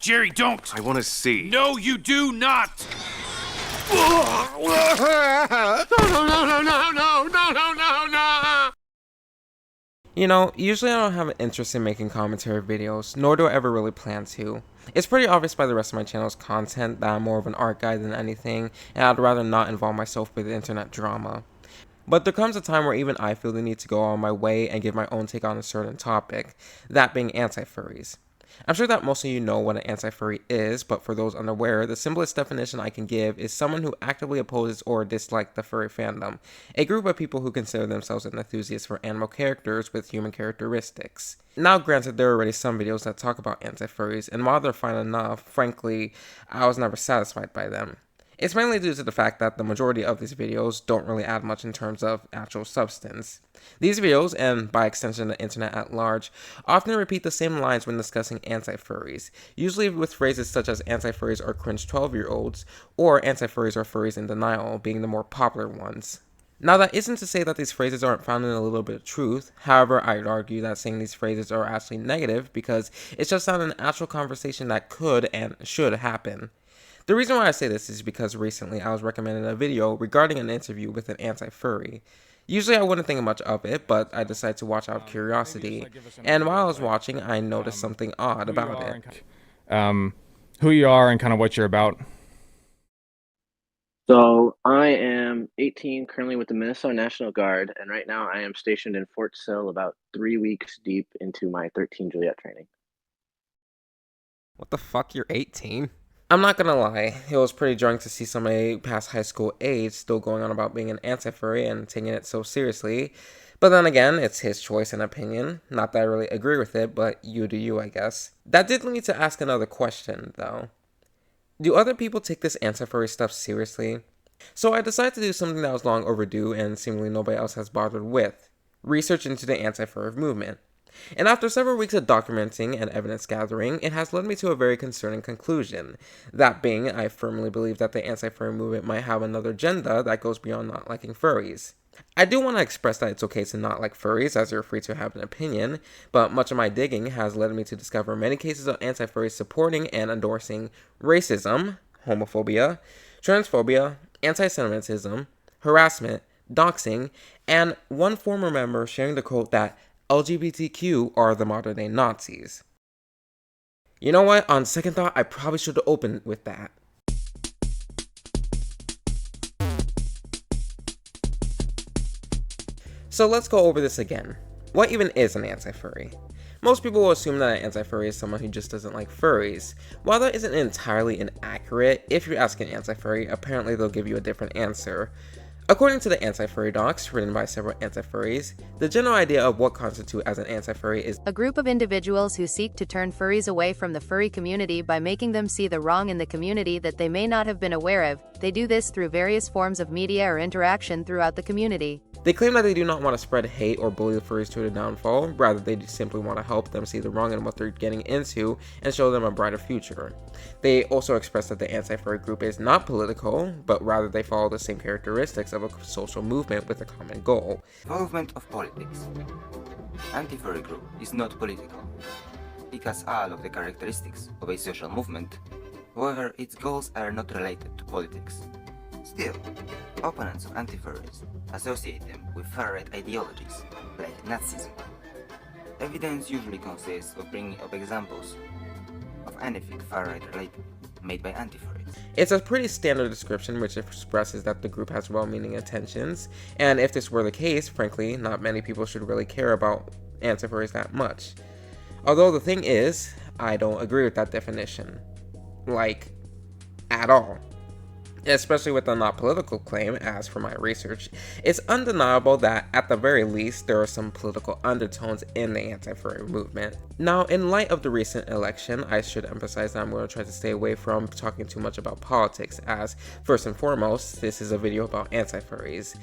Jerry, don't! I want to see. No, you do not! No! You know, usually I don't have an interest in making commentary videos, nor do I ever really plan to. It's pretty obvious by the rest of my channel's content that I'm more of an art guy than anything, and I'd rather not involve myself with internet drama. But there comes a time where even I feel the need to go on my way and give my own take on a certain topic, that being anti-furries. I'm sure that most of you know what an anti-furry is, but for those unaware, the simplest definition I can give is someone who actively opposes or dislikes the furry fandom, a group of people who consider themselves an enthusiast for animal characters with human characteristics. Now granted, there are already some videos that talk about anti-furries, and while they're fine enough, frankly, I was never satisfied by them. It's mainly due to the fact that the majority of these videos don't really add much in terms of actual substance. These videos, and by extension the internet at large, often repeat the same lines when discussing anti-furries, usually with phrases such as anti-furries are cringe 12-year-olds, or anti-furries are furries in denial being the more popular ones. Now that isn't to say that these phrases aren't founded in a little bit of truth, however I'd argue that saying these phrases are actually negative because it's just not an actual conversation that could and should happen. The reason why I say this is because recently I was recommended a video regarding an interview with an anti-furry. Usually I wouldn't think much of it, but I decided to watch out of curiosity, and while I was watching I noticed something odd about it. Who you are and kind of what you're about. So I am 18, currently with the Minnesota National Guard, and right now I am stationed in Fort Sill about 3 weeks deep into my 13 Juliet training. What the fuck, you're 18? I'm not gonna lie, it was pretty jarring to see somebody past high school age still going on about being an anti-furry and taking it so seriously. But then again, it's his choice and opinion. Not that I really agree with it, but you do you, I guess. That did lead me to ask another question, though. Do other people take this anti-furry stuff seriously? So I decided to do something that was long overdue and seemingly nobody else has bothered with. Research into the anti-furry movement. And after several weeks of documenting and evidence gathering, it has led me to a very concerning conclusion. That being, I firmly believe that the anti-furry movement might have another agenda that goes beyond not liking furries. I do want to express that it's okay to not like furries, as you're free to have an opinion, but much of my digging has led me to discover many cases of anti-furries supporting and endorsing racism, homophobia, transphobia, anti-Semitism, harassment, doxing, and one former member sharing the quote that LGBTQ are the modern-day Nazis. You know what? On second thought, I probably should have opened with that. So let's go over this again. What even is an anti-furry? Most people will assume that an anti-furry is someone who just doesn't like furries. While that isn't entirely inaccurate, if you ask an anti-furry, apparently they'll give you a different answer. According to the Anti-Furry Docs, written by several anti-furries, the general idea of what constitutes as an anti-furry is a group of individuals who seek to turn furries away from the furry community by making them see the wrong in the community that they may not have been aware of. They do this through various forms of media or interaction throughout the community. They claim that they do not want to spread hate or bully the furries to their downfall, rather they simply want to help them see the wrong in what they're getting into and show them a brighter future. They also express that the anti-furry group is not political, but rather they follow the same characteristics of a social movement with a common goal. Involvement of politics. Anti-furry group is not political. It has all of the characteristics of a social movement, however its goals are not related to politics. Still, opponents of anti-furries associate them with far-right ideologies, like Nazism. Evidence usually consists of bringing up examples of anything far-right related, made by anti-furries. It's a pretty standard description which expresses that the group has well-meaning intentions, and if this were the case, frankly, not many people should really care about anti-furries that much. Although the thing is, I don't agree with that definition. Like, at all. Especially with the not political claim, as for my research, it's undeniable that at the very least there are some political undertones in the anti-furry movement. Now, in light of the recent election, I should emphasize that I'm going to try to stay away from talking too much about politics, as first and foremost, this is a video about anti-furries.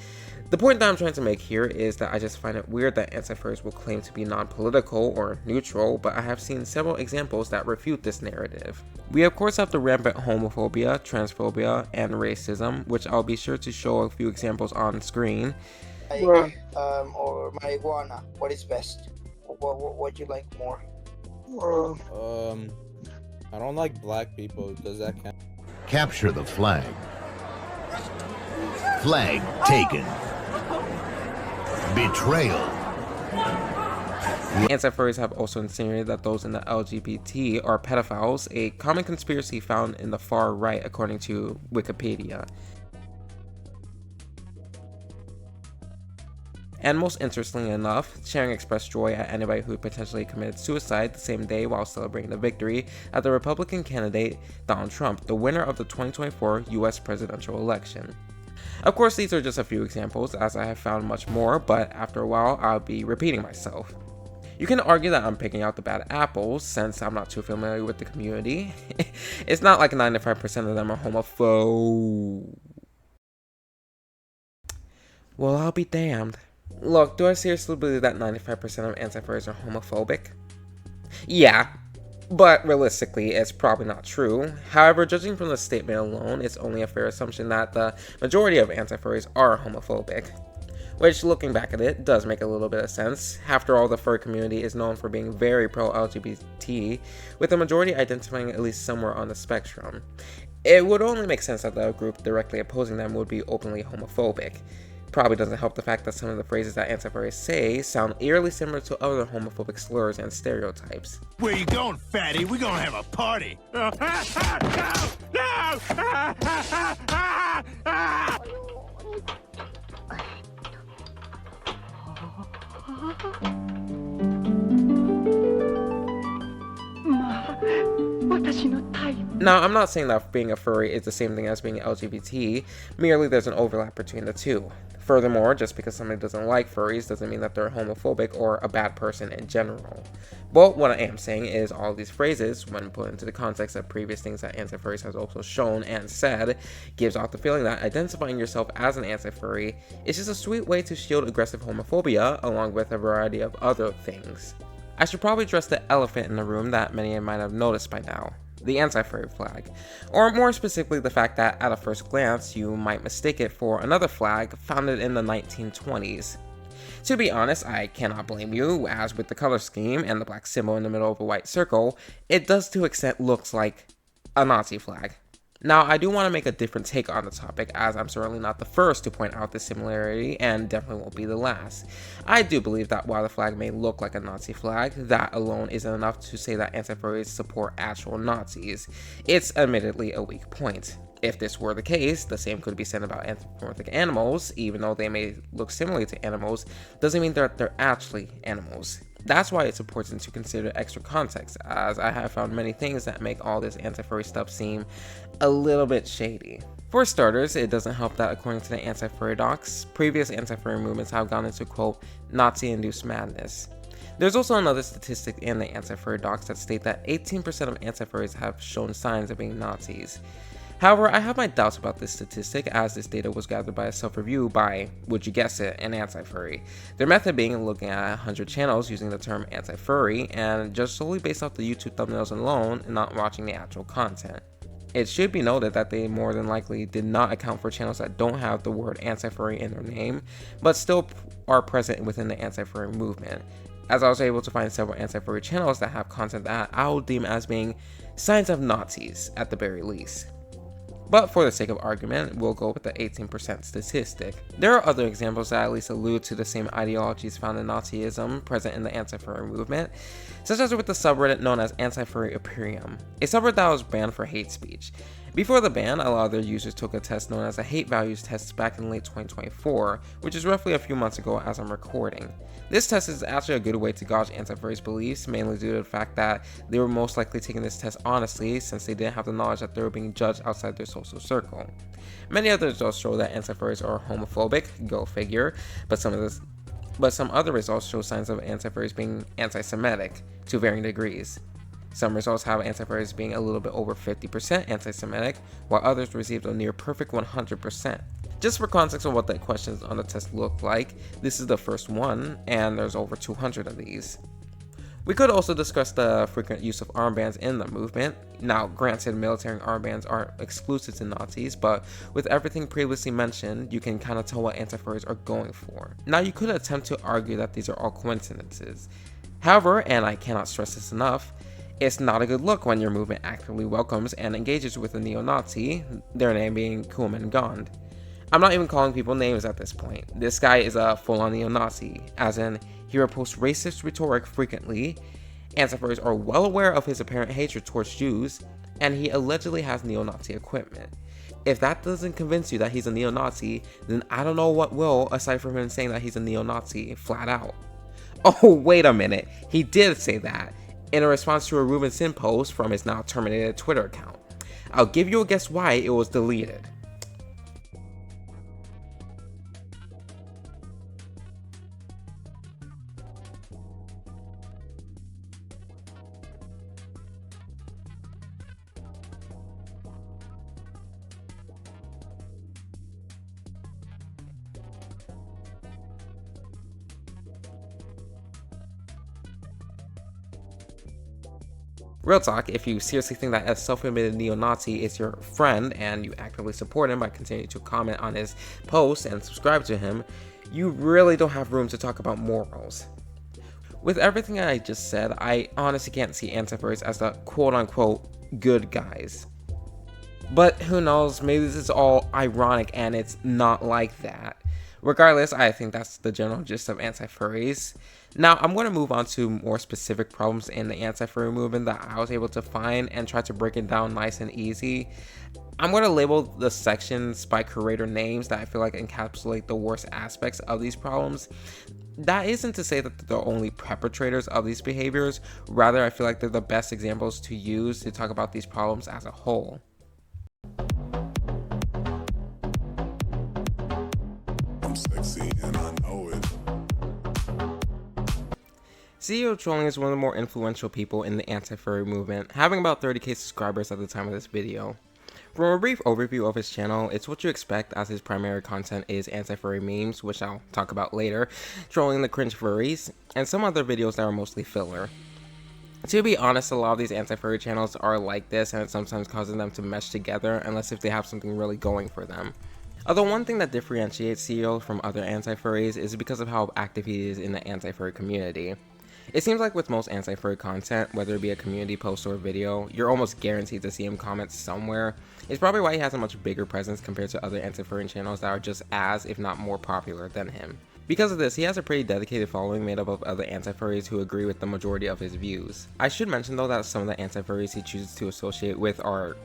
The point that I'm trying to make here is that I just find it weird that anti-furries will claim to be non-political or neutral, but I have seen several examples that refute this narrative. We of course have the rampant homophobia, transphobia, and racism, which I'll be sure to show a few examples on screen. Or marijuana, what is best? What do you like more? I don't like black people. Does that count? Capture the flag. Flag taken. Betrayal. Anti-Furries have also insinuated that those in the LGBT are pedophiles, a common conspiracy found in the far right according to Wikipedia. And most interestingly enough, sharing expressed joy at anybody who potentially committed suicide the same day while celebrating the victory at the Republican candidate Donald Trump, the winner of the 2024 US presidential election. Of course, these are just a few examples, as I have found much more, but after a while, I'll be repeating myself. You can argue that I'm picking out the bad apples, since I'm not too familiar with the community. It's not like 95% of them are homophobe. Well, I'll be damned. Look, do I seriously believe that 95% of anti-furries are homophobic? Yeah, but realistically, it's probably not true. However, judging from the statement alone, it's only a fair assumption that the majority of anti-furries are homophobic. Which, looking back at it, does make a little bit of sense. After all, the furry community is known for being very pro-LGBT, with the majority identifying at least somewhere on the spectrum. It would only make sense that the group directly opposing them would be openly homophobic. Probably doesn't help the fact that some of the phrases that anti-furries say sound eerily similar to other homophobic slurs and stereotypes. Where you going, fatty? We're gonna have a party. Now, I'm not saying that being a furry is the same thing as being LGBT, merely there's an overlap between the two. Furthermore, just because somebody doesn't like furries doesn't mean that they're homophobic or a bad person in general. But what I am saying is all of these phrases, when put into the context of previous things that anti-furries has also shown and said, gives off the feeling that identifying yourself as an anti-furry is just a sweet way to shield aggressive homophobia along with a variety of other things. I should probably address the elephant in the room that many might have noticed by now. The anti-furry flag, or more specifically the fact that at a first glance you might mistake it for another flag founded in the 1920s. To be honest, I cannot blame you, as with the color scheme and the black symbol in the middle of a white circle, it does to an extent looks like a Nazi flag. Now, I do want to make a different take on the topic, as I'm certainly not the first to point out this similarity, and definitely won't be the last. I do believe that while the flag may look like a Nazi flag, that alone isn't enough to say that anti-furries support actual Nazis. It's admittedly a weak point. If this were the case, the same could be said about anthropomorphic animals. Even though they may look similarly to animals, doesn't mean that they're actually animals. That's why it's important to consider extra context, as I have found many things that make all this anti-furry stuff seem a little bit shady. For starters, it doesn't help that according to the Anti-Furry docs, previous anti-furry movements have gone into quote, Nazi-induced madness. There's also another statistic in the Anti-Furry docs that state that 18% of anti-furries have shown signs of being Nazis. However, I have my doubts about this statistic, as this data was gathered by a self-review by, would you guess it, an anti-furry. Their method being looking at 100 channels using the term anti-furry, and just solely based off the YouTube thumbnails alone and not watching the actual content. It should be noted that they more than likely did not account for channels that don't have the word anti-furry in their name, but still are present within the anti-furry movement, as I was able to find several anti-furry channels that have content that I would deem as being signs of Nazis at the very least. But for the sake of argument, we'll go with the 18% statistic. There are other examples that at least allude to the same ideologies found in Nazism present in the anti-furry movement, such as with the subreddit known as Anti-Furry Imperium, a subreddit that was banned for hate speech. Before the ban, a lot of their users took a test known as a hate values test back in late 2024, which is roughly a few months ago as I'm recording. This test is actually a good way to gauge anti-furries' beliefs, mainly due to the fact that they were most likely taking this test honestly, since they didn't have the knowledge that they were being judged outside their social circle. Many other results show that anti-furries are homophobic, go figure, but some other results show signs of anti-furries being anti-Semitic, to varying degrees. Some results have anti-furries being a little bit over 50% anti-Semitic, while others received a near perfect 100%. Just for context of what the questions on the test look like, this is the first one, and there's over 200 of these. We could also discuss the frequent use of armbands in the movement. Now, granted, military armbands aren't exclusive to Nazis, but with everything previously mentioned, you can kind of tell what anti-furries are going for. Now, you could attempt to argue that these are all coincidences. However, and I cannot stress this enough, It's not a good look when your movement actively welcomes and engages with a neo-Nazi, their name being Coolman Gond. I'm not even calling people names at this point. This guy is a full-on neo-Nazi, as in, he reposts racist rhetoric frequently, Anti-Furries are well aware of his apparent hatred towards Jews, and he allegedly has neo-Nazi equipment. If that doesn't convince you that he's a neo-Nazi, then I don't know what will, aside from him saying that he's a neo-Nazi flat out. Oh, wait a minute, he did say that, in a response to a Ruben Sin post from his now terminated Twitter account. I'll give you a guess why it was deleted. Real talk, if you seriously think that a self-admitted neo-Nazi is your friend and you actively support him by continuing to comment on his posts and subscribe to him, you really don't have room to talk about morals. With everything I just said, I honestly can't see Anti-Furries as the quote-unquote good guys. But who knows, maybe this is all ironic and it's not like that. Regardless, I think that's the general gist of Anti-Furries. Now, I'm going to move on to more specific problems in the anti-furry movement that I was able to find and try to break it down nice and easy. I'm going to label the sections by curator names that I feel like encapsulate the worst aspects of these problems. That isn't to say that they're the only perpetrators of these behaviors, rather I feel like they're the best examples to use to talk about these problems as a whole. I'm sexy and I know it. CEO Trolling is one of the more influential people in the anti-furry movement, having about 30k subscribers at the time of this video. From a brief overview of his channel, it's what you expect as his primary content is anti-furry memes, which I'll talk about later, trolling the cringe furries, and some other videos that are mostly filler. To be honest, a lot of these anti-furry channels are like this, and it sometimes causes them to mesh together unless if they have something really going for them. Although one thing that differentiates CEO from other anti-furries is because of how active he is in the anti-furry community. It seems like with most anti-furry content, whether it be a community post or a video, you're almost guaranteed to see him comment somewhere. It's probably why he has a much bigger presence compared to other anti-furry channels that are just as, if not more popular than him. Because of this, he has a pretty dedicated following made up of other anti-furries who agree with the majority of his views. I should mention though that some of the anti-furries he chooses to associate with are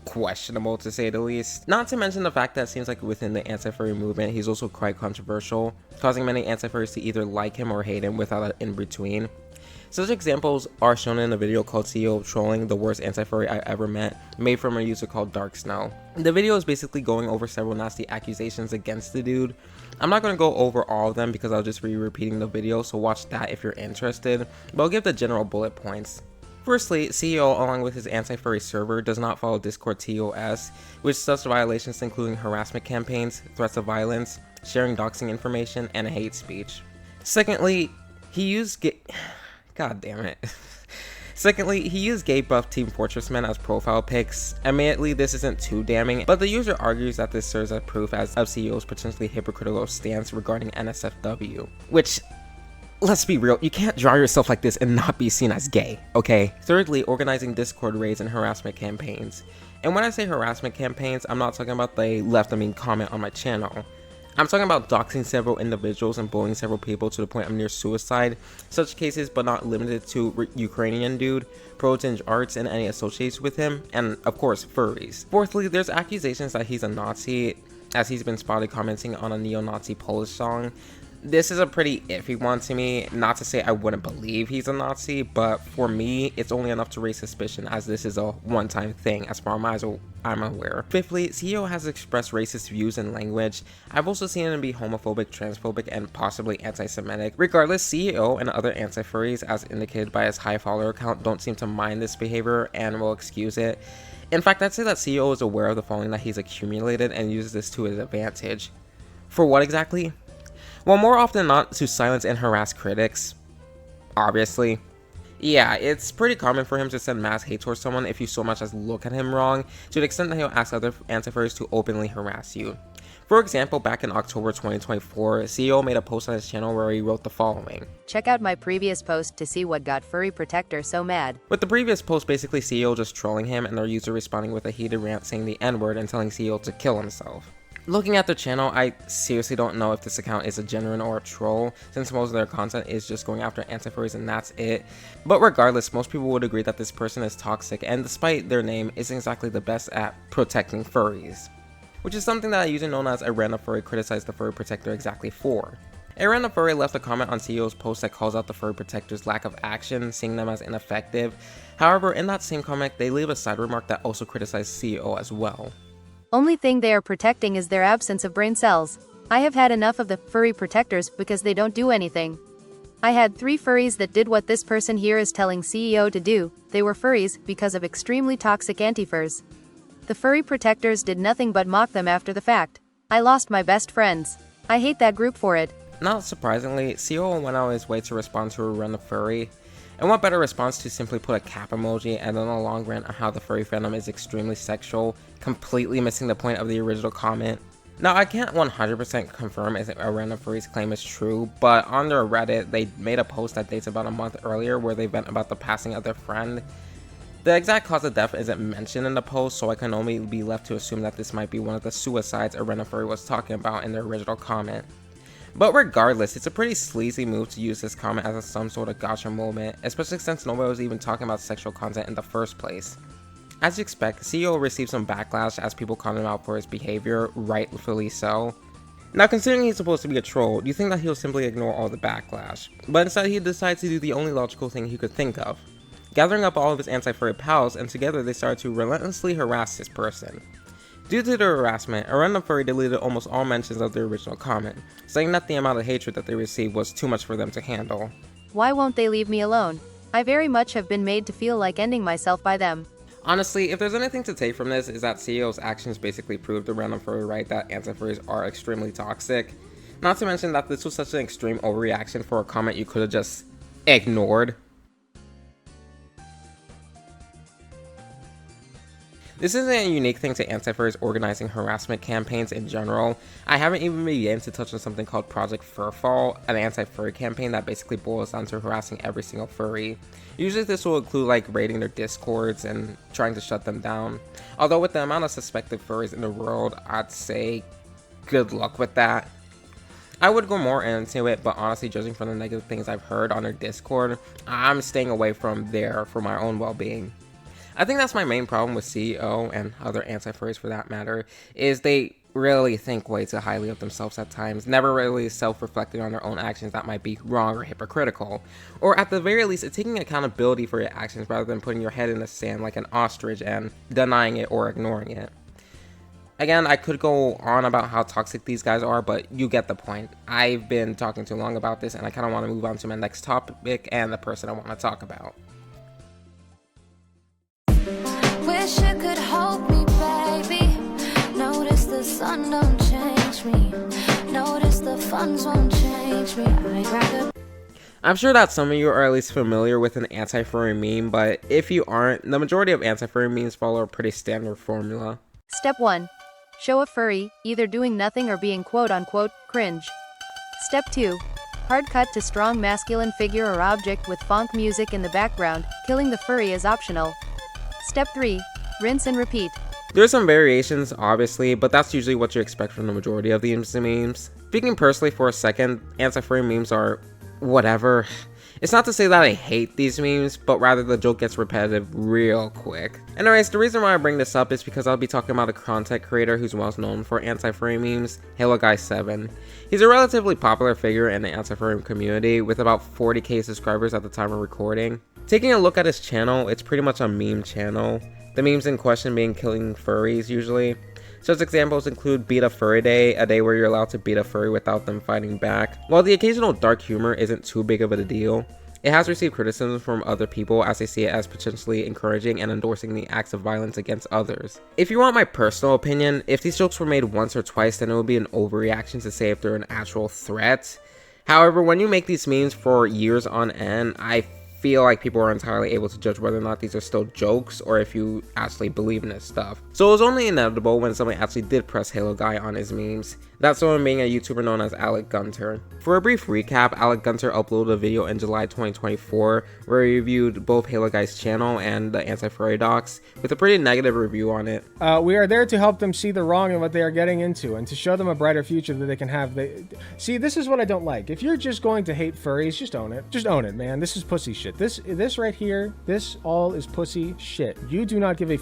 questionable to say the least. Not to mention the fact that it seems like within the anti-furry movement he's also quite controversial, causing many anti-furries to either like him or hate him without an in-between. Such examples are shown in a video called CEO Trolling, the worst anti-furry I ever met, made from a user called Dark Snow. The video is basically going over several nasty accusations against the dude. I'm not going to go over all of them because I'll just be repeating the video, so watch that if you're interested, but I'll give the general bullet points. Firstly, CEO, along with his anti-furry server, does not follow Discord TOS, which does violations including harassment campaigns, threats of violence, sharing doxing information, and hate speech. Secondly, he used God damn it. Secondly, he used gay buff Team Fortress men as profile pics. Admittedly, this isn't too damning, but the user argues that this serves as proof of CEO's potentially hypocritical stance regarding NSFW, which, let's be real, you can't draw yourself like this and not be seen as gay, okay? Thirdly, organizing Discord raids and harassment campaigns. And when I say harassment campaigns, I'm not talking about they left a mean comment on my channel. I'm talking about doxing several individuals and bullying several people to the point of near suicide. Such cases, but not limited to Ukrainian dude, Protinge Arts and any associates with him, and of course, furries. Fourthly, there's accusations that he's a Nazi, as he's been spotted commenting on a neo-Nazi Polish song. This is a pretty iffy one to me, not to say I wouldn't believe he's a Nazi, but for me, it's only enough to raise suspicion as this is a one-time thing as far as I'm aware. Fifthly, CEO has expressed racist views and language. I've also seen him be homophobic, transphobic, and possibly anti-Semitic. Regardless, CEO and other anti-furries, as indicated by his high follower count, don't seem to mind this behavior and will excuse it. In fact, I'd say that CEO is aware of the following that he's accumulated and uses this to his advantage. For what exactly? Well, more often than not, to silence and harass critics, obviously. Yeah, it's pretty common for him to send mass hate towards someone if you so much as look at him wrong, to the extent that he'll ask other anti-furries to openly harass you. For example, back in October 2024, CEO made a post on his channel where he wrote the following. Check out my previous post to see what got furry protector so mad. With the previous post basically CEO just trolling him and their user responding with a heated rant saying the N-word and telling CEO to kill himself. Looking at their channel, I seriously don't know if this account is a genuine or a troll, since most of their content is just going after anti-furries and that's it. But regardless, most people would agree that this person is toxic and despite their name, isn't exactly the best at protecting furries. Which is something that a user known as a random furry criticized the furry protector exactly for. A random furry left a comment on CEO's post that calls out the furry protector's lack of action, seeing them as ineffective. However, in that same comment, they leave a side remark that also criticized CEO as well. Only thing they are protecting is their absence of brain cells. I have had enough of the furry protectors because they don't do anything. I had 3 furries that did what this person here is telling CEO to do. They were furries because of extremely toxic anti-furs. The furry protectors did nothing but mock them after the fact. I lost my best friends. I hate that group for it. Not surprisingly, CEO went out of his way to respond to a random furry. And what better response to simply put a cap emoji and then a long rant on how the furry fandom is extremely sexual, completely missing the point of the original comment. Now, I can't 100% confirm if a random furry's claim is true, but on their Reddit, they made a post that dates about a month earlier where they vent about the passing of their friend. The exact cause of death isn't mentioned in the post, so I can only be left to assume that this might be one of the suicides a random furry was talking about in their original comment. But regardless, it's a pretty sleazy move to use this comment as some sort of gotcha moment, especially since nobody was even talking about sexual content in the first place. As you expect, CEO received some backlash as people called him out for his behavior, rightfully so. Now, considering he's supposed to be a troll, you think that he'll simply ignore all the backlash, but instead he decides to do the only logical thing he could think of. Gathering up all of his anti-furry pals, and together they started to relentlessly harass this person. Due to the harassment, a random furry deleted almost all mentions of the original comment, saying that the amount of hatred that they received was too much for them to handle. Why won't they leave me alone? I very much have been made to feel like ending myself by them. Honestly, if there's anything to take from this, is that CEO's actions basically proved the random furry right that anti-furries are extremely toxic. Not to mention that this was such an extreme overreaction for a comment you could have just ignored. This isn't a unique thing to anti-furries organizing harassment campaigns in general. I haven't even begun to touch on something called Project Furfall, an anti-furry campaign that basically boils down to harassing every single furry. Usually this will include like raiding their discords and trying to shut them down. Although with the amount of suspected furries in the world, I'd say good luck with that. I would go more into it, but honestly, judging from the negative things I've heard on their Discord, I'm staying away from there for my own well-being. I think that's my main problem with CEO and other anti-furries for that matter, is they really think way too highly of themselves at times, never really self-reflecting on their own actions that might be wrong or hypocritical, or at the very least, taking accountability for your actions rather than putting your head in the sand like an ostrich and denying it or ignoring it. Again, I could go on about how toxic these guys are, but you get the point. I've been talking too long about this and I kind of want to move on to my next topic and the person I want to talk about. Wish you could hold me, baby. Notice the sun don't change me. Notice the funds won't change me. I'd rather. I'm sure that some of you are at least familiar with an anti-furry meme, but if you aren't, the majority of anti-furry memes follow a pretty standard formula. Step 1. Show a furry, either doing nothing or being quote-unquote cringe. Step 2. Hard cut to strong masculine figure or object with funk music in the background. Killing the furry is optional. Step 3. Rinse and repeat. There are some variations, obviously, but that's usually what you expect from the majority of these memes. Speaking personally for a second, anti-furry memes are whatever. It's not to say that I hate these memes, but rather the joke gets repetitive real quick. Anyways, the reason why I bring this up is because I'll be talking about a content creator who's well known for anti-furry memes, HaloGuy7. He's a relatively popular figure in the anti-furry community with about 40k subscribers at the time of recording. Taking a look at his channel, it's pretty much a meme channel. The memes in question being killing furries usually. Such examples include Beat a Furry Day, a day where you're allowed to beat a furry without them fighting back. While the occasional dark humor isn't too big of a deal, it has received criticism from other people as they see it as potentially encouraging and endorsing the acts of violence against others. If you want my personal opinion, if these jokes were made once or twice, then it would be an overreaction to say if they're an actual threat. However, when you make these memes for years on end, I feel like people are entirely able to judge whether or not these are still jokes or if you actually believe in this stuff. So it was only inevitable when someone actually did press Halo Guy on his memes, that someone being a YouTuber known as Alec Gunter. For a brief recap, Alec Gunter uploaded a video in July 2024 where he reviewed both Halo Guy's channel and the Anti-Furry docs with a pretty negative review on it. We are there to help them see the wrong in what they are getting into and to show them a brighter future that they can have. See, this is what I don't like. If you're just going to hate furries, just own it. Just own it, man. This is pussy shit. This right here, this all is pussy shit. You do not give a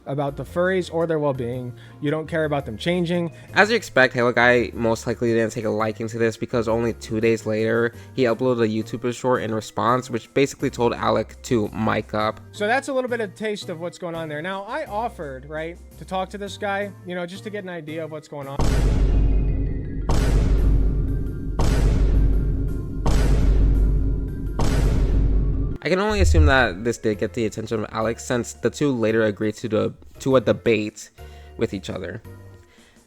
about the furries or their well-being. You don't care about them changing. As you expect, Halo Guy most likely didn't take a liking to this because only 2 days later, he uploaded a YouTuber short in response, which basically told Alec to mic up. So that's a little bit of a taste of what's going on there. Now, I offered, right, to talk to this guy, you know, just to get an idea of what's going on. I can only assume that this did get the attention of Alex since the two later agreed to a debate with each other.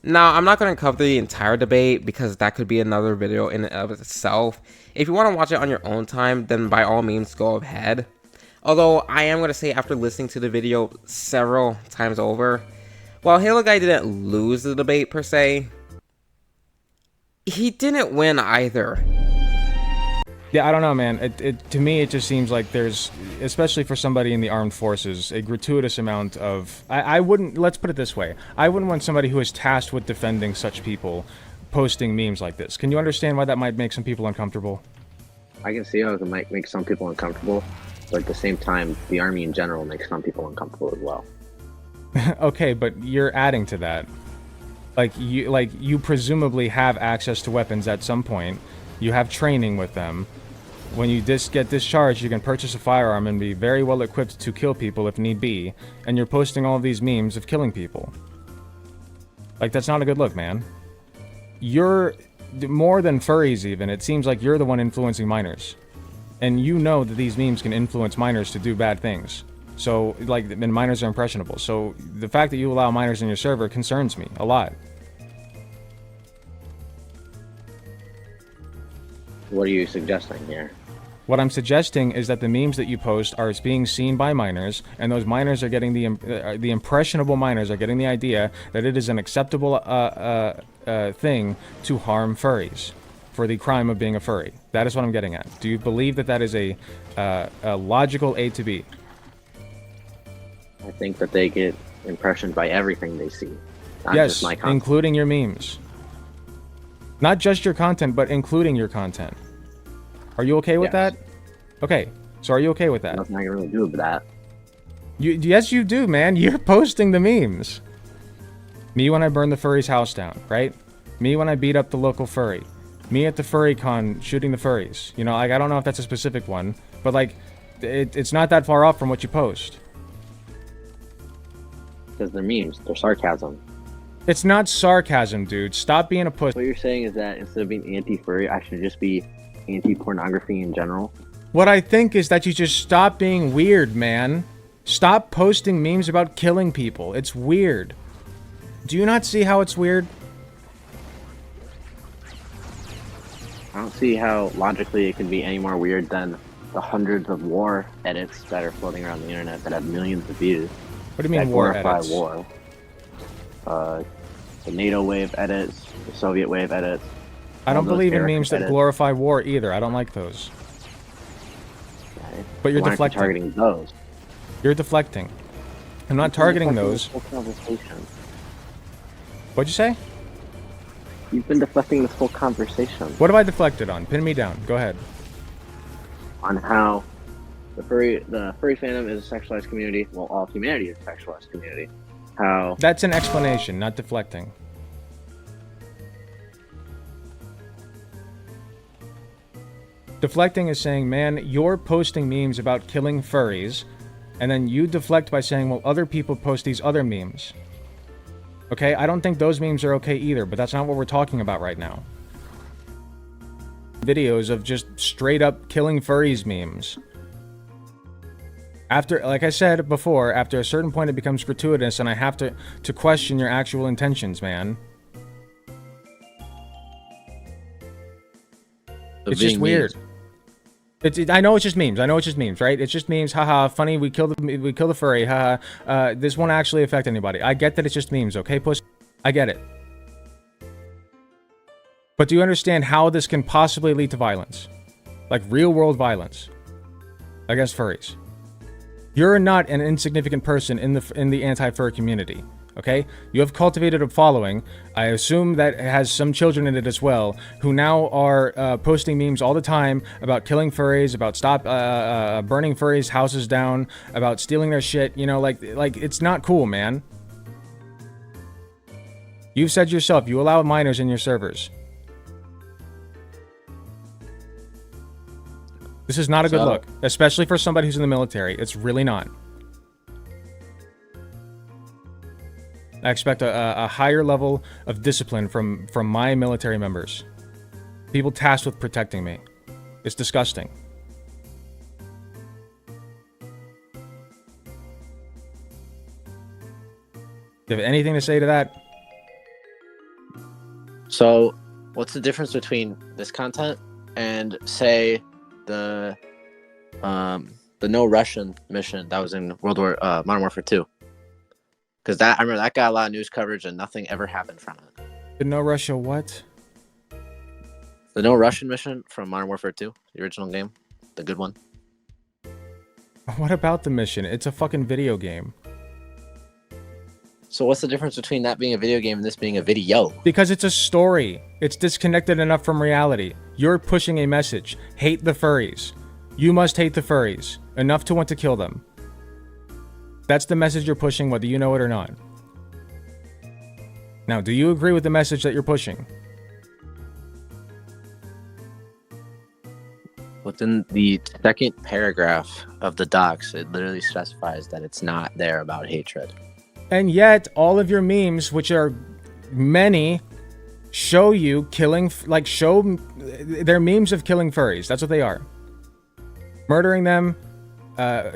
Now, I'm not going to cover the entire debate because that could be another video in and of itself. If you want to watch it on your own time, then by all means go ahead. Although, I am going to say after listening to the video several times over, while Halo Guy didn't lose the debate per se, he didn't win either. Yeah, I don't know, man. To me, it just seems like there's, especially for somebody in the armed forces, a gratuitous amount of... I wouldn't... Let's put it this way. I wouldn't want somebody who is tasked with defending such people posting memes like this. Can you understand why that might make some people uncomfortable? I can see how it might make some people uncomfortable, but at the same time, the army in general makes some people uncomfortable as well. Okay, but you're adding to that. Like you presumably have access to weapons at some point. You have training with them. When you get discharged, you can purchase a firearm and be very well equipped to kill people if need be. And you're posting all these memes of killing people. Like, that's not a good look, man. You're more than furries even. It seems like you're the one influencing minors. And you know that these memes can influence minors to do bad things. So, like, and minors are impressionable. So, the fact that you allow minors in your server concerns me a lot. What are you suggesting here? What I'm suggesting is that the memes that you post are being seen by minors, and those minors are getting the impressionable minors are getting the idea that it is an acceptable thing to harm furries for the crime of being a furry. That is what I'm getting at. Do you believe that that is a logical A to B? I think that they get impressioned by everything they see. Not Yes, just my content. including your memes. Not just your content, but including your content. Are you okay with that? Okay, so are you okay with that? Nothing I can really do with that. Yes, you do, man. You're posting the memes. Me when I burn the furry's house down, right? Me when I beat up the local furry. Me at the furry con shooting the furries. You know, like, I don't know if that's a specific one, but like, it's not that far off from what you post. Because they're memes. They're sarcasm. It's not sarcasm, dude. Stop being a puss. What you're saying is that instead of being anti-furry, I should just be anti-pornography in general? What I think is that you just stop being weird, man. Stop posting memes about killing people. It's weird. Do you not see how it's weird? I don't see how logically it can be any more weird than the hundreds of war edits that are floating around the internet that have millions of views. What do you mean war edits? War. The NATO wave edits, the Soviet wave edits. I don't believe in memes that glorify war either. I don't like those. Okay. But you're Why aren't you deflecting. targeting those. You're deflecting. I'm not targeting those. Whole conversation. What'd you say? You've been deflecting this whole conversation. What have I deflected on? Pin me down. Go ahead. On how the furry fandom is a sexualized community. Well, all humanity is a sexualized community. How... That's an explanation, not deflecting. Deflecting is saying, man, you're posting memes about killing furries, and then you deflect by saying, well, other people post these other memes. Okay, I don't think those memes are okay either, but that's not what we're talking about right now. Videos of just straight up killing furries memes. After, like I said before, after a certain point it becomes gratuitous and I have to question your actual intentions, man. It's just weird. I know it's just memes. I know it's just memes, right? It's just memes. Haha, funny. We kill the furry. Haha. This won't actually affect anybody. I get that it's just memes. Okay, puss. I get it. But do you understand how this can possibly lead to violence, like real world violence against furries? You're not an insignificant person in the anti-fur community. Okay? You have cultivated a following. I assume that it has some children in it as well, who now are posting memes all the time about killing furries, about burning furries' houses down, about stealing their shit. You know, like it's not cool, man. You've said yourself, you allow minors in your servers. This is not a good look, especially for somebody who's in the military. It's really not. I expect a higher level of discipline from my military members. People tasked with protecting me. It's disgusting. Do you have anything to say to that? So, what's the difference between this content and, say, the No Russian mission that was in Modern Warfare 2? Because I remember that got a lot of news coverage and nothing ever happened from it. The No Russia what? The No Russian mission from Modern Warfare 2, the original game, the good one. What about the mission? It's a fucking video game. So what's the difference between that being a video game and this being a video? Because it's a story. It's disconnected enough from reality. You're pushing a message. Hate the furries. You must hate the furries. Enough to want to kill them. That's the message you're pushing, whether you know it or not. Now, do you agree with the message that you're pushing? Within the second paragraph of the docs, it literally specifies that it's not there about hatred. And yet, all of your memes, which are many, show you killing, they're memes of killing furries. That's what they are. Murdering them,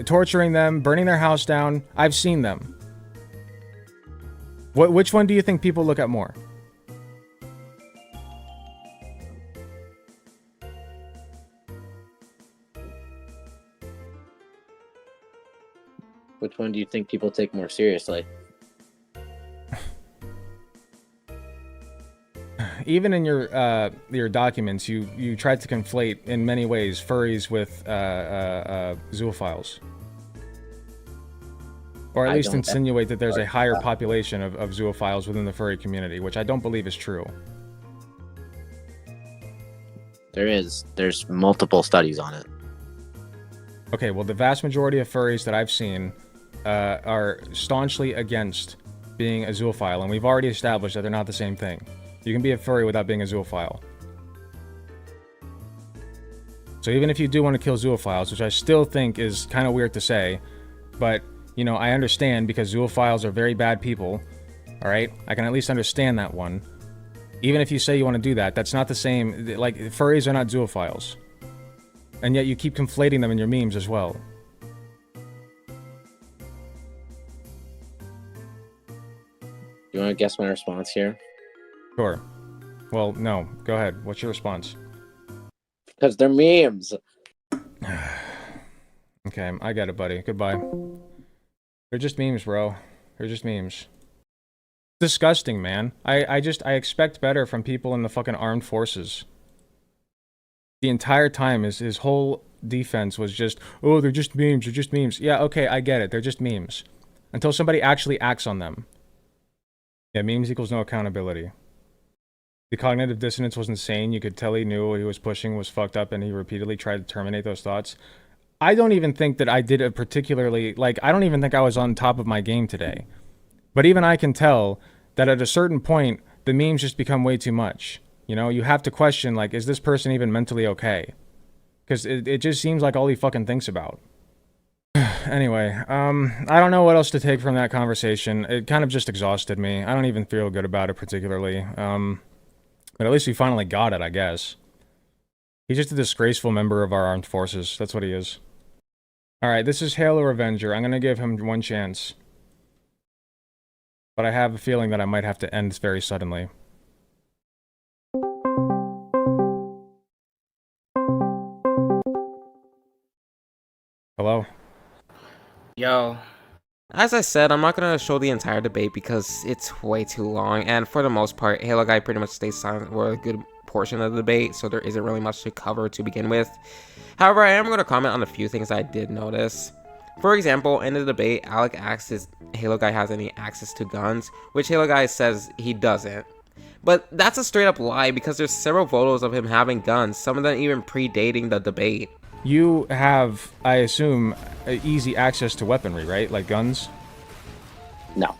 torturing them, burning their house down. I've seen them. Which one do you think people look at more? Which one do you think people take more seriously? Even in your documents, you tried to conflate in many ways furries with zoophiles, or at least insinuate that there's a higher population of zoophiles within the furry community, which I don't believe is true. There's multiple studies on it. Okay, well, the vast majority of furries that I've seen are staunchly against being a zoophile, and we've already established that they're not the same thing. You can be a furry without being a zoophile. So even if you do want to kill zoophiles, which I still think is kind of weird to say, but, you know, I understand because zoophiles are very bad people, alright? I can at least understand that one. Even if you say you want to do that, that's not the same. Like, furries are not zoophiles. And yet you keep conflating them in your memes as well. You want to guess my response here? Sure. Well, no. Go ahead. What's your response? Because they're memes. Okay, I get it, buddy. Goodbye. They're just memes, bro. They're just memes. Disgusting, man. I expect better from people in the fucking armed forces. The entire time, his whole defense was just, oh, they're just memes, they're just memes. Yeah, okay, I get it. They're just memes. Until somebody actually acts on them. Yeah, memes equals no accountability. The cognitive dissonance was insane. You could tell he knew what he was pushing was fucked up, and he repeatedly tried to terminate those thoughts. I don't even think that I did a particularly, I don't even think I was on top of my game today. But even I can tell that at a certain point, the memes just become way too much. You know, you have to question, is this person even mentally okay? Because it just seems like all he fucking thinks about. Anyway, I don't know what else to take from that conversation. It kind of just exhausted me. I don't even feel good about it particularly. But at least we finally got it, I guess. He's just a disgraceful member of our armed forces. That's what he is. Alright, this is Halo Revenger. I'm gonna give him one chance. But I have a feeling that I might have to end this very suddenly. Hello? Yo. As I said, I'm not going to show the entire debate because it's way too long, and for the most part, Halo Guy pretty much stays silent for a good portion of the debate, so there isn't really much to cover to begin with. However, I am going to comment on a few things I did notice. For example, in the debate, Alec asks if Halo Guy has any access to guns, which Halo Guy says he doesn't. But that's a straight up lie because there's several photos of him having guns, some of them even predating the debate. You have, I assume, easy access to weaponry, right? Like guns? No.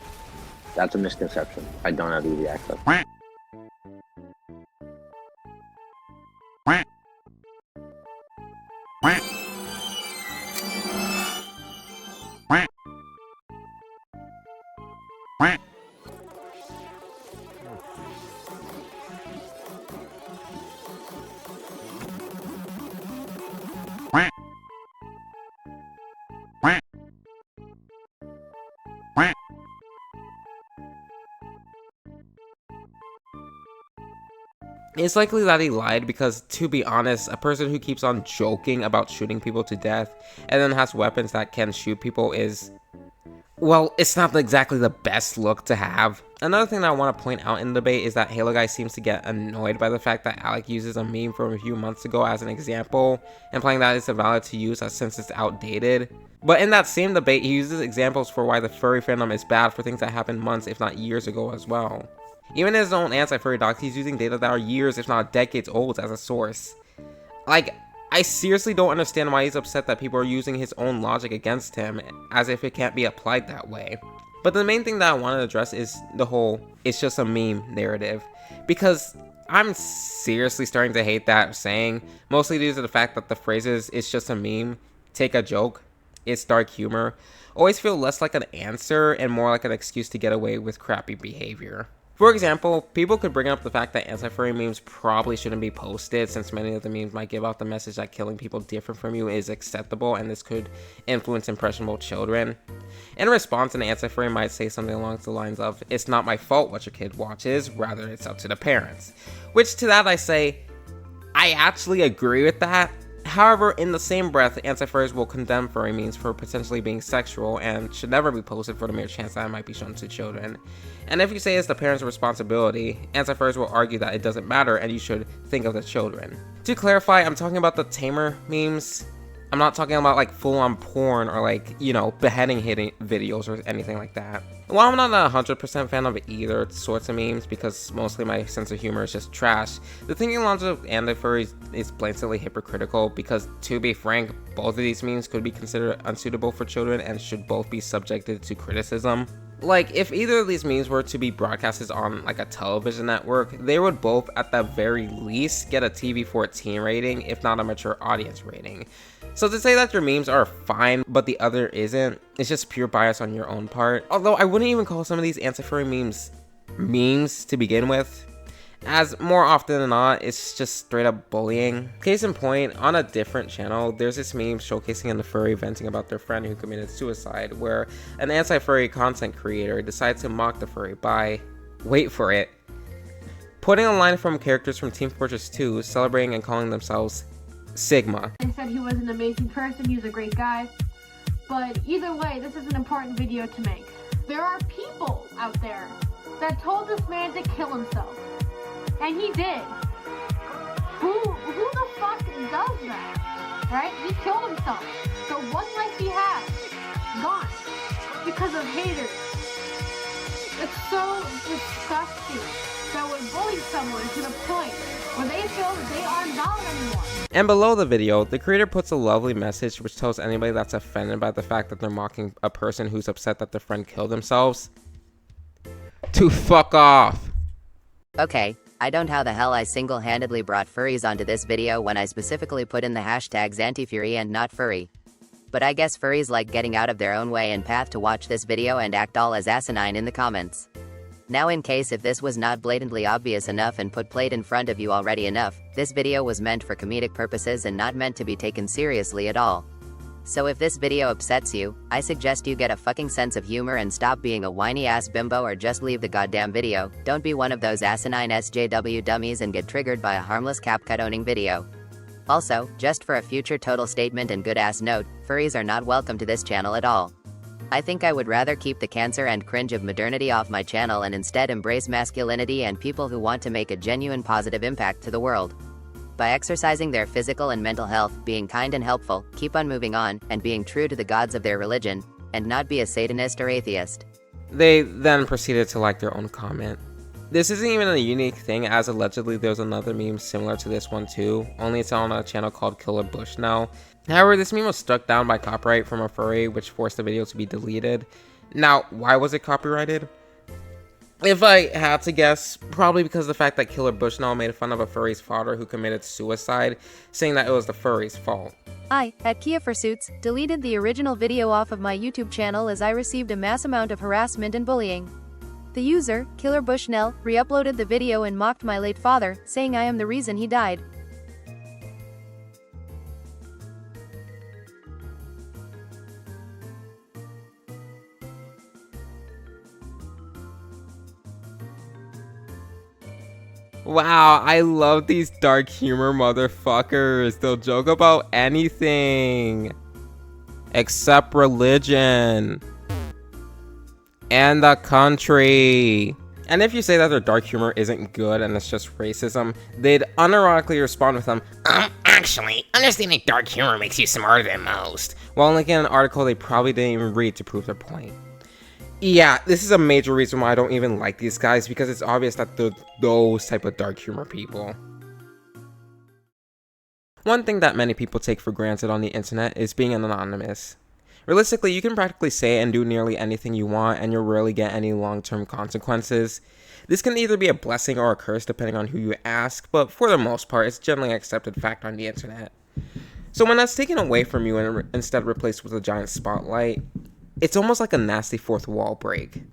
That's a misconception. I don't have easy access. It's likely that he lied because, to be honest, a person who keeps on joking about shooting people to death and then has weapons that can shoot people is, well, it's not exactly the best look to have. Another thing that I want to point out in the debate is that Halo Guy seems to get annoyed by the fact that Alec uses a meme from a few months ago as an example, implying that it's invalid to use since it's outdated. But in that same debate, he uses examples for why the furry fandom is bad for things that happened months, if not years ago as well. Even in his own anti-furry docs, he's using data that are years, if not decades old as a source. Like, I seriously don't understand why he's upset that people are using his own logic against him, as if it can't be applied that way. But the main thing that I want to address is the whole "it's just a meme" narrative, because I'm seriously starting to hate that saying, mostly due to the fact that the phrases "it's just a meme," "take a joke," "it's dark humor," always feel less like an answer and more like an excuse to get away with crappy behavior. For example, people could bring up the fact that anti-furry memes probably shouldn't be posted since many of the memes might give out the message that killing people different from you is acceptable and this could influence impressionable children. In response, an anti-furry might say something along the lines of, "It's not my fault what your kid watches, rather it's up to the parents." Which to that I say, I actually agree with that. However, in the same breath, anti-furries will condemn furry memes for potentially being sexual and should never be posted for the mere chance that it might be shown to children. And if you say it's the parents' responsibility, anti-furries will argue that it doesn't matter and you should think of the children. To clarify, I'm talking about the tamer memes. I'm not talking about like full-on porn or like, you know, beheading hitting videos or anything like that. While I'm not a 100% fan of either sorts of memes because mostly my sense of humor is just trash, the thinking logic of anti-furries is blatantly hypocritical because, to be frank, both of these memes could be considered unsuitable for children and should both be subjected to criticism. Like, if either of these memes were to be broadcasted on like a television network, they would both at the very least get a TV-14 rating, if not a mature audience rating. So to say that your memes are fine, but the other isn't, it's just pure bias on your own part. Although I wouldn't even call some of these anti-furry memes to begin with, as more often than not, it's just straight up bullying. Case in point, on a different channel, there's this meme showcasing a furry venting about their friend who committed suicide, where an anti-furry content creator decides to mock the furry by, wait for it, putting a line from characters from Team Fortress 2 celebrating and calling themselves Sigma. They said he was an amazing person, he was a great guy, but either way, this is an important video to make. There are people out there that told this man to kill himself, and he did. Who the fuck does that, right? He killed himself. The one life he had, gone, because of haters. It's so disgusting that would bully someone to the point where they feel that they are not anymore. And below the video, the creator puts a lovely message which tells anybody that's offended by the fact that they're mocking a person who's upset that their friend killed themselves to fuck off. Okay, I don't know how the hell I single-handedly brought furries onto this video when I specifically put in the hashtags anti-furry and not furry. But I guess furries like getting out of their own way and path to watch this video and act all as asinine in the comments. Now, in case if this was not blatantly obvious enough and played in front of you already enough, this video was meant for comedic purposes and not meant to be taken seriously at all. So if this video upsets you, I suggest you get a fucking sense of humor and stop being a whiny ass bimbo or just leave the goddamn video. Don't be one of those asinine SJW dummies and get triggered by a harmless CapCut owning video. Also, just for a future total statement and good ass note, furries are not welcome to this channel at all. I think I would rather keep the cancer and cringe of modernity off my channel and instead embrace masculinity and people who want to make a genuine positive impact to the world. By exercising their physical and mental health, being kind and helpful, keep on moving on, and being true to the gods of their religion, and not be a Satanist or atheist. They then proceeded to like their own comment. This isn't even a unique thing, as allegedly there's another meme similar to this one too, only it's on a channel called Killer Bush now. However, this meme was struck down by copyright from a furry, which forced the video to be deleted. Now, why was it copyrighted? If I had to guess, probably because of the fact that Killer Bushnell made fun of a furry's father who committed suicide, saying that it was the furry's fault. I, at Kia Fursuits, deleted the original video off of my YouTube channel as I received a mass amount of harassment and bullying. The user, Killer Bushnell, re-uploaded the video and mocked my late father, saying I am the reason he died. Wow, I love these dark humor motherfuckers. They'll joke about anything except religion and the country. And if you say that their dark humor isn't good and it's just racism, they'd unironically respond with them, Actually, understanding dark humor makes you smarter than most. while linking an article they probably didn't even read to prove their point. Yeah, this is a major reason why I don't even like these guys, because it's obvious that they're those type of dark humor people. One thing that many people take for granted on the internet is being anonymous. Realistically, you can practically say and do nearly anything you want and you'll rarely get any long-term consequences. This can either be a blessing or a curse depending on who you ask, but for the most part, it's generally an accepted fact on the internet. So when that's taken away from you and instead replaced with a giant spotlight, it's almost like a nasty fourth wall break.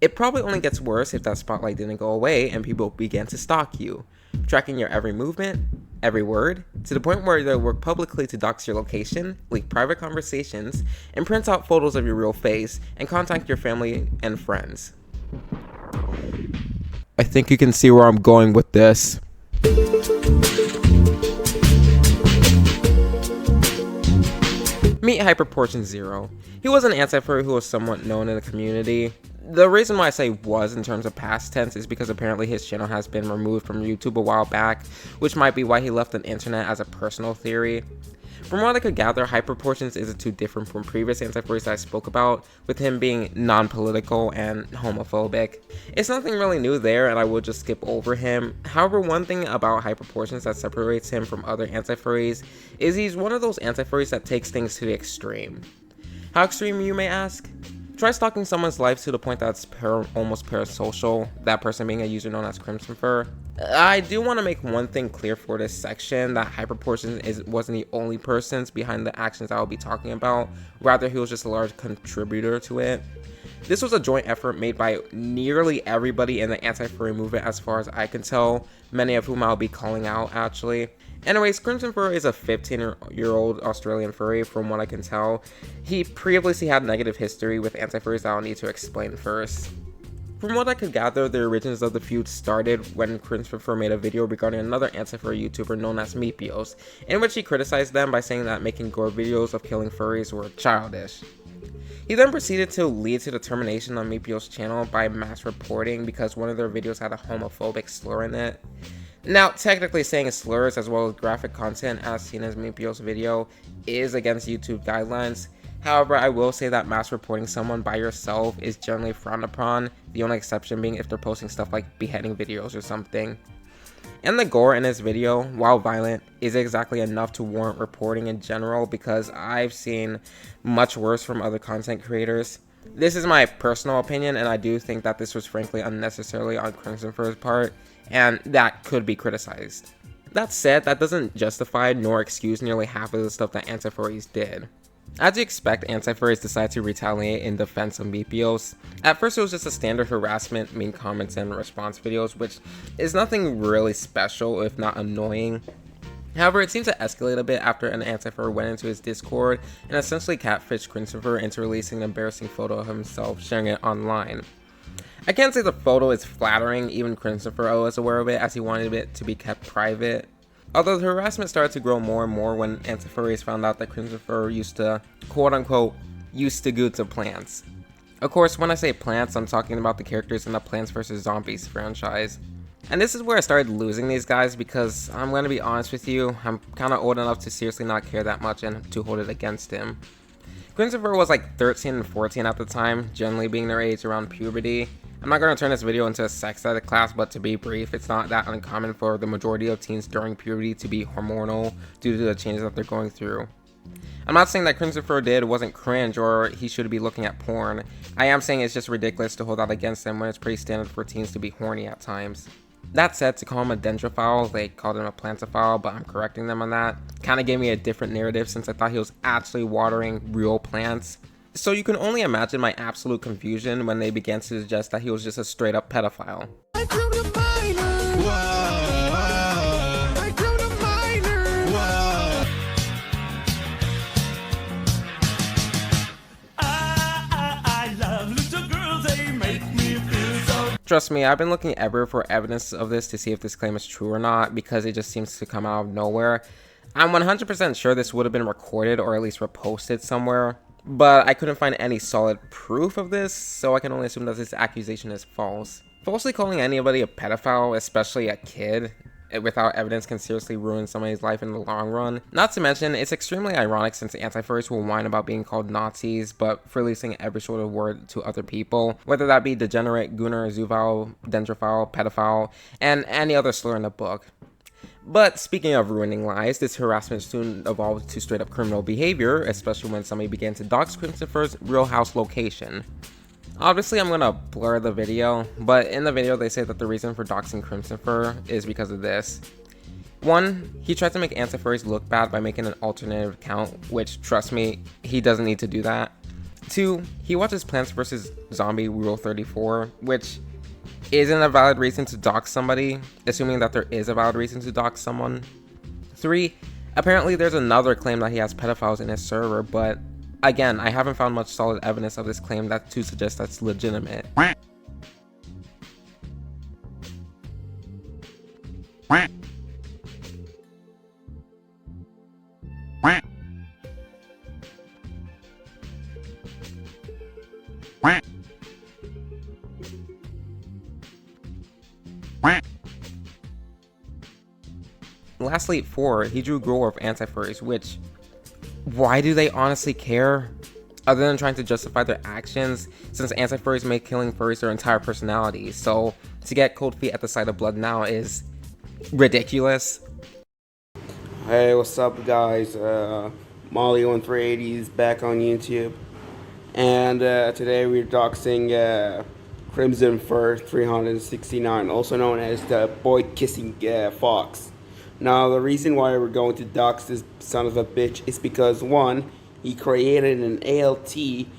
It probably only gets worse if that spotlight didn't go away and people began to stalk you, tracking your every movement, every word, to the point where they'll work publicly to dox your location, leak private conversations, and print out photos of your real face, and contact your family and friends. I think you can see where I'm going with this. Meet Hyperportions 0. He was an anti-furry who was somewhat known in the community. The reason why I say was in terms of past tense is because apparently his channel has been removed from YouTube a while back, which might be why he left the internet as a personal theory. From what I could gather, Hyperportions isn't too different from previous anti-furries I spoke about, with him being non-political and homophobic. It's nothing really new there, and I will just skip over him. However, one thing about Hyperportions that separates him from other anti-furries is he's one of those anti-furries that takes things to the extreme. How extreme, you may ask? Try stalking someone's life to the point that's almost parasocial, that person being a user known as CrimsonFur. I do want to make one thing clear for this section, that Hyperportions wasn't the only person behind the actions I will be talking about, rather he was just a large contributor to it. This was a joint effort made by nearly everybody in the anti-furry movement as far as I can tell, many of whom I'll be calling out actually. Anyways, CrimsonFur is a 15-year-old Australian furry from what I can tell. He previously had negative history with anti-furries that I'll need to explain first. From what I could gather, the origins of the feud started when CrimsonFur made a video regarding another anti-furry YouTuber known as Meepios, in which he criticized them by saying that making gore videos of killing furries were childish. He then proceeded to lead to the termination of Meepios' channel by mass reporting because one of their videos had a homophobic slur in it. Now, technically saying slurs as well as graphic content as seen as Meepios' video is against YouTube guidelines. However, I will say that mass reporting someone by yourself is generally frowned upon, the only exception being if they're posting stuff like beheading videos or something. And the gore in this video, while violent, is exactly enough to warrant reporting in general because I've seen much worse from other content creators. This is my personal opinion, and I do think that this was frankly unnecessarily on CrimsonFur's part, and that could be criticized. That said, that doesn't justify nor excuse nearly half of the stuff that Anti-Furries did. As you expect, Anti-Furries decided to retaliate in defense of Meepios. At first it was just a standard harassment, mean comments, and response videos, which is nothing really special if not annoying. However, it seems to escalate a bit after an Anti-Furry went into his Discord and essentially catfished CrimsonFur into releasing an embarrassing photo of himself, sharing it online. I can't say the photo is flattering, even CrimsonFur was aware of it as he wanted it to be kept private. Although the harassment started to grow more and more when Anti-Furries found out that CrimsonFur used to, quote-unquote, used to go to plants. Of course, when I say plants, I'm talking about the characters in the Plants vs. Zombies franchise. And this is where I started losing these guys because, I'm gonna be honest with you, I'm kinda old enough to seriously not care that much and to hold it against him. CrimsonFur was like 13 and 14 at the time, generally being their age around puberty. I'm not going to turn this video into a sex ed class, but to be brief, it's not that uncommon for the majority of teens during puberty to be hormonal due to the changes that they're going through. I'm not saying that CrimsonFur did wasn't cringe or he should be looking at porn. I am saying it's just ridiculous to hold that against him when it's pretty standard for teens to be horny at times. That said, to call him a dendrophile, they called him a plantophile, but I'm correcting them on that. Kinda gave me a different narrative since I thought he was actually watering real plants. So you can only imagine my absolute confusion when they began to suggest that he was just a straight up pedophile. Trust me, I've been looking everywhere for evidence of this to see if this claim is true or not, because it just seems to come out of nowhere. I'm 100% sure this would have been recorded or at least reposted somewhere, but I couldn't find any solid proof of this, so I can only assume that this accusation is false. Falsely calling anybody a pedophile, especially a kid, without evidence can seriously ruin somebody's life in the long run. Not to mention, it's extremely ironic since Anti-Furries will whine about being called Nazis, but for releasing every sort of word to other people, whether that be degenerate, gooner, zoophile, dendrophile, pedophile, and any other slur in the book. But speaking of ruining lives, this harassment soon evolved to straight up criminal behavior, especially when somebody began to dox CrimsonFur's real house location. Obviously, I'm gonna blur the video, but in the video they say that the reason for doxing CrimsonFur is because of this. 1. He tried to make Anti-Furries look bad by making an alternative account, which, trust me, he doesn't need to do that. 2. He watches Plants vs. Zombie Rule 34, which isn't a valid reason to dox somebody, assuming that there is a valid reason to dox someone. 3. Apparently there's another claim that he has pedophiles in his server, but again, I haven't found much solid evidence of this claim that to suggest that's legitimate. Lastly, 4, he drew grower of Anti-Furries, which, why do they honestly care? Other than trying to justify their actions, since Anti-Furries make killing furries their entire personality, so to get cold feet at the sight of blood now is ridiculous. Hey, what's up guys? Molly on 380 is back on YouTube, and today we're doxing CrimsonFur 369, also known as the boy kissing fox. Now the reason why we're going to dox this son of a bitch is because 1, he created an an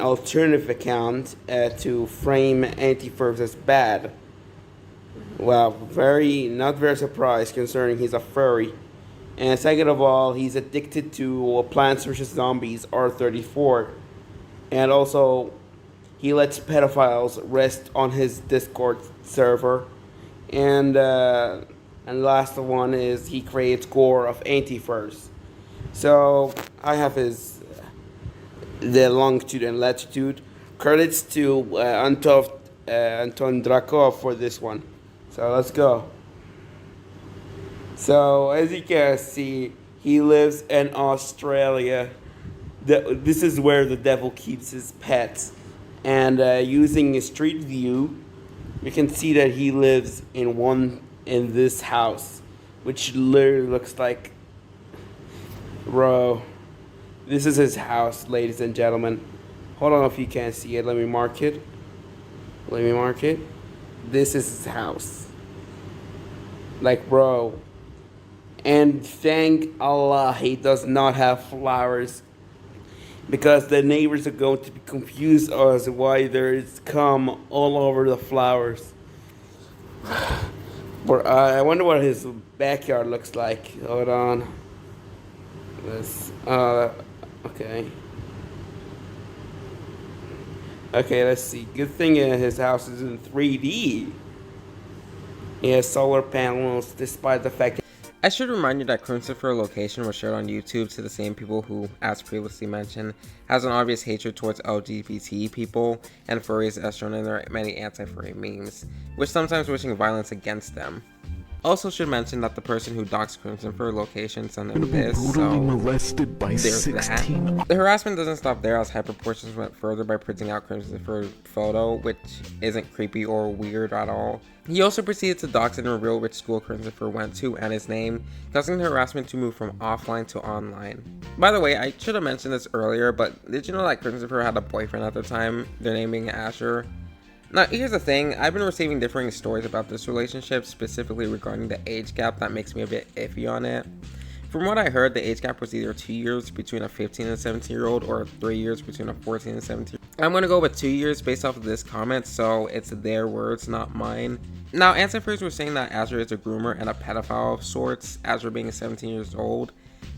alternative account to frame Anti-Furries as bad. Well, not very surprised concerning he's a furry. And second of all, he's addicted to Plants vs. Zombies R34. And also, he lets pedophiles rest on his Discord server. And last one is he creates gore of Anti-Furries. So I have the longitude and latitude. Credits to Anton Drakov for this one. So let's go. So as you can see, he lives in Australia. This is where the devil keeps his pets. And using a street view, you can see that he lives in this house, which literally looks like, bro, this is his house, ladies and gentlemen. Hold on, if you can't see it, let me mark it. This is his house. Like, bro. And thank Allah he does not have flowers, because the neighbors are going to be confused as to why there is cum all over the flowers. I wonder what his backyard looks like. Hold on. Okay. Okay, let's see. Good thing his house is in 3D. He has solar panels, despite the fact that I should remind you that CrimsonFur location was shared on YouTube to the same people who, as previously mentioned, has an obvious hatred towards LGBT people and furries as shown in their many anti-furry memes, with sometimes wishing violence against them. Also should mention that the person who doxed CrimsonFur location sent them this, so molested by there's 16. that. The harassment doesn't stop there, as Hyperportions went further by printing out CrimsonFur photo, which isn't creepy or weird at all. He also proceeded to dox and reveal which school CrimsonFur went to and his name, causing the harassment to move from offline to online. By the way, I should have mentioned this earlier, but did you know that CrimsonFur had a boyfriend at the time, their name being Asher? Now, here's the thing, I've been receiving differing stories about this relationship, specifically regarding the age gap that makes me a bit iffy on it. From what I heard, the age gap was either 2 years between a 15 and 17 year old or 3 years between a 14 and 17. I'm gonna go with 2 years based off of this comment, so it's their words, not mine. Now, Anti-Furries were saying that Azure is a groomer and a pedophile of sorts, Azure being 17 years old.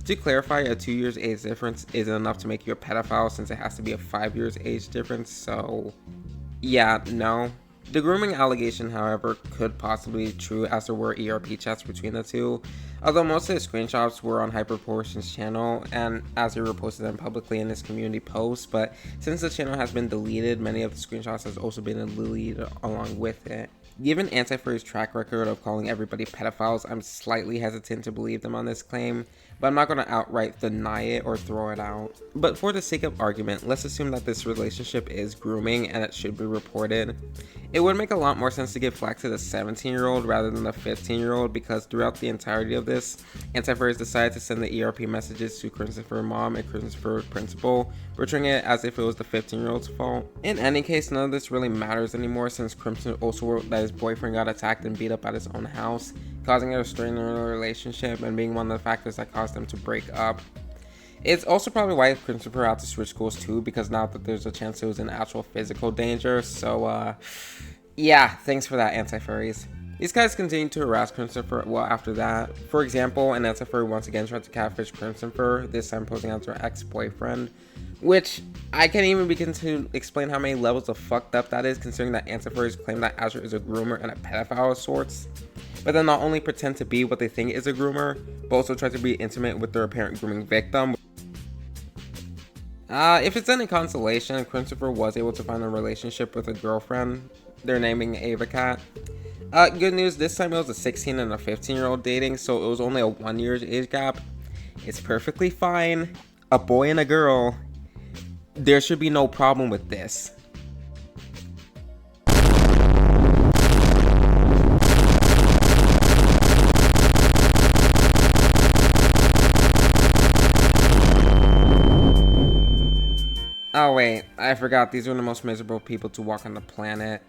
To clarify, a 2 years age difference isn't enough to make you a pedophile since it has to be a 5 years age difference, so yeah, no. The grooming allegation, however, could possibly be true as there were ERP chats between the two, although most of the screenshots were on Hyperportions' channel and Azure reposted them publicly in his community post, but since the channel has been deleted, many of the screenshots has also been deleted along with it. Given Anti-Furry's track record of calling everybody pedophiles, I'm slightly hesitant to believe them on this claim, but I'm not going to outright deny it or throw it out. But for the sake of argument, let's assume that this relationship is grooming and it should be reported. It would make a lot more sense to give flack to the 17-year-old rather than the 15-year-old, because throughout the entirety of this, Anti-Furries decided to send the ERP messages to CrimsonFur mom and CrimsonFur principal, portraying it as if it was the 15-year-old's fault. In any case, none of this really matters anymore, since Crimson also wrote that his boyfriend got attacked and beat up at his own house, causing a strain in their relationship and being one of the factors that caused them to break up. It's also probably why CrimsonFur had to switch schools too, because now that there's a chance it was in actual physical danger, so yeah, thanks for that, Anti-Furries. These guys continued to harass CrimsonFur well after that. For example, an Anti-Furry once again tried to catfish CrimsonFur, this time posing as her ex-boyfriend, which I can't even begin to explain how many levels of fucked up that is, considering that Anti-Furries claim that Azure is a groomer and a pedophile of sorts, but then not only pretend to be what they think is a groomer, but also try to be intimate with their apparent grooming victim. If it's any consolation, CrimsonFur was able to find a relationship with a girlfriend, their name being Ava Cat. Good news, this time it was a 16 and a 15-year-old dating, so it was only a 1 year's age gap. It's perfectly fine. A boy and a girl. There should be no problem with this. Oh wait, I forgot, these are the most miserable people to walk on the planet.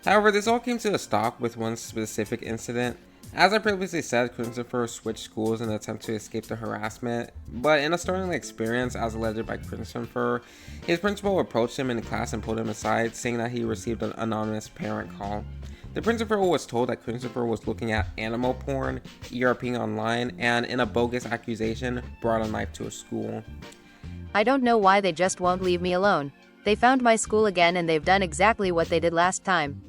However, this all came to a stop with one specific incident. As I previously said, CrimsonFur switched schools in an attempt to escape the harassment, but in a startling experience, as alleged by CrimsonFur, his principal approached him in class and pulled him aside, saying that he received an anonymous parent call. The principal was told that CrimsonFur was looking at animal porn, ERPing online, and in a bogus accusation, brought a knife to a school. I don't know why they just won't leave me alone. They found my school again and they've done exactly what they did last time.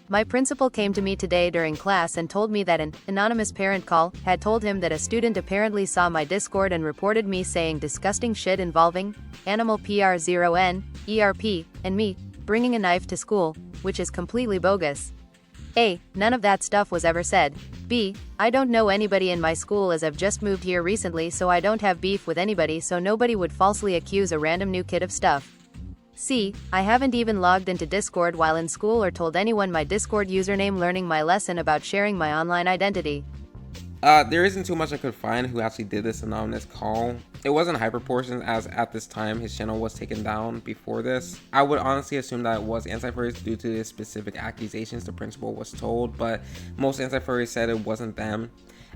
My principal came to me today during class and told me that an anonymous parent call had told him that a student apparently saw my Discord and reported me saying disgusting shit involving animal PR0N, ERP, and me bringing a knife to school, which is completely bogus. A, none of that stuff was ever said. B, I don't know anybody in my school as I've just moved here recently, so I don't have beef with anybody, so nobody would falsely accuse a random new kid of stuff. C, I haven't even logged into Discord while in school or told anyone my Discord username, learning my lesson about sharing my online identity. There isn't too much I could find who actually did this anonymous call. It wasn't Hyperportions, as at this time his channel was taken down before this. I would honestly assume that it was Anti-Furries due to the specific accusations the principal was told, but most Anti-Furries said it wasn't them.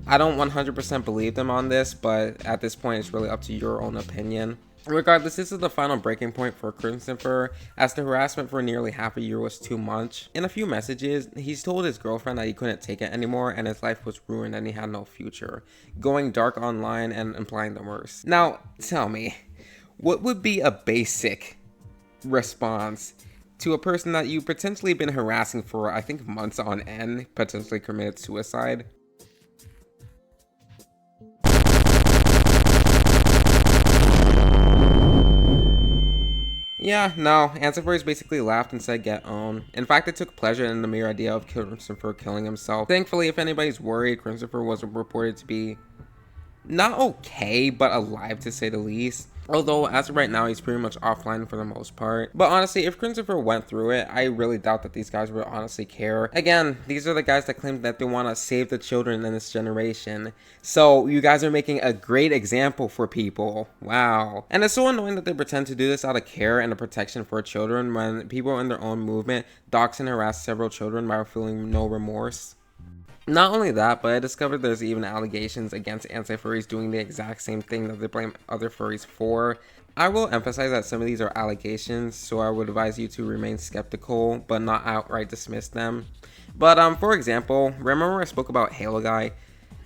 I don't 100% believe them on this, but at this point it's really up to your own opinion. Regardless, this is the final breaking point for CrimsonFur, as the harassment for nearly half a year was too much. In a few messages, he's told his girlfriend that he couldn't take it anymore and his life was ruined and he had no future, going dark online and implying the worst. Now, tell me, what would be a basic response to a person that you potentially been harassing for, I think, months on end, potentially committed suicide. Yeah, no, Anti-Furries basically laughed and said get on. In fact, it took pleasure in the mere idea of CrimsonFur killing himself. Thankfully, if anybody's worried, CrimsonFur wasn't reported to be not okay, but alive to say the least. Although, as of right now, he's pretty much offline for the most part. But honestly, if CrimsonFur went through it, I really doubt that these guys would honestly care. Again, these are the guys that claim that they want to save the children in this generation. So, you guys are making a great example for people. Wow. And it's so annoying that they pretend to do this out of care and a protection for children when people in their own movement dox and harass several children while feeling no remorse. Not only that, but I discovered there's even allegations against anti-furries doing the exact same thing that they blame other furries for. I will emphasize that some of these are allegations, so I would advise you to remain skeptical, but not outright dismiss them. But for example, remember I spoke about Halo Guy,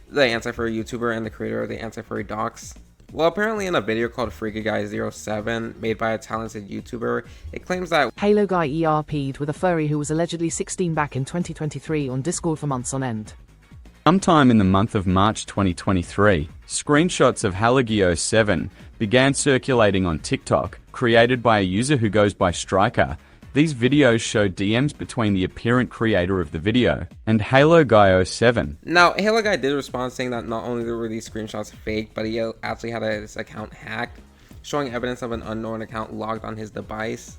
the anti-furry YouTuber and the creator of the Anti-Furry Docs? Well, apparently in a video called FreakyGuy07, made by a talented YouTuber, it claims that Halo Guy ERP'd with a furry who was allegedly 16 back in 2023 on Discord for months on end. Sometime in the month of March 2023, screenshots of Halagi07 began circulating on TikTok, created by a user who goes by Striker. These videos show DMs between the apparent creator of the video and Halo Guy 07. Now, Halo Guy did respond saying that not only were these screenshots fake, but he actually had his account hacked, showing evidence of an unknown account logged on his device.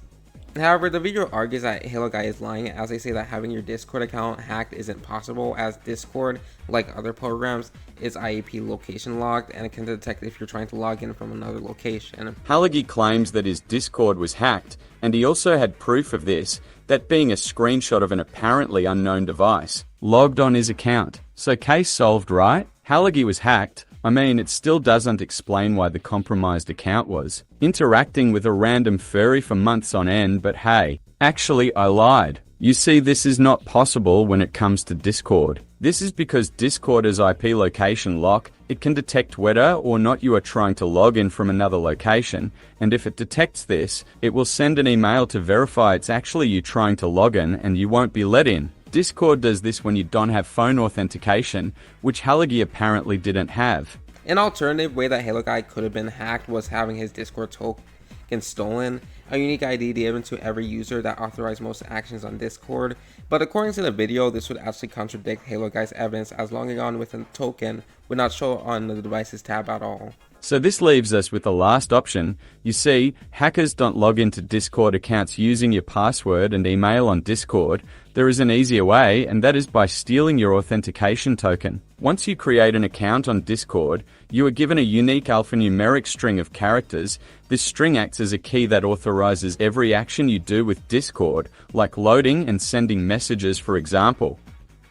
However, the video argues that Halo Guy is lying, as they say that having your Discord account hacked isn't possible, as Discord, like other programs, is IAP location logged and it can detect if you're trying to log in from another location. Halagi claims that his Discord was hacked, and he also had proof of this, that being a screenshot of an apparently unknown device logged on his account. So case solved, right? Halagi was hacked. I mean, it still doesn't explain why the compromised account was interacting with a random furry for months on end, but hey, actually I lied. You see, this is not possible when it comes to Discord. This is because Discord is IP location lock. It can detect whether or not you are trying to log in from another location, and if it detects this, it will send an email to verify it's actually you trying to log in and you won't be let in. Discord does this when you don't have phone authentication, which Halagi apparently didn't have. An alternative way that Halo Guy could have been hacked was having his Discord token stolen, a unique ID given to every user that authorized most actions on Discord. But according to the video, this would actually contradict Halo Guy's evidence, as logging on with a token would not show on the devices tab at all. So this leaves us with the last option. You see, hackers don't log into Discord accounts using your password and email on Discord. There is an easier way, and that is by stealing your authentication token. Once you create an account on Discord, you are given a unique alphanumeric string of characters. This string acts as a key that authorizes every action you do with Discord, like loading and sending messages, for example.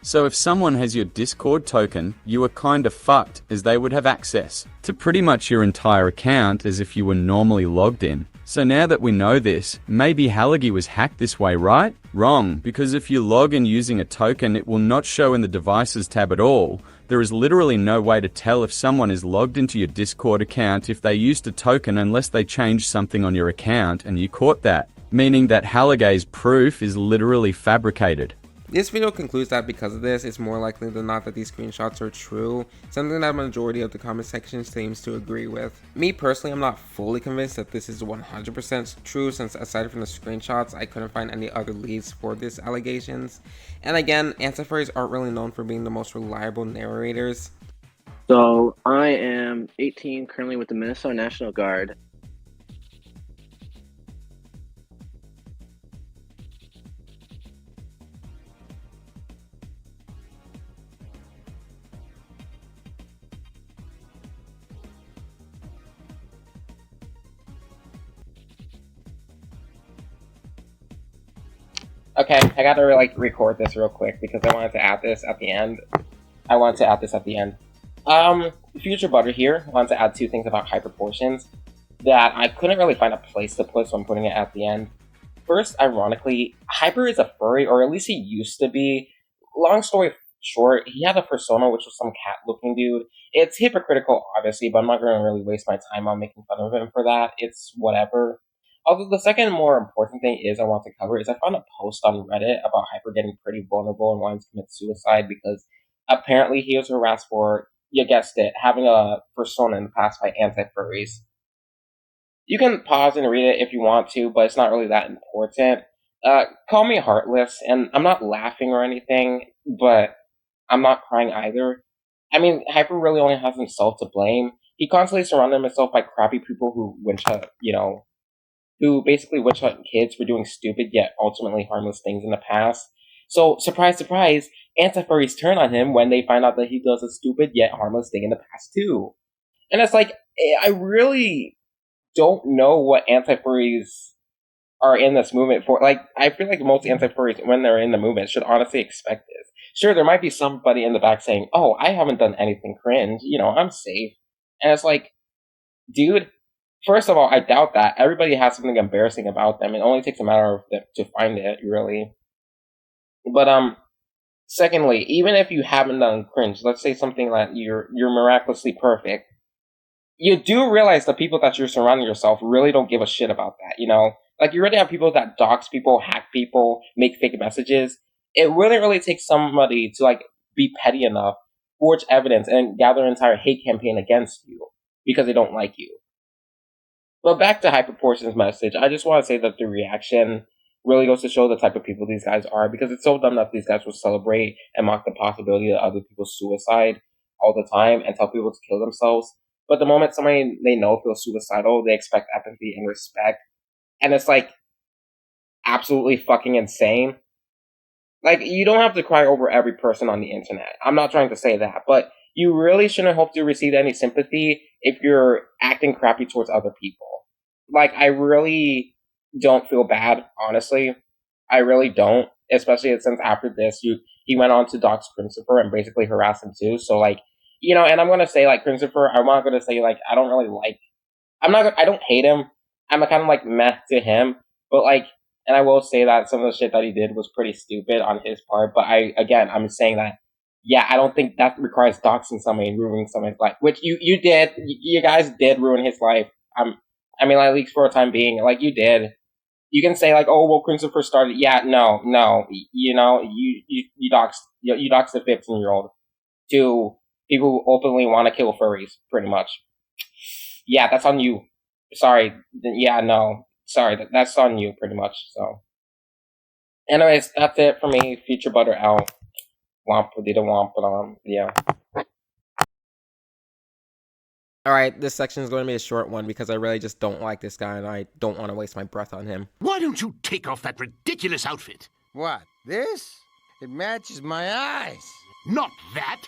So if someone has your Discord token, you are kinda fucked, as they would have access to pretty much your entire account as if you were normally logged in. So now that we know this, maybe Halagi was hacked this way, right? Wrong, because if you log in using a token, it will not show in the devices tab at all. There is literally no way to tell if someone is logged into your Discord account if they used a token unless they changed something on your account and you caught that, meaning that Halagi's proof is literally fabricated. This video concludes that because of this, it's more likely than not that these screenshots are true, something that a majority of the comment section seems to agree with. Me personally, I'm not fully convinced that this is 100% true, since aside from the screenshots, I couldn't find any other leads for these allegations. And again, anti-furries aren't really known for being the most reliable narrators. So, I am 18, currently with the Minnesota National Guard. Okay, I gotta record this real quick because I wanted to add this at the end. Future Butter here wanted to add two things about Hyperportions that I couldn't really find a place to put, so I'm putting it at the end. First, ironically, Hyper is a furry, or at least he used to be. Long story short, he had a persona which was some cat-looking dude. It's hypocritical, obviously, but I'm not going to really waste my time on making fun of him for that. It's whatever. Although the second more important thing I want to cover is I found a post on Reddit about Hyper getting pretty vulnerable and wanting to commit suicide because apparently he was harassed for, you guessed it, having a persona in the past by anti-furries. You can pause and read it if you want to, but it's not really that important. Call me heartless, and I'm not laughing or anything, but I'm not crying either. I mean, Hyper really only has himself to blame. He constantly surrounded himself by crappy people who witch hunt, who basically witch hunt kids for doing stupid yet ultimately harmless things in the past. So, surprise, surprise, anti-furries turn on him when they find out that he does a stupid yet harmless thing in the past too. And it's like, I really don't know what anti-furries are in this movement for. Like, I feel like most anti-furries, when they're in the movement, should honestly expect this. Sure, there might be somebody in the back saying, oh, I haven't done anything cringe, I'm safe. And it's like, dude, first of all, I doubt that. Everybody has something embarrassing about them. It only takes a matter of them to find it, really. But, secondly, even if you haven't done cringe, let's say something that you're miraculously perfect, you do realize the people that you're surrounding yourself really don't give a shit about that, Like, you already have people that dox people, hack people, make fake messages. It really takes somebody to, be petty enough, forge evidence, and gather an entire hate campaign against you because they don't like you. But back to Hyperportions' message, I just want to say that the reaction really goes to show the type of people these guys are, because it's so dumb that these guys will celebrate and mock the possibility of other people's suicide all the time and tell people to kill themselves. But the moment somebody they know feels suicidal, they expect empathy and respect. And it's absolutely fucking insane. You don't have to cry over every person on the internet. I'm not trying to say that, but you really shouldn't hope to receive any sympathy if you're acting crappy towards other people. I really don't feel bad, honestly. I really don't, especially since after this, he went on to dox CrimsonFur and basically harass him too. So, and I'm gonna say, CrimsonFur, I'm not gonna say, I don't really I don't hate him. I'm kind of meh to him, but and I will say that some of the shit that he did was pretty stupid on his part, but I'm saying that, yeah, I don't think that requires doxing somebody and ruining somebody's life, which you did. You guys did ruin his life. At least for a time being, you did. You can say, oh, well, CrimsonFur started. Yeah, no. You doxed a 15-year-old to people who openly want to kill furries, pretty much. Yeah, that's on you. Sorry. Yeah, no. Sorry, that's on you, pretty much, so. Anyways, that's it for me. Future Butter out. Womp did a womp, but yeah. Alright, this section is going to be a short one because I really just don't like this guy and I don't want to waste my breath on him. Why don't you take off that ridiculous outfit? What, this? It matches my eyes. Not that!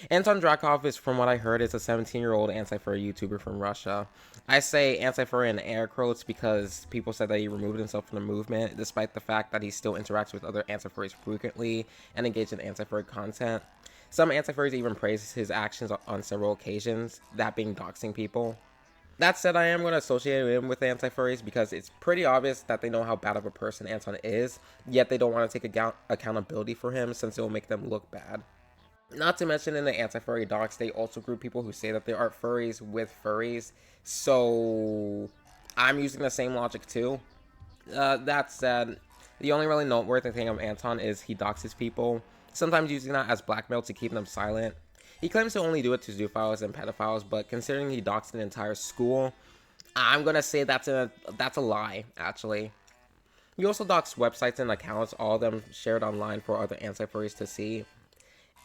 Anton Drakov is, from what I heard, is a 17-year-old anti-furry YouTuber from Russia. I say anti-furry in air quotes because people said that he removed himself from the movement, despite the fact that he still interacts with other anti-furries frequently and engages in anti-furry content. Some anti-furries even praise his actions on several occasions, that being doxing people. That said, I am going to associate him with anti-furries because it's pretty obvious that they know how bad of a person Anton is, yet they don't want to take accountability for him since it will make them look bad. Not to mention, in the anti-furry docs, they also group people who say that they are furries with furries, so I'm using the same logic too. That said, the only really noteworthy thing of Anton is he doxes people, sometimes using that as blackmail to keep them silent. He claims to only do it to zoophiles and pedophiles, but considering he doxed an entire school, I'm gonna say that's a lie, actually. He also doxed websites and accounts, all of them shared online for other anti-furries to see.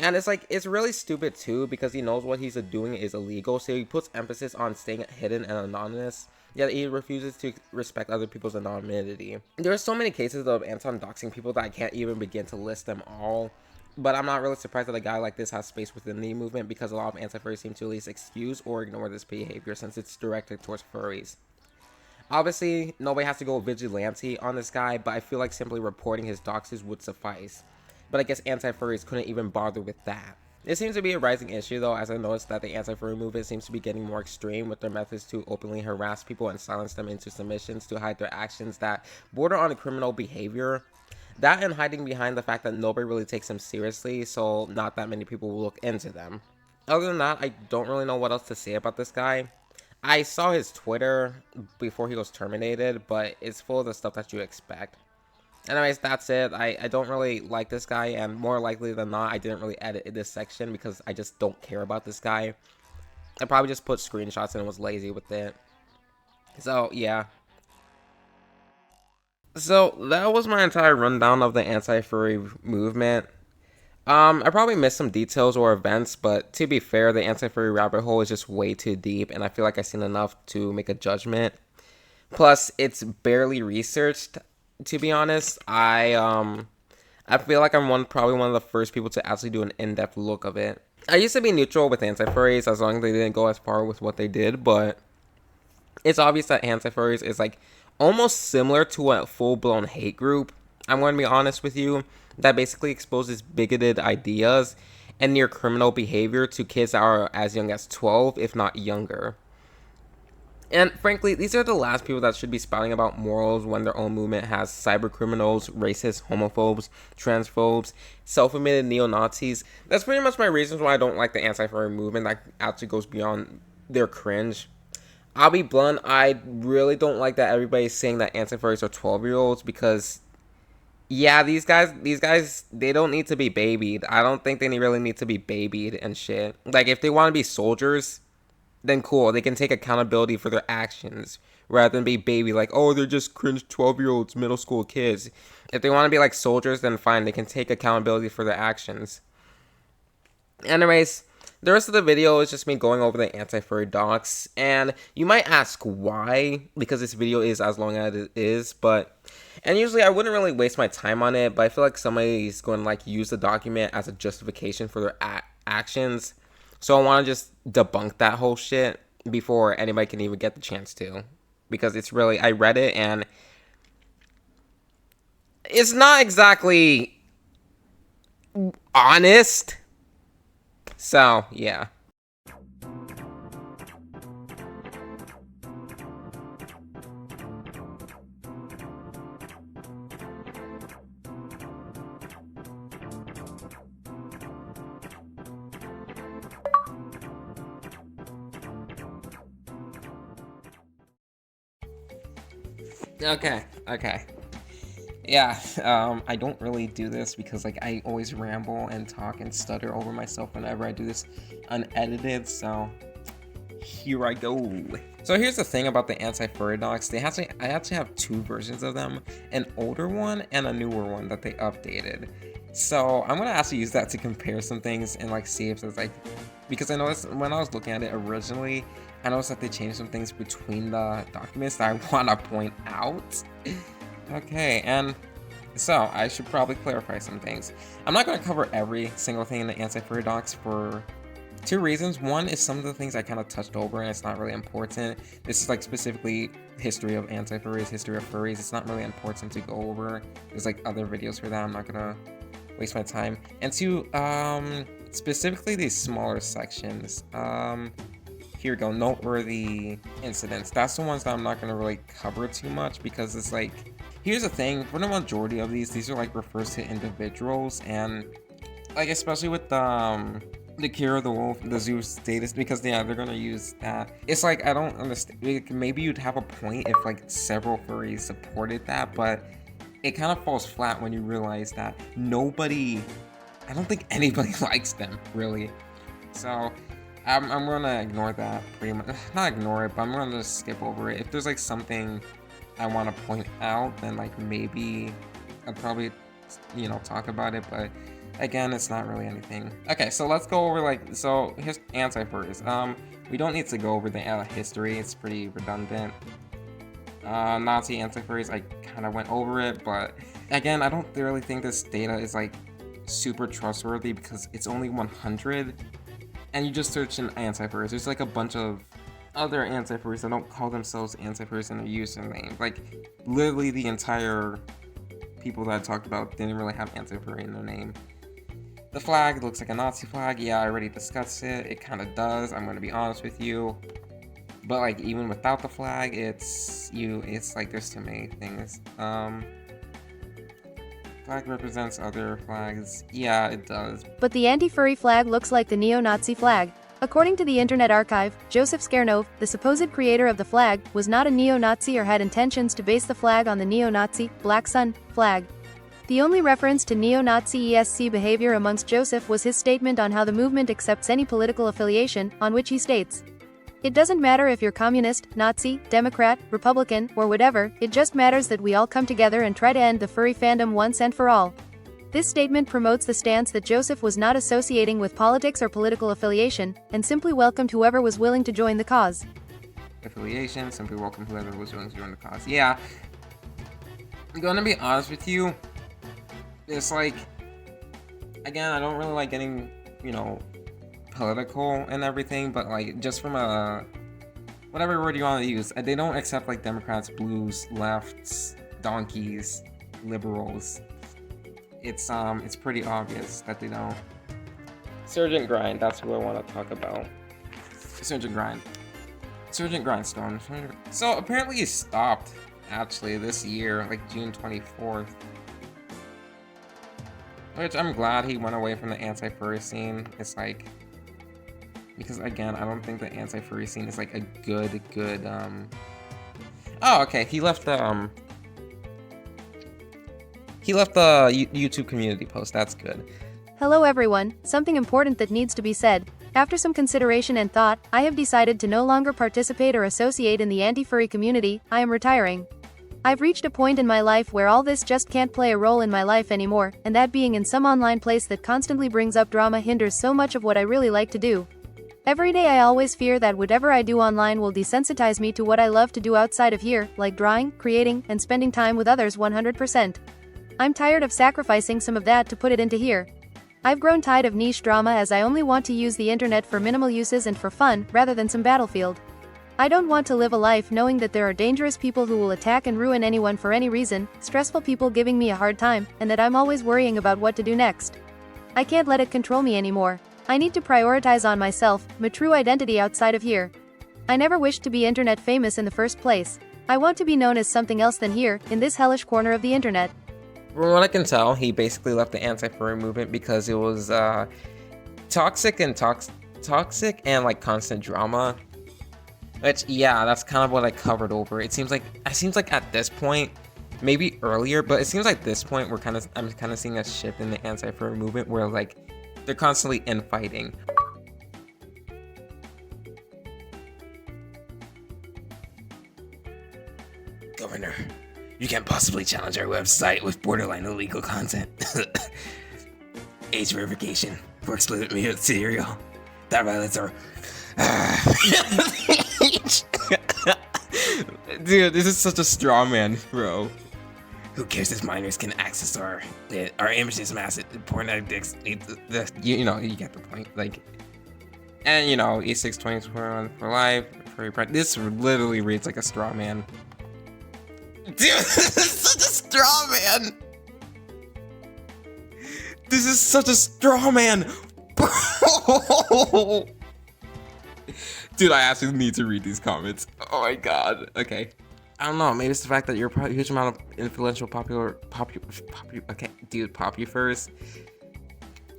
And it's really stupid too, because he knows what he's doing is illegal, so he puts emphasis on staying hidden and anonymous, yet he refuses to respect other people's anonymity. There are so many cases of Anton doxing people that I can't even begin to list them all, but I'm not really surprised that a guy like this has space within the movement, because a lot of anti-furries seem to at least excuse or ignore this behavior since it's directed towards furries. Obviously, nobody has to go vigilante on this guy, but I feel like simply reporting his doxes would suffice. But I guess anti-furries couldn't even bother with that. It seems to be a rising issue though, as I noticed that the anti-furry movement seems to be getting more extreme with their methods to openly harass people and silence them into submissions to hide their actions that border on criminal behavior. That and hiding behind the fact that nobody really takes them seriously, so not that many people will look into them. Other than that, I don't really know what else to say about this guy. I saw his Twitter before he was terminated, but it's full of the stuff that you expect. Anyways, that's it. I don't really like this guy, and more likely than not, I didn't really edit in this section because I just don't care about this guy. I probably just put screenshots and was lazy with it. So, yeah. So, that was my entire rundown of the anti-furry movement. I probably missed some details or events, but to be fair, the anti-furry rabbit hole is just way too deep, and I feel like I've seen enough to make a judgment. Plus, it's barely researched, to be honest. I feel like I'm probably one of the first people to actually do an in-depth look of it. I used to be neutral with anti-furries as long as they didn't go as far with what they did, but it's obvious that anti-furries is like almost similar to a full-blown hate group. I'm going to be honest with you, that basically exposes bigoted ideas and near criminal behavior to kids that are as young as 12, if not younger. And frankly, these are the last people that should be spouting about morals when their own movement has cyber criminals, racists, homophobes, transphobes, self-admitted neo-Nazis. That's pretty much my reasons why I don't like the anti-furry movement that actually goes beyond their cringe. I'll be blunt, I really don't like that everybody's saying that anti-furries are 12-year-olds because, yeah, these guys, they don't need to be babied. I don't think they really need to be babied and shit. Like, if they want to be soldiers, then cool, they can take accountability for their actions rather than be baby like, oh, they're just cringe 12-year-olds, middle school kids. If they want to be like soldiers, then fine, they can take accountability for their actions. Anyways, the rest of the video is just me going over the anti-furry docs, and you might ask why, because this video is as long as it is, and usually I wouldn't really waste my time on it, but I feel like somebody's going to like use the document as a justification for their actions. So I want to just debunk that whole shit before anybody can even get the chance to. Because it's really, I read it and it's not exactly honest. So, yeah. Okay. Yeah, I don't really do this because, like, I always ramble and talk and stutter over myself whenever I do this unedited, so here I go. So here's the thing about the anti-furry docs. I actually have two versions of them, an older one and a newer one that they updated. So I'm gonna actually use that to compare some things and like see if there's like, because I noticed when I was looking at it originally, I noticed that they changed some things between the documents that I want to point out. Okay, and so I should probably clarify some things. I'm not going to cover every single thing in the anti-furry docs for two reasons. One is some of the things I kind of touched over and it's not really important. This is like specifically history of anti-furries, history of furries. It's not really important to go over. There's like other videos for that. I'm not going to waste my time. And two, specifically these smaller sections. Here we go, noteworthy incidents. That's the ones that I'm not going to really cover too much because it's like, here's the thing, for the majority of these are like refers to individuals, and like especially with the Kira the Wolf, the Zeus status, because yeah, they're gonna use that. It's like, I don't understand, like, maybe you'd have a point if like several furries supported that, but it kind of falls flat when you realize that I don't think anybody likes them, really. So I'm gonna ignore that pretty much. Not ignore it, but I'm gonna just skip over it. If there's like something I want to point out, then like maybe I'll probably, you know, talk about it, but again, it's not really anything. Okay, so let's go over like, so here's anti-furries. We don't need to go over the history, it's pretty redundant. Nazi anti-furries, I kind of went over it, but again, I don't really think this data is like super trustworthy because it's only 100, and you just search in anti-furries. There's like a bunch of other anti-furries that don't call themselves anti-furries in their username. Like, literally the entire people that I talked about didn't really have anti-furry in their name. The flag looks like a Nazi flag. Yeah, I already discussed it. It kind of does, I'm going to be honest with you. But like, even without the flag, it's like there's too many things. Flag represents other flags. Yeah, it does. But the anti-furry flag looks like the neo-Nazi flag. According to the Internet Archive, Joseph Skarnov, the supposed creator of the flag, was not a neo-Nazi or had intentions to base the flag on the neo-Nazi, Black Sun, flag. The only reference to neo-Nazi ESC behavior amongst Joseph was his statement on how the movement accepts any political affiliation, on which he states, "It doesn't matter if you're communist, Nazi, Democrat, Republican, or whatever, it just matters that we all come together and try to end the furry fandom once and for all." This statement promotes the stance that Joseph was not associating with politics or political affiliation, and simply welcomed whoever was willing to join the cause. Affiliation, simply welcome whoever was willing to join the cause. Yeah. I'm gonna be honest with you. It's like, again, I don't really like getting, political and everything, but like, just from a, whatever word you want to use, they don't accept like Democrats, blues, lefts, donkeys, liberals. It's pretty obvious that they don't. Sergeant Grind, that's who I want to talk about. Sergeant Grindstone. So apparently he stopped, actually, this year, like June 24th. Which I'm glad he went away from the anti-furry scene. It's like, because again, I don't think the anti-furry scene is like a good, oh, okay, he left the YouTube community post, that's good. Hello everyone, something important that needs to be said. After some consideration and thought, I have decided to no longer participate or associate in the anti-furry community. I am retiring. I've reached a point in my life where all this just can't play a role in my life anymore, and that being in some online place that constantly brings up drama hinders so much of what I really like to do. Every day I always fear that whatever I do online will desensitize me to what I love to do outside of here, like drawing, creating, and spending time with others 100%. I'm tired of sacrificing some of that to put it into here. I've grown tired of niche drama as I only want to use the internet for minimal uses and for fun, rather than some battlefield. I don't want to live a life knowing that there are dangerous people who will attack and ruin anyone for any reason, stressful people giving me a hard time, and that I'm always worrying about what to do next. I can't let it control me anymore. I need to prioritize on myself, my true identity outside of here. I never wished to be internet famous in the first place. I want to be known as something else than here, in this hellish corner of the internet. From what I can tell, he basically left the anti-furry movement because it was toxic and like constant drama. Which, yeah, that's kind of what I covered over. It seems like at this point, maybe earlier, but it seems like this point I'm kind of seeing a shift in the anti-furry movement where like they're constantly infighting. Governor, you can't possibly challenge our website with borderline illegal content. Age verification for explicit material that violates our... Dude, this is such a straw man, bro. Who cares if minors can access our images, massive porn addicts? You get the point. Like, and E6 24 for life. This literally reads like a straw man. Dude, this is such a straw man. This is such a straw man. Dude, I actually need to read these comments. Oh my god. Okay. I don't know. Maybe it's the fact that you're a huge amount of influential popufurs.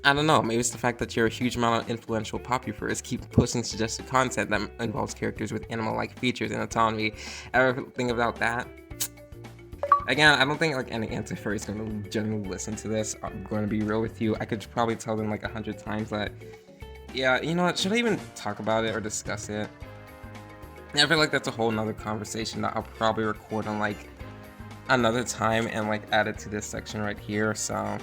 I don't know. Maybe it's the fact that you're a huge amount of influential popufurs keep posting suggested content that involves characters with animal-like features and autonomy. Ever think about that? Again, I don't think like any anti-furry is going to generally listen to this. I'm going to be real with you. I could probably tell them like 100 times that, yeah, you know what, should I even talk about it or discuss it? I feel like that's a whole nother conversation that I'll probably record on like another time and like add it to this section right here. So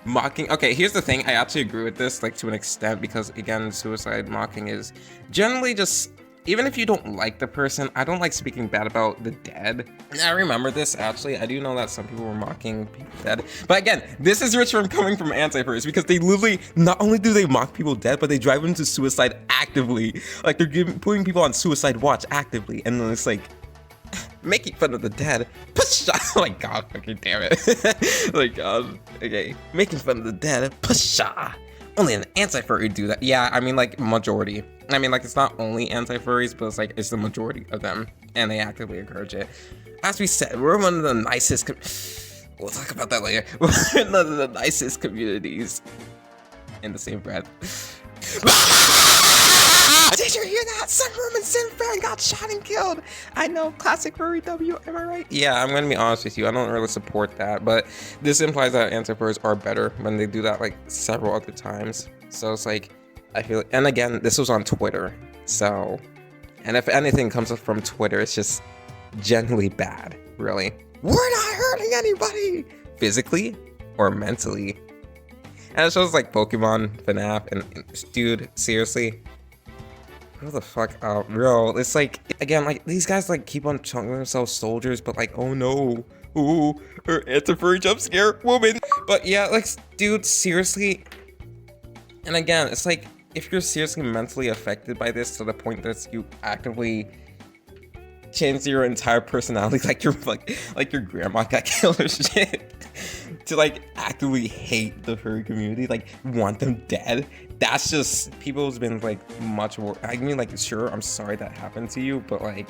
mocking, okay, here's the thing, I actually agree with this like to an extent, because again, suicide mocking is generally just, even if you don't like the person, I don't like speaking bad about the dead. I remember this, actually. I do know that some people were mocking people dead. But again, this is rich from coming from Anti-Furries, because they literally, not only do they mock people dead, but they drive them to suicide actively. Like, they're putting people on suicide watch actively. And then it's like, making fun of the dead. Oh my god, fucking damn it. Oh my god. Okay, making fun of the dead. Pasha. Only an anti-furry do that. Yeah, I mean, like, majority. I mean, like, it's not only anti-furries, but it's like, it's the majority of them, and they actively encourage it. As we said, we're one of the nicest, we'll talk about that later. We're one of the nicest communities in the same breath. Did you hear that? Some Roman Sim fan got shot and killed. I know, classic furry W, am I right? Yeah, I'm gonna be honest with you. I don't really support that, but this implies that Anti-Furries are better when they do that like several other times. So it's like, I feel like, and again, this was on Twitter. So, and if anything comes up from Twitter, it's just generally bad, really. We're not hurting anybody! Physically or mentally. And it shows like Pokemon, FNAF, and dude, seriously. Grow the fuck up, bro. It's like, again, like, these guys like keep on calling themselves soldiers, but like, oh no. Ooh, it's a furry jump scare woman. But yeah, like, dude, seriously. And again, it's like, if you're seriously mentally affected by this to the point that you actively change your entire personality, like your grandma got killed or shit, to like actively hate the furry community, like want them dead, that's just, people's been like much more, I mean, like, sure, I'm sorry that happened to you, but like,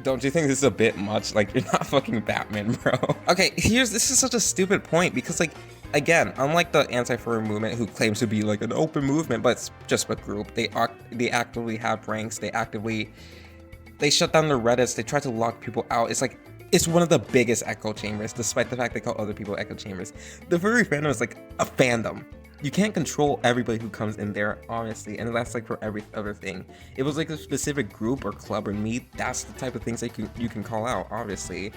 don't you think this is a bit much? Like, you're not fucking Batman, bro. Okay, this is such a stupid point, because like, again, unlike the anti-furry movement who claims to be like an open movement, but it's just a group, they actively have ranks, they shut down the Reddits, they try to lock people out. It's like, it's one of the biggest echo chambers, despite the fact they call other people echo chambers. The furry fandom is like a fandom. You can't control everybody who comes in there, honestly, and that's like for every other thing. If it was like a specific group or club or meet, that's the type of things that you can call out, obviously.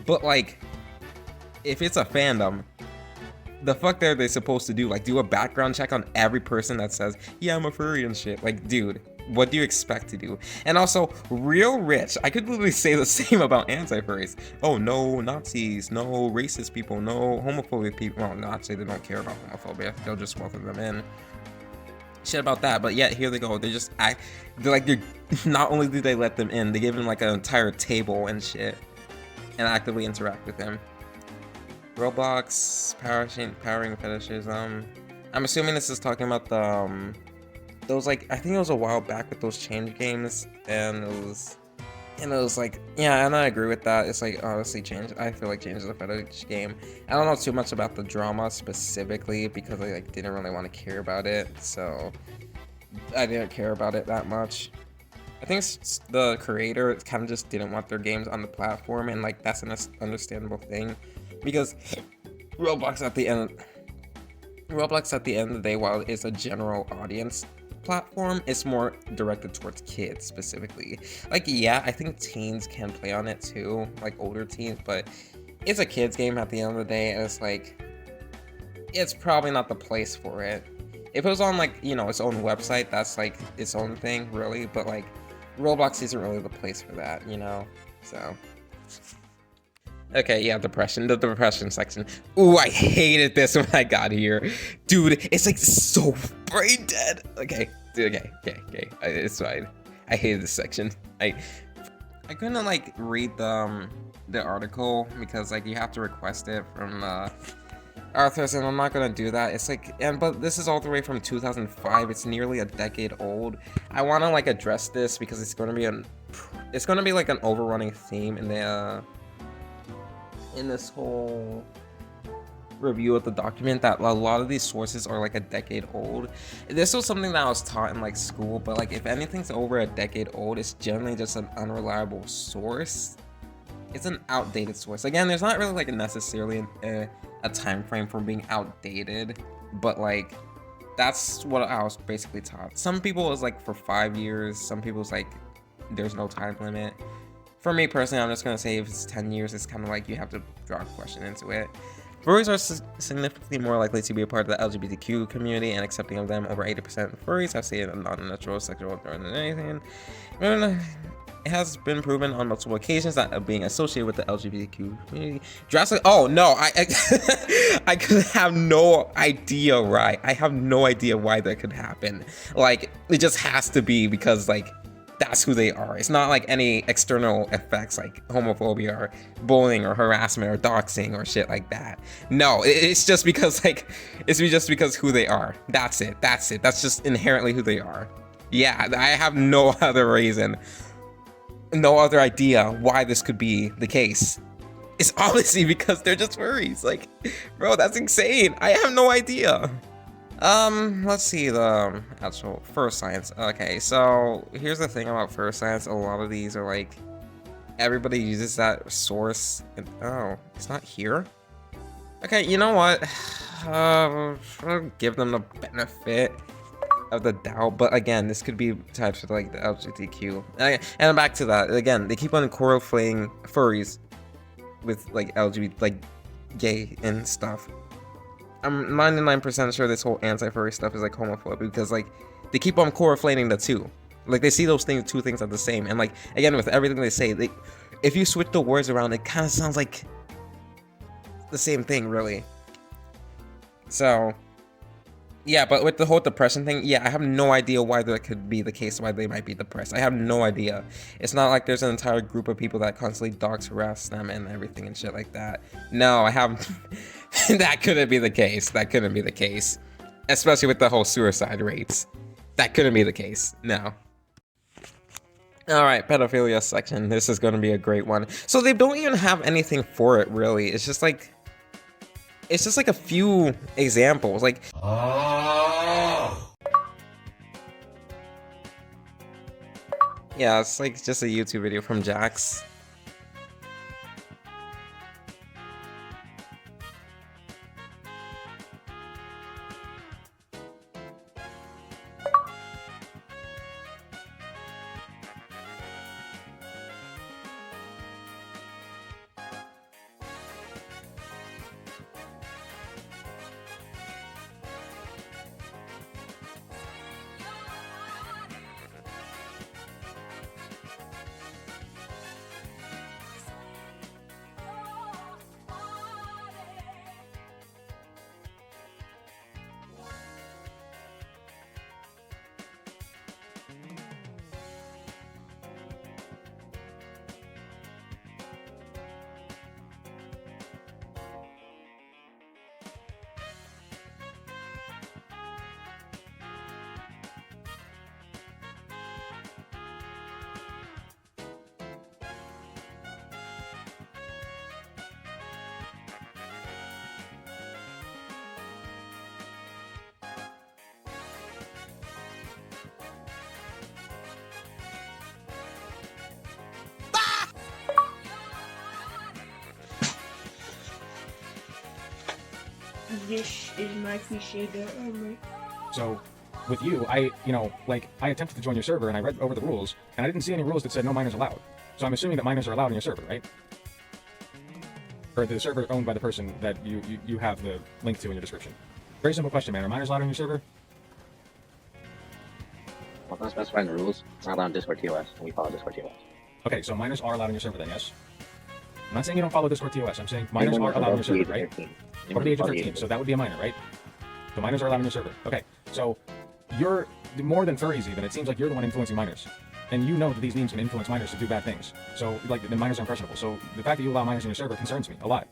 But like, if it's a fandom, the fuck are they supposed to do? Like, do a background check on every person that says, yeah, I'm a furry and shit? Like, dude, what do you expect to do? And also, Real Rich, I could literally say the same about anti-furries. Oh, no Nazis, no racist people, no homophobic people. Well, not say they don't care about homophobia, they'll just welcome them in. Shit about that, but yet here they go. They're not only do they let them in, they give them like an entire table and shit, and actively interact with them. Roblox, powering fetishism. I'm assuming this is talking about the those, like, I think it was a while back with those change games, and it was like, yeah, and I agree with that. It's like, honestly, I feel like change is a fetish game. I don't know too much about the drama specifically because I like didn't really want to care about it, so I didn't care about it that much. I think the creator kind of just didn't want their games on the platform, and like that's an understandable thing, because Roblox at the end of the day, while it's a general audience platform, it's more directed towards kids specifically. Like, yeah, I think teens can play on it too, like older teens, but it's a kids game at the end of the day, and it's like, it's probably not the place for it. If it was on like, you know, its own website, that's like its own thing, really, but like Roblox isn't really the place for that, you know? So okay, yeah, the depression section. Ooh, I hated this when I got here. Dude, it's like so brain dead. Okay, dude, okay. It's fine. I hated this section. I couldn't like read the article because like you have to request it from authors, and I'm not gonna do that. It's like, but this is all the way from 2005. It's nearly a decade old. I want to like address this because it's gonna be like an overrunning theme in the in this whole review of the document, that a lot of these sources are like a decade old. This was something that I was taught in like school, but like if anything's over a decade old, it's generally just an unreliable source. It's an outdated source. Again, there's not really like necessarily a time frame for being outdated, but like that's what I was basically taught. Some people it was like for 5 years, some people's like there's no time limit. For me personally, I'm just gonna say if it's 10 years, it's kind of like you have to draw a question into it. Furries are significantly more likely to be a part of the LGBTQ community and accepting of them. Over 80% of furries have seen a non-natural sexual than anything. It has been proven on multiple occasions that being associated with the LGBTQ community drastically. Oh no, I could have no idea why. I have no idea why that could happen. Like, it just has to be because like that's who they are. It's not like any external effects like homophobia or bullying or harassment or doxing or shit like that. No, it's just because like, it's just because who they are. That's it. That's just inherently who they are. Yeah, I have no other reason, no other idea why this could be the case. It's obviously because they're just furries. Like, bro, that's insane. I have no idea. Let's see the actual fur science. Okay, so here's the thing about fur science. A lot of these are like, everybody uses that source. And, oh, it's not here? Okay, you know what? I'll give them the benefit of the doubt, but again, this could be types of like the LGBTQ. And back to that, again, they keep on correlating furries with like LGBT, like gay and stuff. I'm 99% sure this whole anti-furry stuff is like homophobic because like they keep on correlating the two. Like they see those two things are the same, and like again with everything they say, if you switch the words around, it kind of sounds like the same thing, really. So yeah, but with the whole depression thing, yeah, I have no idea why that could be the case, why they might be depressed. I have no idea. It's not like there's an entire group of people that constantly dox harass them and everything and shit like that. No, I have. That couldn't be the case. That couldn't be the case. Especially with the whole suicide rates. That couldn't be the case. No. Alright, pedophilia section. This is going to be a great one. So they don't even have anything for it, really. It's just like a few examples. Like... Yeah, it's like just a YouTube video from Jax. This is my cliche armor. So, with you, I attempted to join your server and I read over the rules, and I didn't see any rules that said no minors allowed. So I'm assuming that minors are allowed in your server, right? Or the server owned by the person that you have the link to in your description. Very simple question, man. Are minors allowed in your server? Well, it's not specified in the rules. It's not allowed in Discord TOS, and we follow Discord TOS. Okay, so minors are allowed in your server then, yes? I'm not saying you don't follow Discord TOS. I'm saying minors are allowed in your server, right? Over the age of 13, so that would be a minor, right? So minors are allowed in your server. Okay, so you're more than furries even. It seems like you're the one influencing minors. And you know that these memes can influence minors to do bad things. So, like, the minors are impressionable. So the fact that you allow minors in your server concerns me a lot.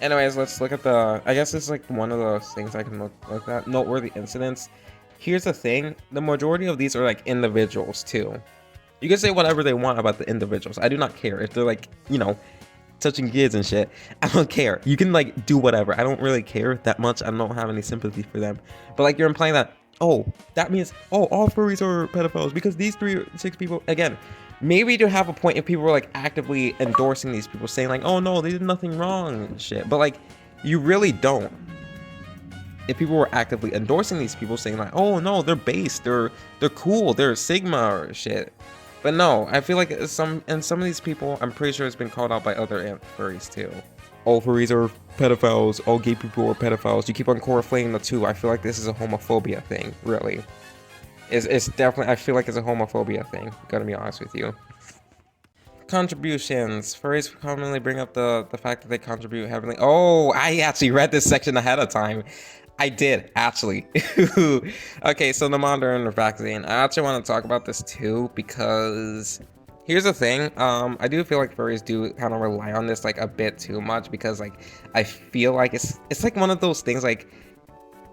Anyways, let's look at the, I guess it's like one of those things I can look at, noteworthy incidents. Here's the thing, the majority of these are like individuals too. You can say whatever they want about the individuals. I do not care if they're like, you know, touching kids and shit. I don't care. You can like do whatever. I don't really care that much. I don't have any sympathy for them. But like you're implying that, oh, that means, oh, all furries are pedophiles because these 3 or 6 people, again, maybe to have a point if people were like actively endorsing these people, saying like, oh no, they did nothing wrong and shit. But like, you really don't. If people were actively endorsing these people, saying like, oh no, they're base, they're cool, they're Sigma or shit. But no, I feel like some of these people, I'm pretty sure it's been called out by other anti-furries too. All furries are pedophiles, all gay people are pedophiles. You keep on correlating the two. I feel like this is a homophobia thing, really. It's definitely, I feel like it's a homophobia thing, gotta be honest with you. Contributions. Furries commonly bring up the fact that they contribute heavily. Oh, I actually read this section ahead of time. I did, actually. Okay, so the Moderna vaccine. I actually want to talk about this too, because here's the thing. I do feel like furries do kind of rely on this like a bit too much, because like I feel like it's like one of those things, like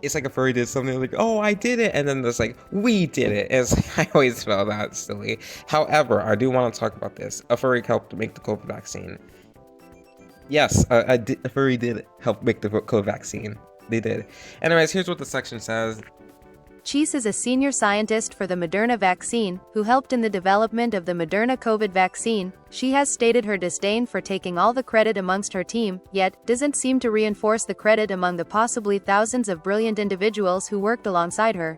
it's like a furry did something like, oh, I did it, and then there's like, we did it. I always felt that silly. However, I do want to talk about this. A furry helped make the COVID vaccine. Yes, a furry did help make the COVID vaccine. They did. Anyways, here's what the section says. Cheese is a senior scientist for the Moderna vaccine, who helped in the development of the Moderna COVID vaccine. She has stated her disdain for taking all the credit amongst her team, yet doesn't seem to reinforce the credit among the possibly thousands of brilliant individuals who worked alongside her.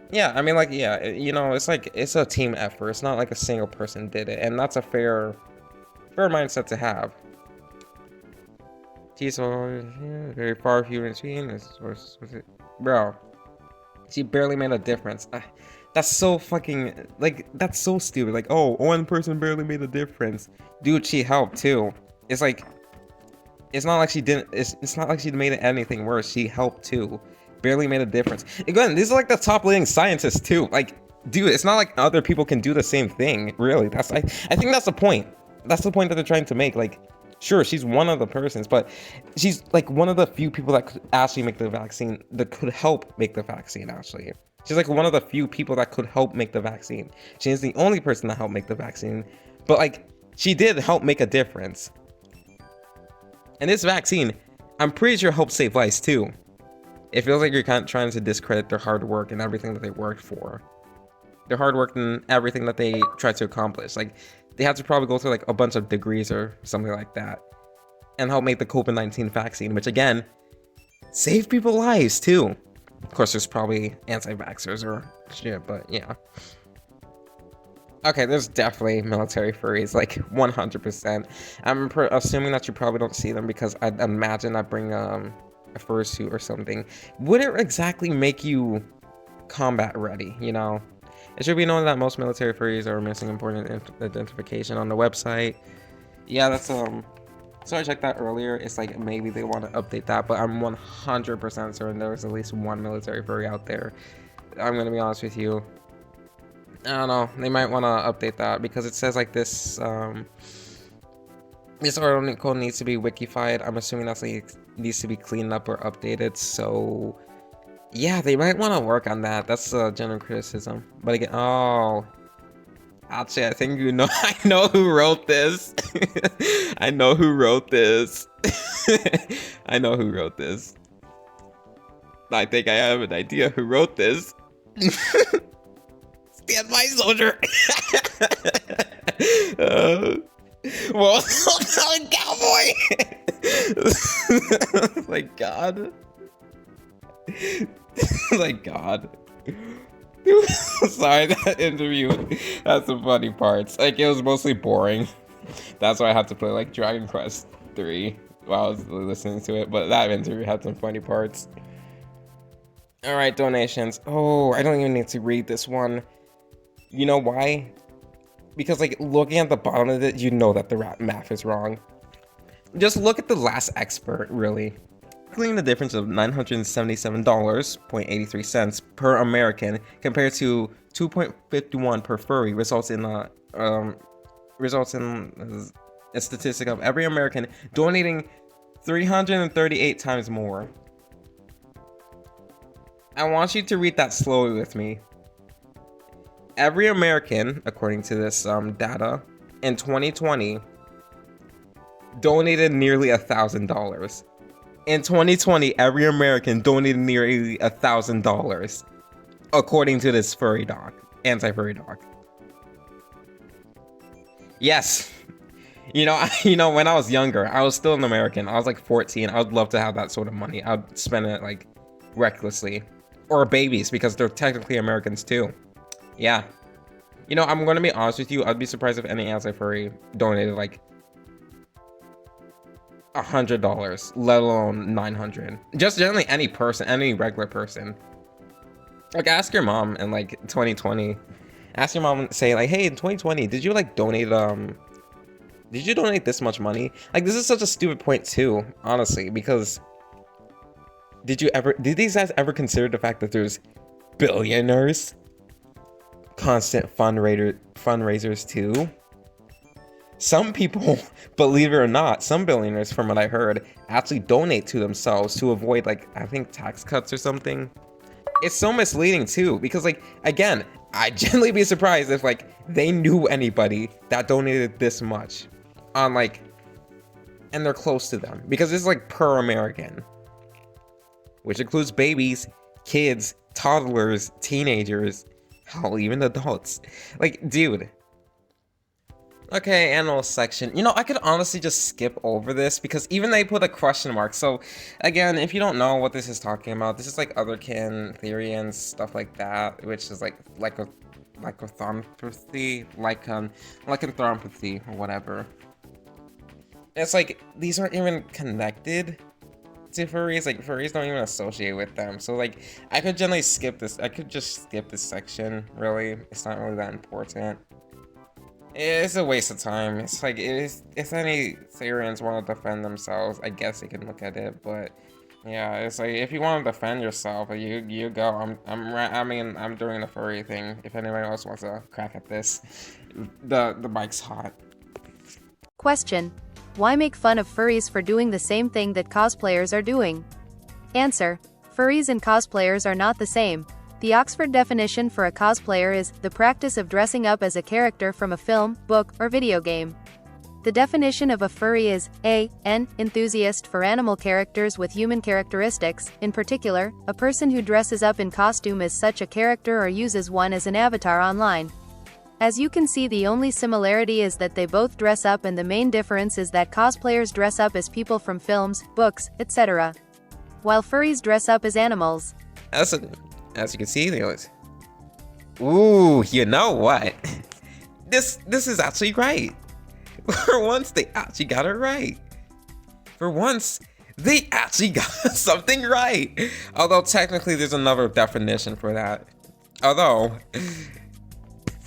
Yeah, I mean, like, yeah, you know, it's like, it's a team effort. It's not like a single person did it, and that's a fair mindset to have. She's very far few in between. Bro, she barely made a difference. That's so fucking, like, that's so stupid. Like, oh, one person barely made a difference. Dude, she helped too. It's like, it's not like she didn't, it's not like she made it anything worse. She helped too. Barely made a difference. Again, these are like the top leading scientists too. Like, dude, it's not like other people can do the same thing. Really, I think that's the point. That's the point that they're trying to make. Like, sure, she's one of the persons, but she's like one of the few people that could actually make the vaccine, that could help make the vaccine, actually. She's like one of the few people that could help make the vaccine. She is the only person to help make the vaccine, but like, she did help make a difference. And this vaccine, I'm pretty sure helped save lives too. It feels like you're kind of trying to discredit their hard work and everything that they worked for. Their hard work and everything that they tried to accomplish. Like, they had to probably go through like a bunch of degrees or something like that and help make the COVID-19 vaccine, which again, saved people's lives too. Of course, there's probably anti-vaxxers or shit, but yeah. Okay, there's definitely military furries, like 100%. I'm assuming that you probably don't see them because I'd imagine I bring a fursuit or something. Would it exactly make you combat ready, you know? It should be known that most military furries are missing important identification on the website. Yeah, that's so I checked that earlier. It's like maybe they want to update that, but I'm 100% certain there's at least one military furry out there. I'm gonna be honest with you. I don't know. They might want to update that because it says like this. This article needs to be wikified. I'm assuming that's like needs to be cleaned up or updated. So. Yeah, they might want to work on that. That's a general criticism. But again, oh, actually, I think you know. I know who wrote this. I know who wrote this. I know who wrote this. I think I have an idea who wrote this. Stand by, soldier. Well, cowboy. My God. Like, God. Sorry, that interview had some funny parts. Like, it was mostly boring. That's why I had to play like Dragon Quest 3 while I was listening to it. But that interview had some funny parts. Alright, donations. Oh, I don't even need to read this one. You know why? Because like looking at the bottom of it, you know that the math is wrong. Just look at the last expert, really. Calculating the difference of $977.83 per American compared to $2.51 per furry results in a statistic of every American donating 338 times more. I want you to read that slowly with me. Every American, according to this data, in 2020 donated nearly $1,000. In 2020, every American donated nearly $1,000, according to this furry doc, Anti-Furry doc. Yes. You know, when I was younger, I was still an American. I was like 14. I would love to have that sort of money. I'd spend it like recklessly. Or babies, because they're technically Americans too. Yeah. You know, I'm gonna be honest with you. I'd be surprised if any Anti-Furry donated like $100, let alone 900. Just generally any person, any regular person. Like, ask your mom in like 2020. Ask your mom and say like, hey, in 2020, did you like donate did you donate this much money? Like, this is such a stupid point too, honestly, because did these guys ever consider the fact that there's billionaires, constant fundraisers too? Some people, believe it or not, some billionaires, from what I heard, actually donate to themselves to avoid, like, I think tax cuts or something. It's so misleading too, because, like, again, I'd genuinely be surprised if, like, they knew anybody that donated this much on, like, and they're close to them, because it's like per American, which includes babies, kids, toddlers, teenagers, hell, even adults. Like, dude. Okay, animal section. You know, I could honestly just skip over this because even they put a question mark. So, again, if you don't know what this is talking about, this is like otherkin theory and stuff like that, which is like lycanthropy, or whatever. It's like these aren't even connected to furries. Like, furries don't even associate with them. So, like, I could generally skip this. I could just skip this section. Really, it's not really that important. It's a waste of time. It's like, if any Syrians want to defend themselves, I guess they can look at it, but yeah, it's like, if you want to defend yourself, you go. I'm doing the furry thing. If anybody else wants to crack at this, the mic's hot. Question: why make fun of furries for doing the same thing that cosplayers are doing? Answer: furries and cosplayers are not the same. The Oxford definition for a cosplayer is the practice of dressing up as a character from a film, book, or video game. The definition of a furry is an enthusiast for animal characters with human characteristics, in particular, a person who dresses up in costume as such a character or uses one as an avatar online. As you can see, the only similarity is that they both dress up, and the main difference is that cosplayers dress up as people from films, books, etc., while furries dress up as animals. As you can see, ooh, you know what? This is actually right. For once, they actually got it right. For once, they actually got something right. Although technically, there's another definition for that. Although,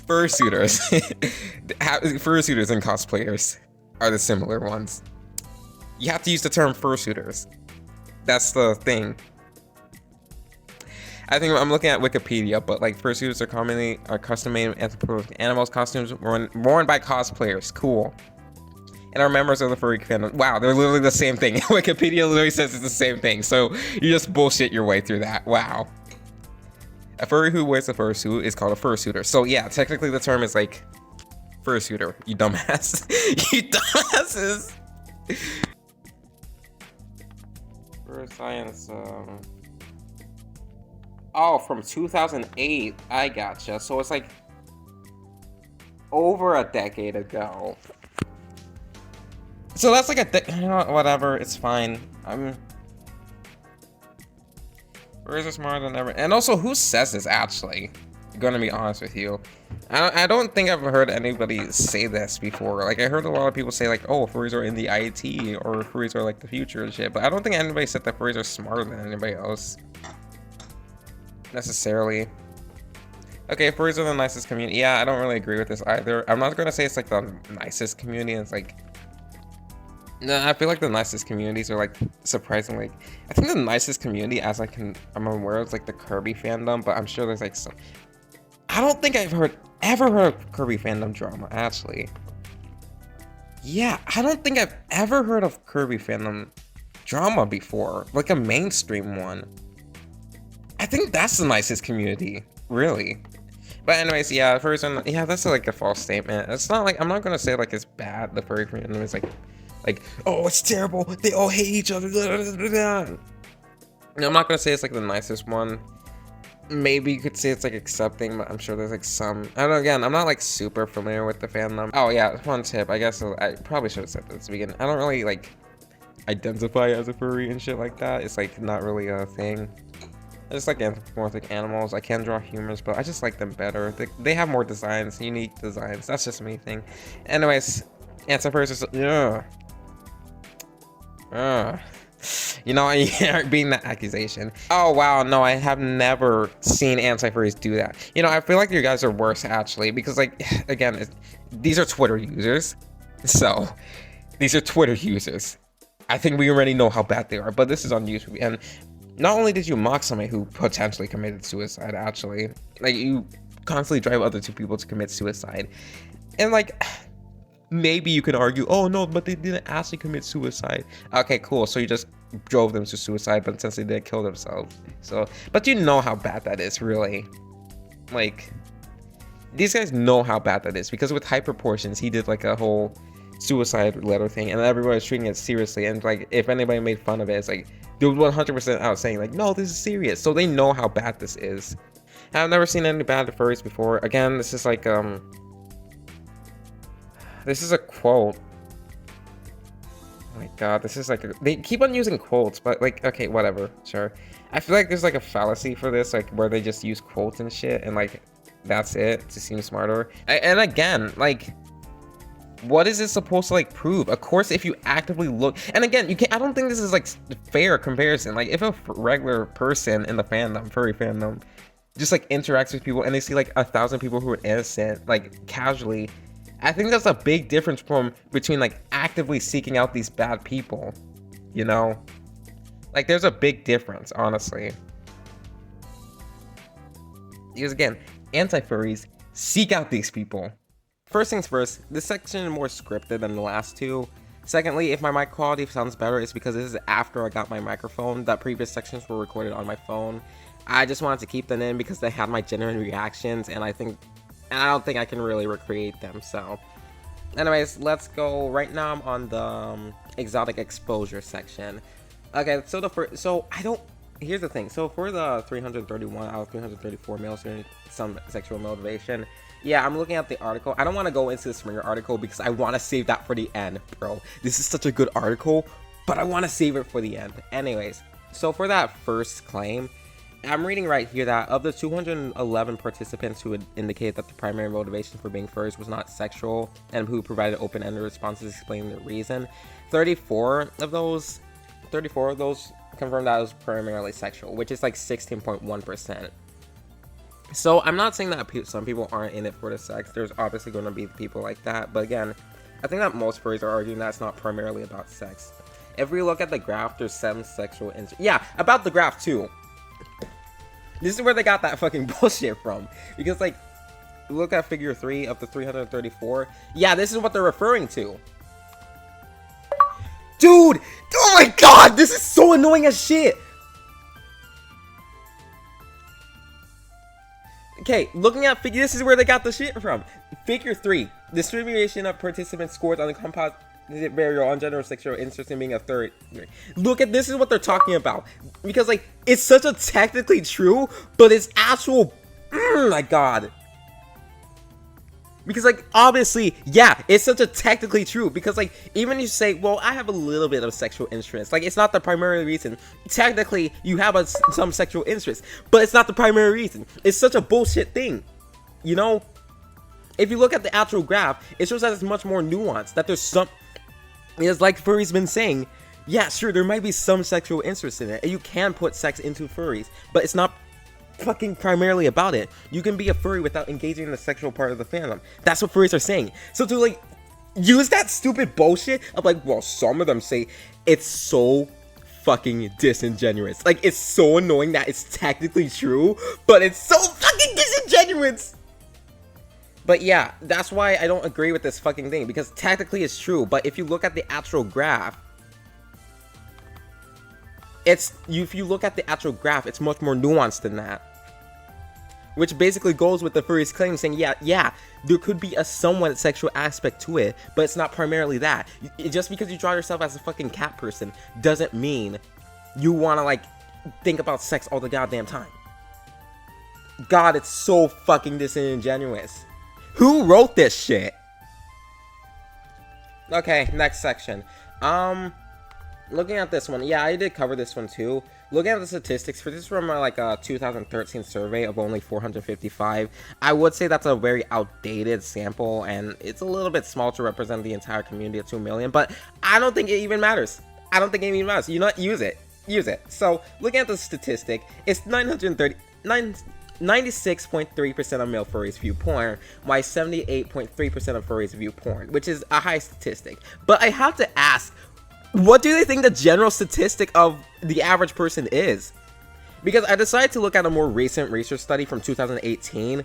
fursuiters and cosplayers are the similar ones. You have to use the term fursuiters. That's the thing. I think I'm looking at Wikipedia, but like fursuiters are custom-made anthropomorphic animals, costumes worn by cosplayers. Cool. And are members of the furry fandom. Wow, they're literally the same thing. Wikipedia literally says it's the same thing, so you just bullshit your way through that. Wow. A furry who wears a fursuit is called a fursuiter. So yeah, technically the term is like fursuiter. You dumbass. You dumbasses. For science, oh, from 2008. I gotcha. So it's like over a decade ago. So that's like you know what, whatever. It's fine. Furries are smarter than ever. And also, who says this actually? I'm gonna be honest with you. I don't think I've heard anybody say this before. Like, I heard a lot of people say like, oh, furries are in the IT, or furries are like the future and shit. But I don't think anybody said that furries are smarter than anybody else. Necessarily. Okay, furries are the nicest community. Yeah, I don't really agree with this either. I'm not gonna say it's like the nicest community. It's like, no, I feel like the nicest communities are like surprisingly. I think the nicest community, as I'm aware of, is like the Kirby fandom. But I'm sure there's like some. I don't think I've ever heard of Kirby fandom drama actually. Yeah, I don't think I've ever heard of Kirby fandom drama before, like a mainstream one. I think that's the nicest community, really. But anyways, yeah, the first one, yeah, that's like a false statement. It's not like, I'm not gonna say like it's bad, the furry community is like, oh, it's terrible, they all hate each other. I'm not gonna say it's like the nicest one. Maybe you could say it's like accepting, but I'm sure there's like some, I don't know, again, I'm not like super familiar with the fandom. Oh yeah, one tip, I guess I probably should have said this at the beginning. I don't really like identify as a furry and shit like that. It's like not really a thing. I just like anthropomorphic animals. I can draw humans, but I just like them better. They have more designs, unique designs. That's just me thing. Anyways, Anti-Furries is, you know, you're being that accusation. Oh wow, no, I have never seen Anti-Furries do that. You know, I feel like you guys are worse actually, because like, again, these are Twitter users. So, these are Twitter users. I think we already know how bad they are, but this is on YouTube. And not only did you mock somebody who potentially committed suicide, actually, like you constantly drive other two people to commit suicide. And like, maybe you can argue, oh no, but they didn't actually commit suicide. Okay, cool. So you just drove them to suicide, but since they did kill themselves. So, but you know how bad that is, really. Like, these guys know how bad that is, because with Hyperportions, he did like a whole suicide letter thing, and everybody was treating it seriously. And like, if anybody made fun of it, it's like they were 100% out saying like, no, this is serious. So they know how bad this is. I've never seen any bad furries before. Again, this is like this is a quote. Oh my god, this is like they keep on using quotes, but like, okay, whatever, sure. I feel like there's like a fallacy for this, like where they just use quotes and shit, and like that's it to seem smarter. And again, like, what is it supposed to like prove? Of course, if you actively look, and again, you can't, I don't think this is like fair comparison. Like, if a regular person in the fandom, furry fandom, just like interacts with people and they see like 1,000 people who are innocent, like casually, I think that's a big difference between like actively seeking out these bad people, you know? Like, there's a big difference, honestly. Because again, anti-furries seek out these people. First things first, this section is more scripted than the last two. Secondly, if my mic quality sounds better, it's because this is after I got my microphone. That previous sections were recorded on my phone. I just wanted to keep them in because they had my genuine reactions, and I don't think I can really recreate them. So anyways, let's go. Right now I'm on the exotic exposure section. Okay, so here's the thing. So for the 331 out of 334 males showing some sexual motivation, yeah, I'm looking at the article. I don't want to go into the Springer article because I want to save that for the end, bro. This is such a good article, but I want to save it for the end. Anyways, so for that first claim, I'm reading right here that of the 211 participants who had indicated that the primary motivation for being furries was not sexual and who provided open-ended responses explaining their reason, 34 of those confirmed that it was primarily sexual, which is like 16.1%. So I'm not saying that some people aren't in it for the sex. There's obviously going to be people like that, but again, I think that most furries are arguing that it's not primarily about sex. If we look at the graph, there's 7 sexual yeah, about the graph too. This is where they got that fucking bullshit from. Because, like, look at figure 3 of the 334. Yeah, this is what they're referring to. Dude! Oh my god! This is so annoying as shit! Okay, looking at figure, this is where they got the shit from. Figure 3. Distribution of participant scores on the composite variable on gender or sexual interest in being a third. Look at, this is what they're talking about. Because, like, it's such a technically true, but it's actual, my god. Because, like, obviously, yeah, it's such a technically true. Because, like, even if you say, well, I have a little bit of sexual interest. Like, it's not the primary reason. Technically, you have some sexual interest. But it's not the primary reason. It's such a bullshit thing. You know? If you look at the actual graph, it shows that it's much more nuanced. That there's some... It's like Furry's been saying, yeah, sure, there might be some sexual interest in it. And you can put sex into furries. But it's not fucking primarily about it. You can be a furry without engaging in the sexual part of the fandom. That's what furries are saying. So to like use that stupid bullshit of like, well, some of them say, it's so fucking disingenuous. Like, it's so annoying that it's technically true, but it's so fucking disingenuous. But yeah, that's why I don't agree with this fucking thing, because technically it's true, but if you look at the actual graph, if you look at the actual graph, it's much more nuanced than that. Which basically goes with the furries claim saying, yeah, there could be a somewhat sexual aspect to it, but it's not primarily that. Just because you draw yourself as a fucking cat person doesn't mean you want to, like, think about sex all the goddamn time. God, it's so fucking disingenuous. Who wrote this shit? Okay, next section. Looking at this one, yeah, I did cover this one too. Looking at the statistics for this from like a 2013 survey of only 455, I would say that's a very outdated sample, and it's a little bit small to represent the entire community of 2 million, but I don't think it even matters. I don't think it even matters. You know what? Use it. Use it. So, looking at the statistic, it's 96.3% of male furries view porn, while 78.3% of furries view porn, which is a high statistic. But I have to ask, what do they think the general statistic of the average person is? Because I decided to look at a more recent research study from 2018,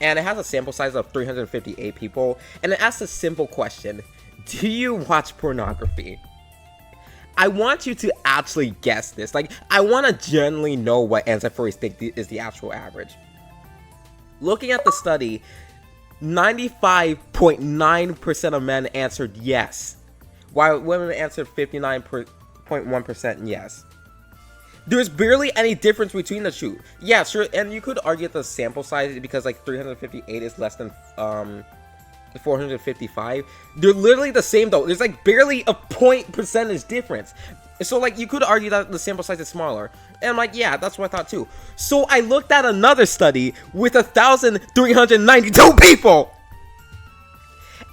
and it has a sample size of 358 people, and it asks a simple question: do you watch pornography? I want you to actually guess this. Like, I want to genuinely know what anti-furries think is the actual average. Looking at the study, 95.9% of men answered yes, while women answered 59.1% yes. There's barely any difference between the two. Yeah, sure, and you could argue the sample size because like 358 is less than 455. They're literally the same though. There's like barely a point percentage difference. So like you could argue that the sample size is smaller. And I'm like, yeah, that's what I thought too. So I looked at another study with 1,392 people,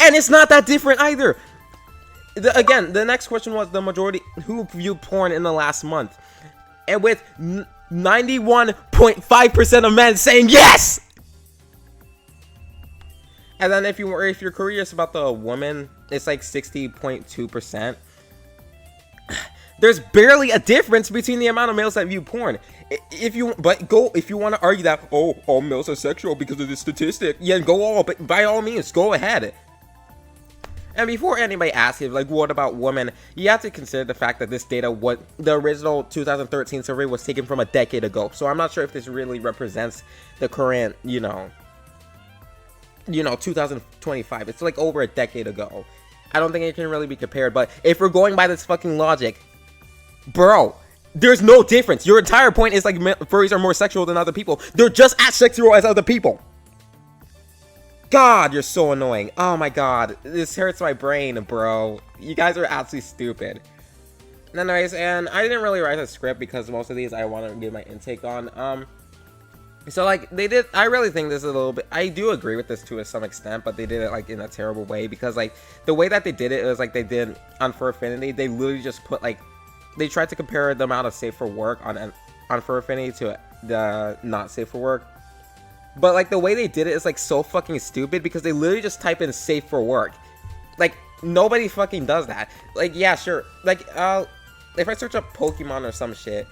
and it's not that different either. Again, the next question was the majority who viewed porn in the last month, and with 91.5% of men saying yes. And then if you're curious about the woman, it's like 60.2%. There's barely a difference between the amount of males that view porn. If you want to argue that all males are sexual because of this statistic, yeah, but by all means, go ahead. And before anybody asks you, like, what about women, you have to consider the fact that this data, the original 2013 survey was taken from a decade ago. So I'm not sure if this really represents the current, 2025. It's like over a decade ago. I don't think it can really be compared. But if we're going by this fucking logic, bro, there's no difference. Your entire point is like furries are more sexual than other people. They're just as sexual as other people. God, you're so annoying. Oh my god, this hurts my brain, bro. You guys are absolutely stupid. Anyways, and I didn't really write a script because most of these I want to give my intake on. So like I really think this is a little bit, I do agree with this to some extent, but they did it like in a terrible way, because like the way that they did it was like they did on Fur Affinity, they literally just put like, they tried to compare the amount of safe for work on Fur Affinity to the not safe for work. But like the way they did it is like so fucking stupid, because they literally just type in safe for work. Like nobody fucking does that. Like, yeah, sure. Like if I search up Pokemon or some shit,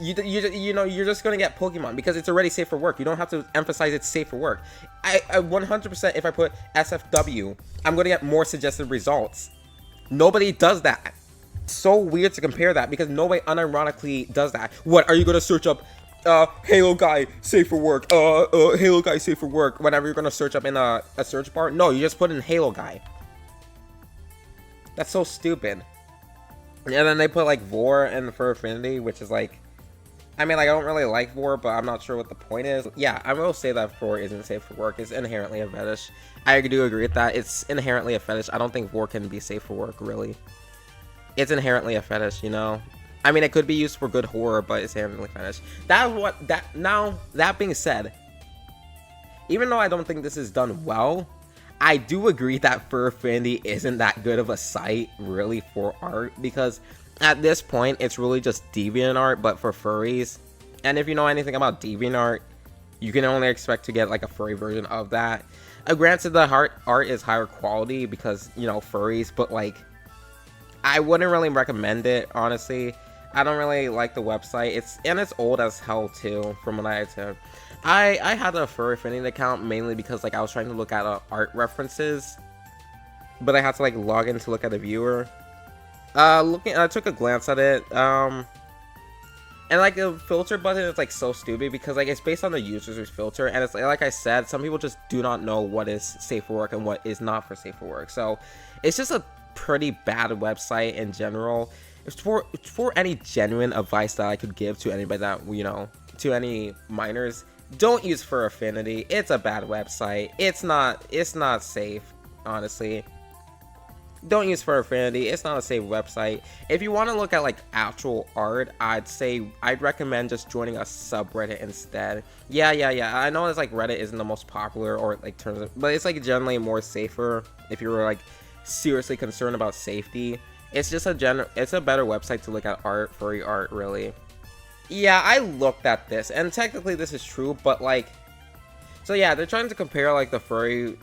you're just gonna get Pokemon because it's already safe for work. You don't have to emphasize it's safe for work. I 100%, if I put SFW, I'm gonna get more suggested results. Nobody does that. It's so weird to compare that, because nobody unironically does that. What, are you gonna search up Halo guy safe for work, Halo guy safe for work whenever you're gonna search up in a search bar? No, you just put in Halo guy. That's so stupid. And then they put like Vor and Fur Affinity, which is like, I mean, like, I don't really like Vor, but I'm not sure what the point is. Yeah, I will say that Vor isn't safe for work. It's inherently a fetish. I do agree with that. It's inherently a fetish. I don't think Vor can be safe for work, really. It's inherently a fetish, you know? I mean, it could be used for good horror, but it's inherently a fetish. That being said, even though I don't think this is done well, I do agree that Fur Affinity isn't that good of a site, really, for art, because at this point, it's really just DeviantArt, but for furries. And if you know anything about DeviantArt, you can only expect to get like a furry version of that. Granted, the art is higher quality because, furries, but like, I wouldn't really recommend it, honestly. I don't really like the website. It's old as hell too, from what I had to. I had a Fur Affinity account mainly because like I was trying to look at art references, but I had to like log in to look at the viewer. I took a glance at it. And like the filter button is like so stupid because like it's based on the user's filter, and it's like I said, some people just do not know what is safe for work and what is not for safe for work. So it's just a pretty bad website in general. It's for any genuine advice that I could give to anybody that, you know, to any minors. Don't use Fur Affinity. It's a bad website. It's not safe, honestly. Don't use Fur Affinity. It's not a safe website. If you want to look at like actual art, I'd recommend just joining a subreddit instead. Yeah. I know it's like Reddit isn't the most popular or like terms of, but it's like generally more safer if you're like seriously concerned about safety. It's just it's a better website to look at art, furry art, really. Yeah, I looked at this, and technically this is true, but like, so yeah, they're trying to compare like the furry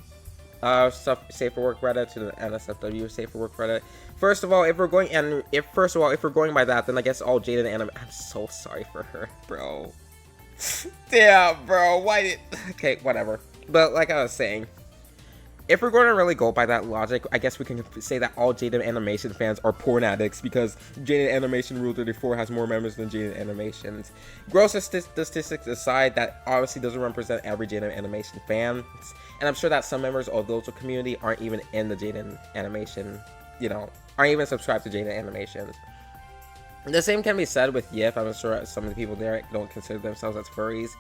stuff safe for work Reddit to the NSFW safe for work Reddit. First of all, if we're going by that, then I guess all Jada and Anime. I'm so sorry for her, bro. Damn, bro. Why did? Okay, whatever. But like I was saying, if we're going to really go by that logic, I guess we can say that all Jada Animation fans are porn addicts because Jada Animation Rule 34 has more members than Jada Animations. Gross statistics aside, that obviously doesn't represent every Jada Animation fan. And I'm sure that some members of the local community aren't even in the Jada Animation, you know, aren't even subscribed to Jada Animations. The same can be said with Yif. I'm sure some of the people there don't consider themselves as furries.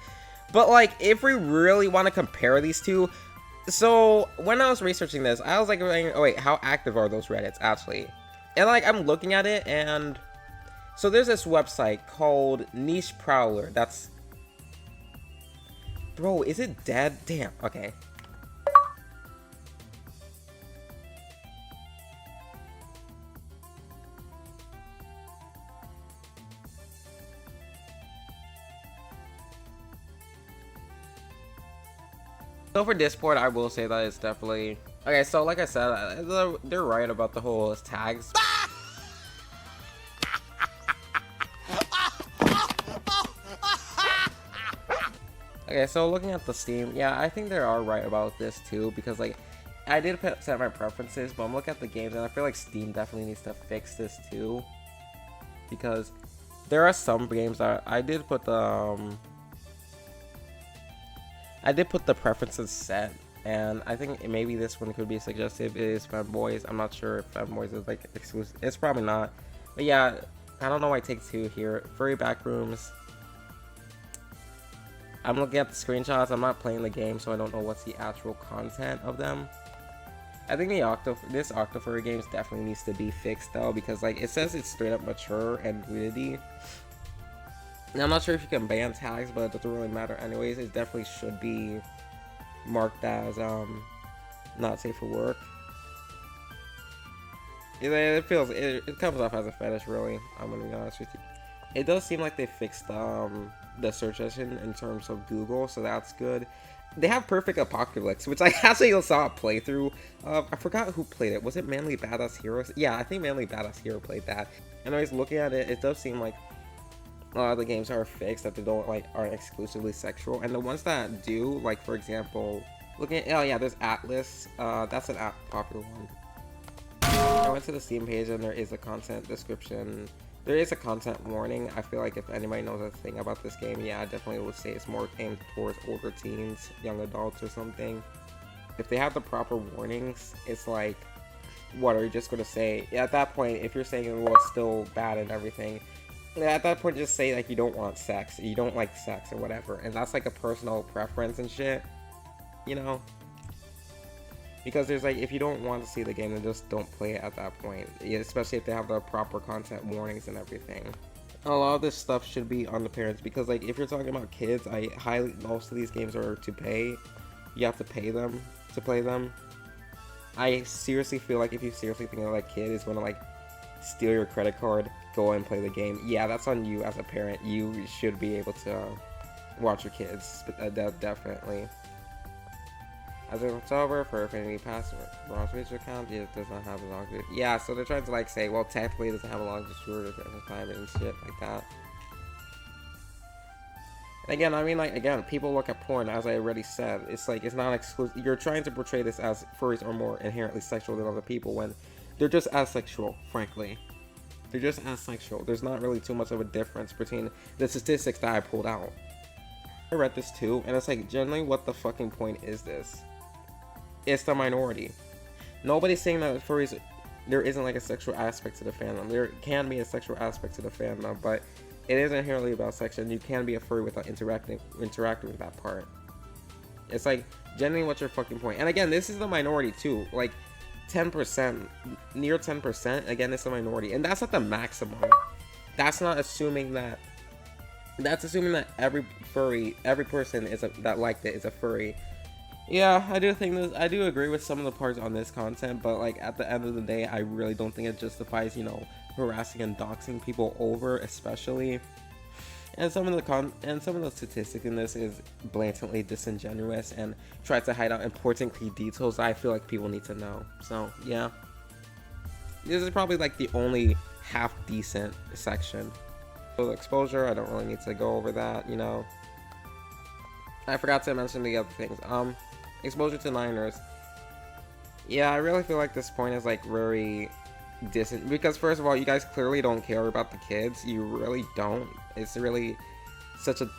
But like, if we really want to compare these two, so when I was researching this, I was like, oh wait, how active are those Reddits actually? And like, I'm looking at it, and so there's this website called Niche Prowler. That's, bro, is it dead? Damn. Okay. So for Discord, I will say that it's definitely... Okay, so like I said, they're right about the whole tags. Okay, so looking at the Steam, yeah, I think they are right about this too, because like, I did set my preferences, but I'm looking at the games, and I feel like Steam definitely needs to fix this too. Because there are some games that I did put the... I did put the preferences set, and I think maybe this one could be suggestive. It is Fanboys. I'm not sure if Fanboys is like exclusive. It's probably not. But yeah, I don't know why Take Two here. Furry Backrooms. I'm looking at the screenshots. I'm not playing the game, so I don't know what's the actual content of them. I think this Octofurry game definitely needs to be fixed though, because like it says it's straight up mature and nudity. Now, I'm not sure if you can ban tags, but it doesn't really matter anyways. It definitely should be marked as not safe for work. It comes off as a fetish, really. I'm gonna be honest with you. It does seem like they fixed the search engine in terms of Google, so that's good. They have Perfect Apocalypse, which I actually saw a playthrough of. I forgot who played it. Was it Manly Badass Heroes? Yeah, I think Manly Badass Hero played that. And I was looking at it, it does seem like a lot of the games are fixed, that they don't like aren't exclusively sexual, and the ones that do, like for example, looking at, oh yeah, there's Atlas. That's an popular one. I went to the Steam page and there is a content description. There is a content warning. I feel like if anybody knows a thing about this game, yeah, I definitely would say it's more aimed towards older teens, young adults or something. If they have the proper warnings, it's like, what are you just gonna say? Yeah, at that point, if you're saying, well, it's still bad and everything, at that point, just say like you don't want sex, you don't like sex or whatever, and that's like a personal preference and shit, you know? Because there's like, if you don't want to see the game, then just don't play it at that point, yeah, especially if they have the proper content warnings and everything. A lot of this stuff should be on the parents, because like if you're talking about kids, most of these games are to pay. You have to pay them to play them. I seriously feel like if you seriously think that like kid is gonna like steal your credit card, go and play the game, yeah, that's on you as a parent. You should be able to watch your kids, definitely. As it's over for Affinity Pass, Bronze Switch account, it does not have a long video. Yeah, so they're trying to like say, well, technically it doesn't have a long time and shit like that. And again, I mean, like, again, people look at porn, as I already said, it's like, it's not exclusive. You're trying to portray this as furries are more inherently sexual than other people when they're just as sexual, frankly. They're just asexual. There's not really too much of a difference between the statistics that I pulled out. I read this too, and it's like, generally, what the fucking point is this? It's the minority. Nobody's saying that furries, there isn't like a sexual aspect to the fandom. There can be a sexual aspect to the fandom, but it is inherently about sex, and you can be a furry without interacting with that part. It's like, generally, what's your fucking point? And again, this is the minority too. Like, 10%, near 10%, again, it's a minority. And that's not the maximum. That's not assuming that, that's assuming that every furry, every person that liked it is a furry. Yeah, I do think this, I do agree with some of the parts on this content, but like at the end of the day, I really don't think it justifies, you know, harassing and doxing people over, especially. And some of the statistics in this is blatantly disingenuous and tries to hide out important key details that I feel like people need to know. So yeah, this is probably like the only half decent section. So the exposure, I don't really need to go over that, you know. I forgot to mention the other things. Exposure to minors. Yeah, I really feel like this point is like very distant, because first of all, you guys clearly don't care about the kids. You really don't. It's really such a,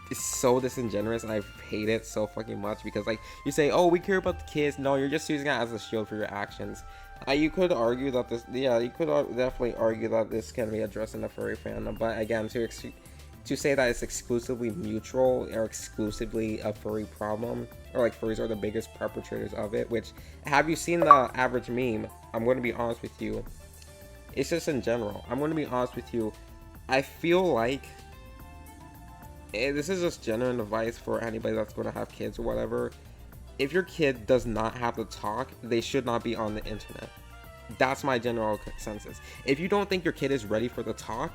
it's so disingenuous, and I hate it so fucking much, because like you say, oh, we care about the kids. No, you're just using it as a shield for your actions. You could argue that this, yeah, you could definitely argue that this can be addressed in the furry fandom, but again, to say that it's exclusively mutual or exclusively a furry problem, or like furries are the biggest perpetrators of it, which, have you seen the average meme? I'm going to be honest with you. It's just in general. I'm going to be honest with you. I feel like this is just genuine advice for anybody that's going to have kids or whatever. If your kid does not have to talk, they should not be on the internet. That's my general consensus. If you don't think your kid is ready for the talk,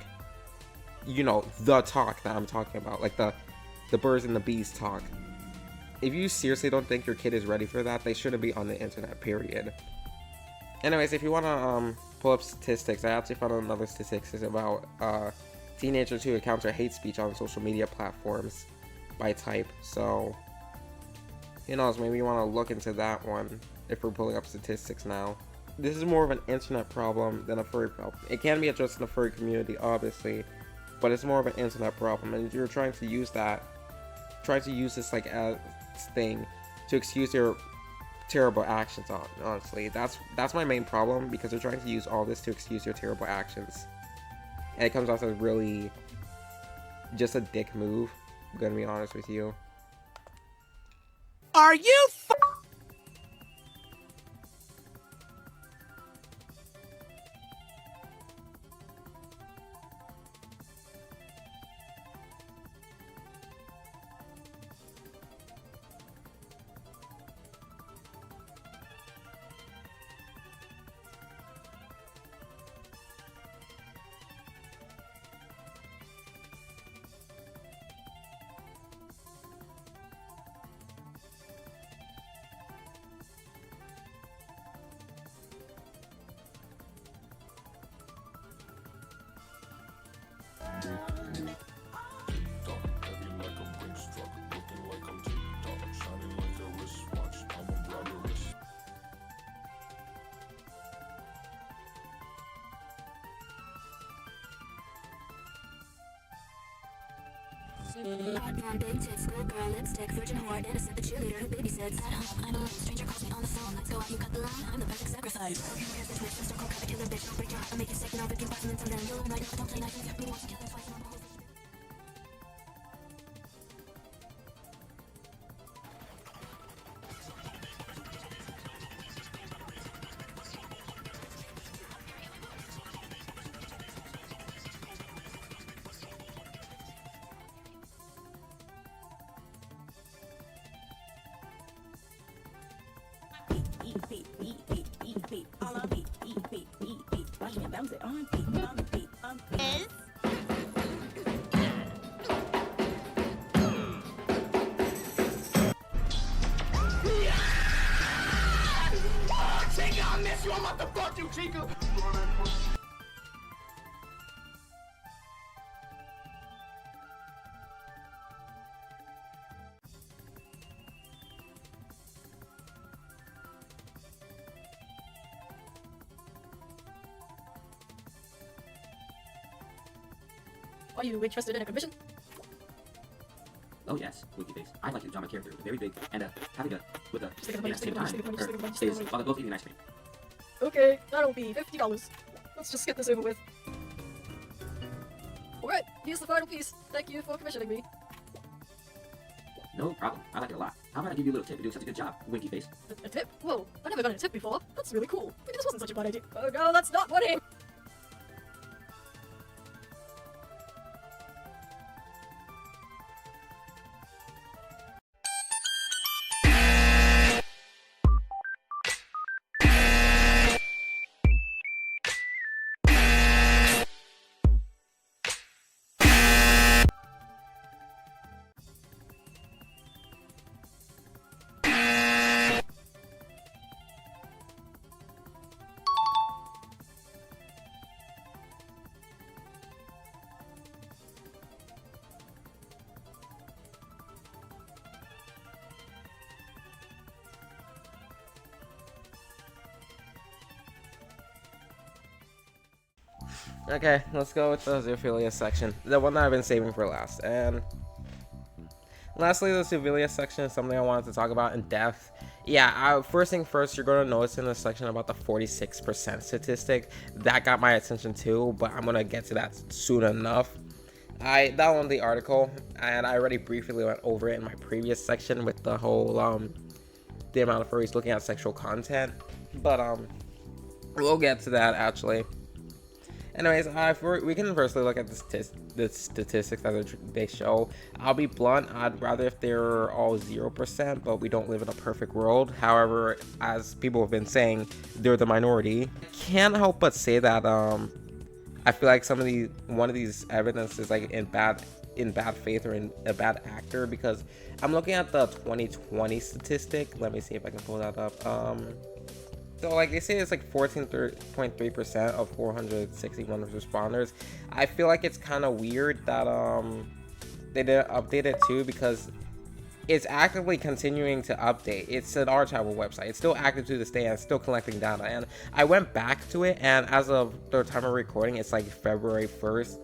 you know, the talk that I'm talking about, like the birds and the bees talk. If you seriously don't think your kid is ready for that, they shouldn't be on the internet, period. Anyways, if you want to pull up statistics, I actually found another statistics about teenagers who encounter hate speech on social media platforms by type. So, who knows, maybe you want to look into that one if we're pulling up statistics now. This is more of an internet problem than a furry problem. It can be addressed in the furry community, obviously, but it's more of an internet problem, and you're trying to use this like as thing to excuse your terrible actions. Honestly, that's my main problem, because they're trying to use all this to excuse your terrible actions, and it comes off as really just a dick move. I'm gonna be honest with you. Are you Hot blonde, big tits, school girl, lipstick, virgin whore, innocent, the cheerleader who babysits. At home, I'm alone, stranger calls me on the phone. Let's go out, you cut the line, I'm the perfect sacrifice. Here's the twist, Mr. Cold, killer bitch, don't break out. I make you sick, and I'll rip you apart, and then you'll night. I don't play nice, you got me once, you kill me twice, and I'm a whole Are you interested in a commission? Oh yes, Winky Face. I'd like you to draw my character very big and having a with a Stick of the same bunny, time stick of the bunny, stick of the bunny, is stick of the bunny. while they're both eating ice cream. Okay, that'll be $50. Let's just get this over with. Alright, here's the final piece. Thank you for commissioning me. No problem. I like it a lot. How about I give you a little tip for doing such a good job, Winky Face? A tip? Whoa, I've never gotten a tip before. That's really cool. Maybe this wasn't such a bad idea. Oh no, that's not funny! Okay, let's go with the zoophilia section, the one that I've been saving for last. And lastly, the zoophilia section is something I wanted to talk about in depth. Yeah, first thing first, you're going to notice in this section about the 46% statistic. That got my attention too, but I'm going to get to that soon enough. I downloaded the article, and I already briefly went over it in my previous section with the whole, the amount of furries looking at sexual content. But, we'll get to that, actually. Anyways, we can firstly look at the statistics that they show. I'll be blunt, I'd rather if they're all 0%, but we don't live in a perfect world. However, as people have been saying, they're the minority. Can't help but say that I feel like one of these evidence is like in bad faith or in a bad actor, because I'm looking at the 2020 statistic. Let me see if I can pull that up. So like they say it's like 14.3% of 461 responders. I feel like it's kind of weird that they didn't update it too, because it's actively continuing to update. It's an archival website. It's still active to this day and it's still collecting data. And I went back to it, and as of the time of recording, it's like February 1st.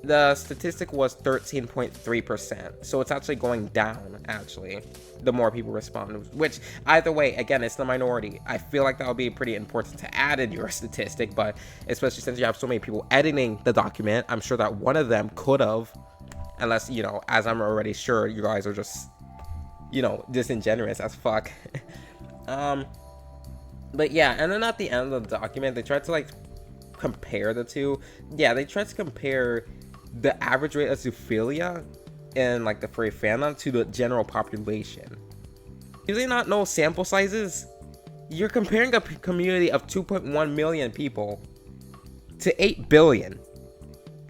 The statistic was 13.3%, so it's actually going down, actually, the more people respond, which, either way, again, it's the minority. I feel like that would be pretty important to add in your statistic, but especially since you have so many people editing the document, I'm sure that one of them could have, unless, you know, as I'm already sure, you guys are just, you know, disingenuous as fuck. But yeah, and then at the end of the document, they tried to, like, compare the two. Yeah, they tried to compare the average rate of zoophilia in like the furry fandom to the general population. Do they not know sample sizes? You're comparing a community of 2.1 million people to 8 billion.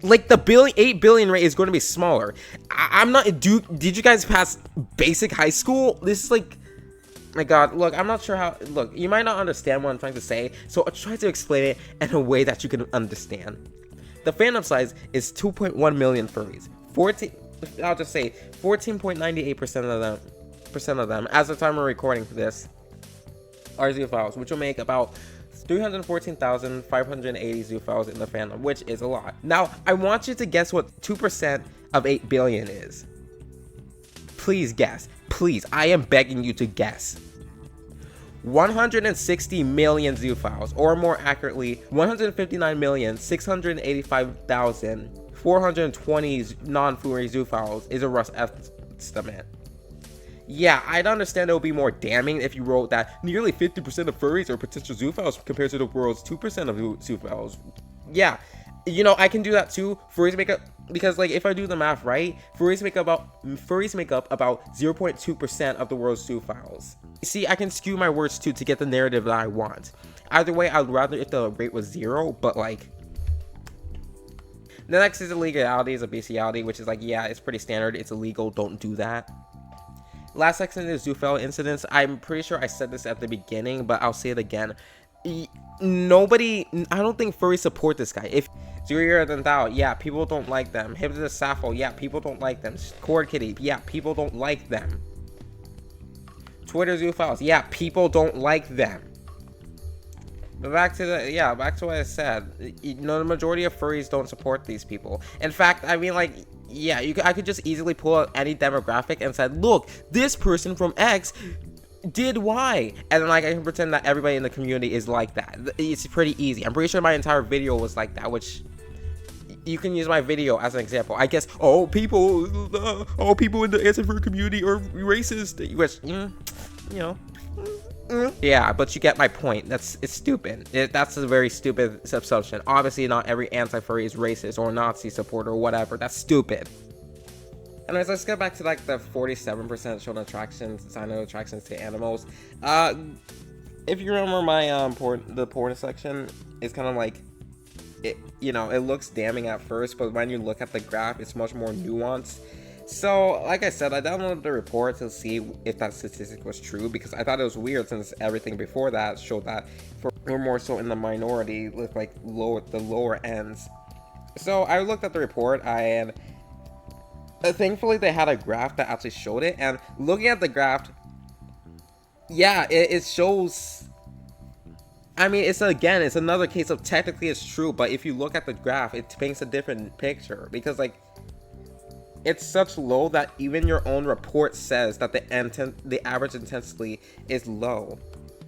Like the 8 billion rate is going to be smaller. I'm not. Did you guys pass basic high school? This is like, my god, look, I'm not sure how. Look, you might not understand what I'm trying to say, so I'll try to explain it in a way that you can understand. The fandom size is 2.1 million furries. I'll just say 14.98% of them, as the time we're recording this, are zoophiles, which will make about 314,580 zoophiles in the fandom, which is a lot. Now, I want you to guess what 2% of 8 billion is. Please guess. Please, I am begging you to guess. 160 million zoophiles, or more accurately, 159,685,420 non-furry zoophiles is a rough estimate. Yeah, I'd understand it would be more damning if you wrote that nearly 50% of furries are potential zoophiles compared to the world's 2% of zoophiles. Yeah, you know, I can do that too. Furries make up, because like if I do the math right, furries make up about 0.2% of the world's zoophiles. See, I can skew my words too to get the narrative that I want. Either way, I'd rather if the rate was 0, but like, the next is illegality, is a bestiality, which is like, yeah, it's pretty standard. It's illegal. Don't do that. Last section is zoophile incidents. I'm pretty sure I said this at the beginning, but I'll say it again. I don't think furries support this guy. If Zurier than thou, yeah, people don't like them. Hypnotis Sappho, yeah, people don't like them. Cord Kitty, yeah, people don't like them. Twitter zoophiles, yeah, people don't like them. But back to what I said. The majority of furries don't support these people. In fact, I mean, like, yeah, I could just easily pull out any demographic and said, look, this person from X did Y, and then like I can pretend that everybody in the community is like that. It's pretty easy. I'm pretty sure my entire video was like that, which you can use my video as an example. I guess people in the Anti-Furry community are racist, which yeah, but you get my point. It's stupid. That's a very stupid assumption. Obviously, not every anti-furry is racist or Nazi supporter or whatever. That's stupid. Anyways, let's get back to like the 47% shown attractions to animals. If you remember my the porn section, it's kind of like it looks damning at first, but when you look at the graph, it's much more nuanced. So, like I said, I downloaded the report to see if that statistic was true, because I thought it was weird since everything before that showed that we're more so in the minority with like the lower ends. So I looked at the report, and thankfully they had a graph that actually showed it, and looking at the graph, yeah, it shows. I mean, it's another case of technically it's true, but if you look at the graph, it paints a different picture, because like it's such low that even your own report says that the average intensity is low.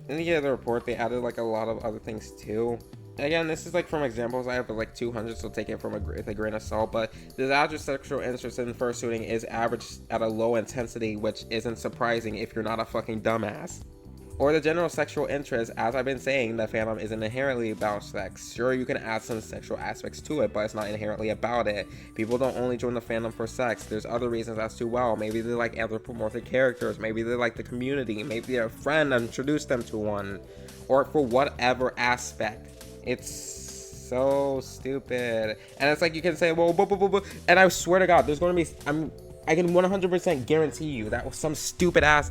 In the other report, they added like a lot of other things too. Again, this is like from examples. I have like 200, so take it with a grain of salt. But the average sexual interest in fursuiting is average at a low intensity, which isn't surprising if you're not a fucking dumbass. Or the general sexual interest, as I've been saying, the fandom isn't inherently about sex. Sure, you can add some sexual aspects to it, but it's not inherently about it. People don't only join the fandom for sex. There's other reasons as to, well, maybe they like anthropomorphic characters, maybe they like the community, maybe a friend introduced them to one, or for whatever aspect. It's so stupid. And it's like you can say, well, and I swear to God, there's going to be, I can 100% guarantee you that some stupid ass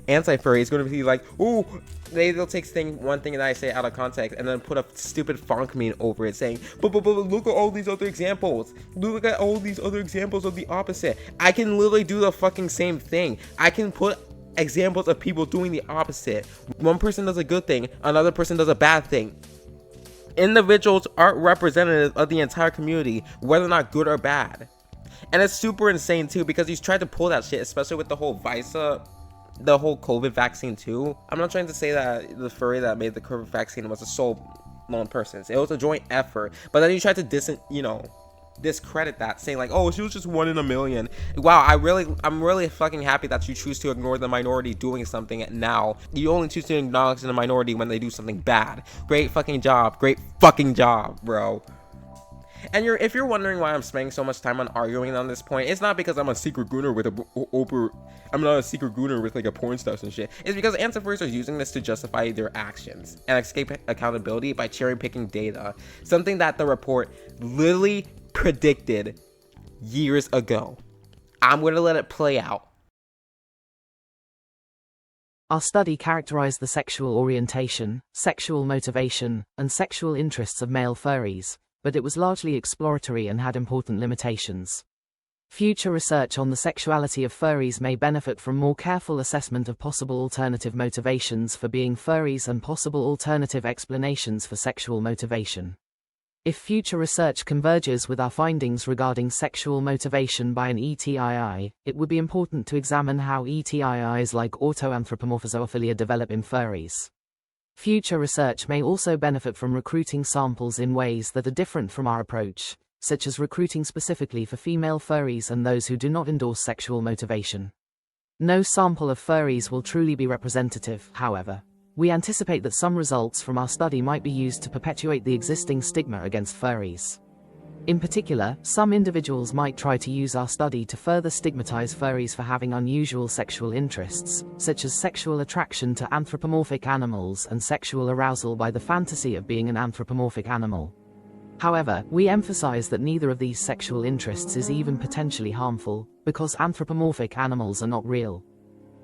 anti-furry is going to be like, ooh, they'll take one thing that I say out of context and then put a stupid funk meme over it saying, but look at all these other examples. Look at all these other examples of the opposite. I can literally do the fucking same thing. I can put examples of people doing the opposite. One person does a good thing, another person does a bad thing. Individuals aren't representative of the entire community, whether or not good or bad. And it's super insane too, because he's tried to pull that shit, especially with the whole the whole COVID vaccine too. I'm not trying to say that the furry that made the COVID vaccine was a sole lone person. It was a joint effort. But then you tried to discredit that, saying like, oh, she was just 1 in a million. Wow, I'm really fucking happy that you choose to ignore the minority doing something now. You only choose to acknowledge the minority when they do something bad. Great fucking job, bro. And if you're wondering why I'm spending so much time on arguing on this point, it's not because I'm a secret gooner with I'm not a secret gooner with like a porn stuff and shit. It's because anti-furries are using this to justify their actions and escape accountability by cherry picking data. Something that the report literally predicted years ago. I'm gonna let it play out. Our study characterized the sexual orientation, sexual motivation, and sexual interests of male furries, but it was largely exploratory and had important limitations. Future research on the sexuality of furries may benefit from more careful assessment of possible alternative motivations for being furries and possible alternative explanations for sexual motivation. If future research converges with our findings regarding sexual motivation by an ETII, it would be important to examine how ETIIs like autoanthropomorphizophilia develop in furries. Future research may also benefit from recruiting samples in ways that are different from our approach, such as recruiting specifically for female furries and those who do not endorse sexual motivation. No sample of furries will truly be representative, however. We anticipate that some results from our study might be used to perpetuate the existing stigma against furries. In particular, some individuals might try to use our study to further stigmatize furries for having unusual sexual interests, such as sexual attraction to anthropomorphic animals and sexual arousal by the fantasy of being an anthropomorphic animal. However, we emphasize that neither of these sexual interests is even potentially harmful, because anthropomorphic animals are not real.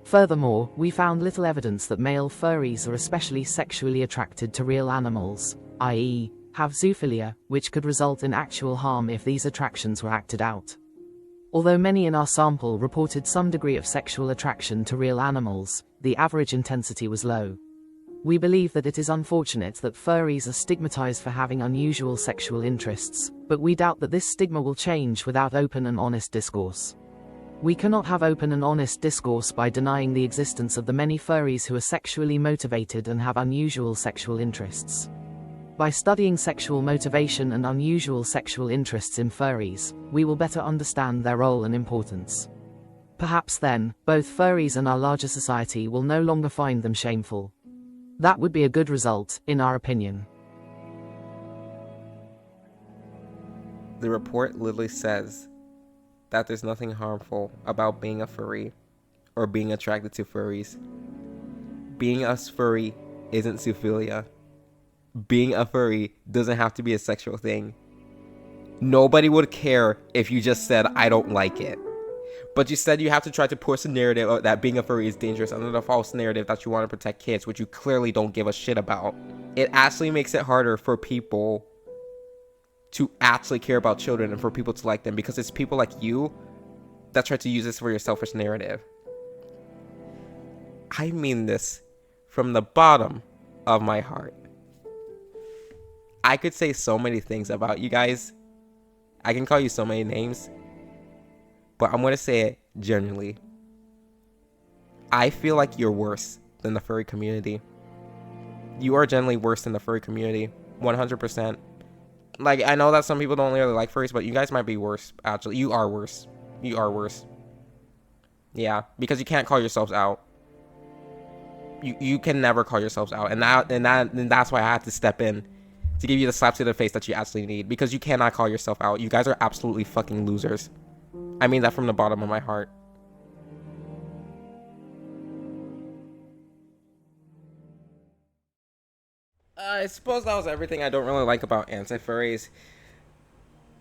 Furthermore, we found little evidence that male furries are especially sexually attracted to real animals, i.e., have zoophilia, which could result in actual harm if these attractions were acted out. Although many in our sample reported some degree of sexual attraction to real animals, the average intensity was low. We believe that it is unfortunate that furries are stigmatized for having unusual sexual interests, but we doubt that this stigma will change without open and honest discourse. We cannot have open and honest discourse by denying the existence of the many furries who are sexually motivated and have unusual sexual interests. By studying sexual motivation and unusual sexual interests in furries, we will better understand their role and importance. Perhaps then, both furries and our larger society will no longer find them shameful. That would be a good result, in our opinion. The report literally says that there's nothing harmful about being a furry or being attracted to furries. Being a furry isn't zoophilia. Being a furry doesn't have to be a sexual thing. Nobody would care if you just said, I don't like it. But you said you have to try to push the narrative that being a furry is dangerous under the false narrative that you want to protect kids, which you clearly don't give a shit about. It actually makes it harder for people to actually care about children and for people to like them, because it's people like you that try to use this for your selfish narrative. I mean this from the bottom of my heart. I could say so many things about you guys. I can call you so many names. But I'm going to say it genuinely. I feel like you're worse than the furry community. You are generally worse than the furry community. 100%. Like, I know that some people don't really like furries, but you guys might be worse. Actually, you are worse. You are worse. Yeah, because you can't call yourselves out. You can never call yourselves out. And that's why I had to step in to give you the slap to the face that you actually need. Because you cannot call yourself out. You guys are absolutely fucking losers. I mean that from the bottom of my heart. I suppose that was everything I don't really like about anti-furries.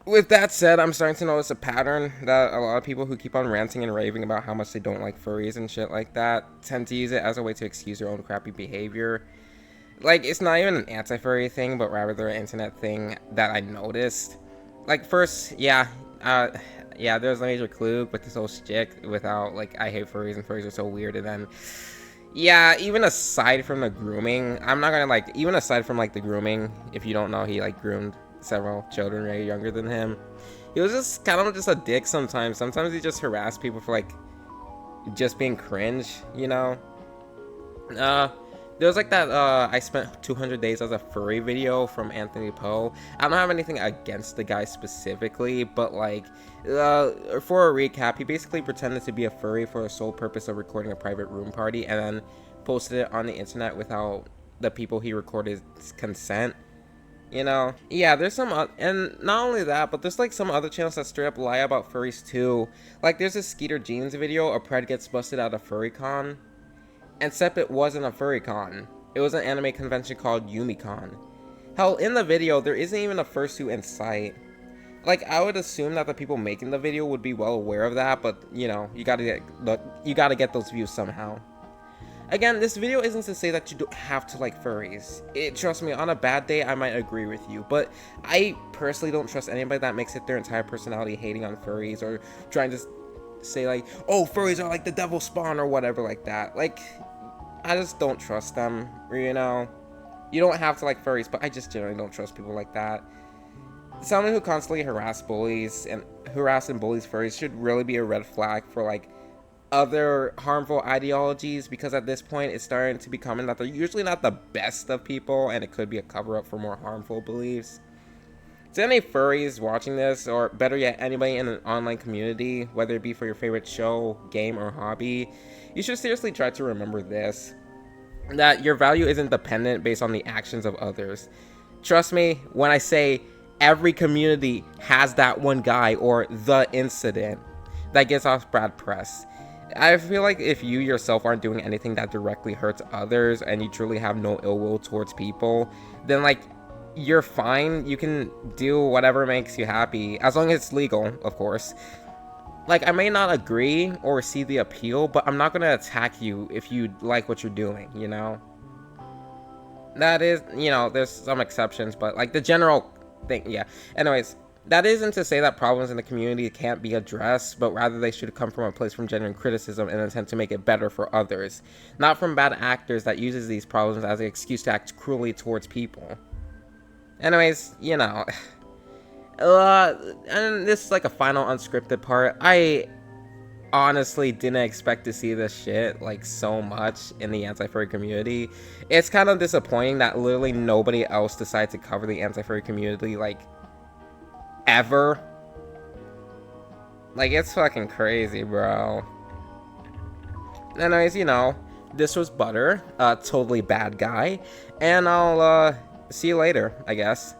With that said, I'm starting to notice a pattern that a lot of people who keep on ranting and raving about how much they don't like furries and shit like that tend to use it as a way to excuse their own crappy behavior. Like, it's not even an anti-furry thing, but rather an internet thing that I noticed. Like, first, yeah, there's a major clue with this whole shtick without, like, I hate furries and furries are so weird, and then, yeah, even aside from the grooming, I'm not gonna, like, even aside from, like, the grooming, if you don't know, he, like, groomed several children way younger than him. He was just kind of just a dick sometimes. Sometimes he just harassed people for, like, just being cringe, you know? There was like that, I spent 200 days as a furry video from Anthony Poe. I don't have anything against the guy specifically, but like, for a recap, he basically pretended to be a furry for the sole purpose of recording a private room party and then posted it on the internet without the people he recorded's consent. You know? Yeah, there's some, and not only that, but there's like some other channels that straight up lie about furries too. Like there's this Skeeter Jeans video, a pred gets busted at a furry con. Except it wasn't a furry con. It was an anime convention called YumiCon. Hell, in the video, there isn't even a fursuit in sight. Like, I would assume that the people making the video would be well aware of that, but, you know, you gotta get those views somehow. Again, this video isn't to say that you don't have to like furries. Trust me, on a bad day, I might agree with you, but I personally don't trust anybody that makes it their entire personality hating on furries or trying to say like, oh, furries are like the devil spawn or whatever like that. Like, I just don't trust them, you know? You don't have to like furries, but I just generally don't trust people like that. Someone who constantly harass and bullies furries should really be a red flag for like other harmful ideologies, because at this point it's starting to be common that they're usually not the best of people and it could be a cover-up for more harmful beliefs. To any furries watching this, or better yet, anybody in an online community, whether it be for your favorite show, game, or hobby, you should seriously try to remember this: that your value isn't dependent based on the actions of others. Trust me when I say every community has that one guy or the incident that gets off bad press. I feel like if you yourself aren't doing anything that directly hurts others and you truly have no ill will towards people, then like, you're fine. You can do whatever makes you happy, as long as it's legal, of course. Like, I may not agree or see the appeal, but I'm not gonna attack you if you like what you're doing, you know? That is, you know, there's some exceptions, but like the general thing, yeah. Anyways, That isn't to say that problems in the community can't be addressed, but rather they should come from a place from genuine criticism and intent to make it better for others, not from bad actors that uses these problems as an excuse to act cruelly towards people. Anyways, you know, and this is like a final unscripted part. I honestly didn't expect to see this shit like so much in the anti-furry community. It's kind of disappointing that literally nobody else decided to cover the anti-furry community like ever. Like, it's fucking crazy, bro. Anyways, you know, this was Butter, a totally bad guy, and I'll see you later, I guess.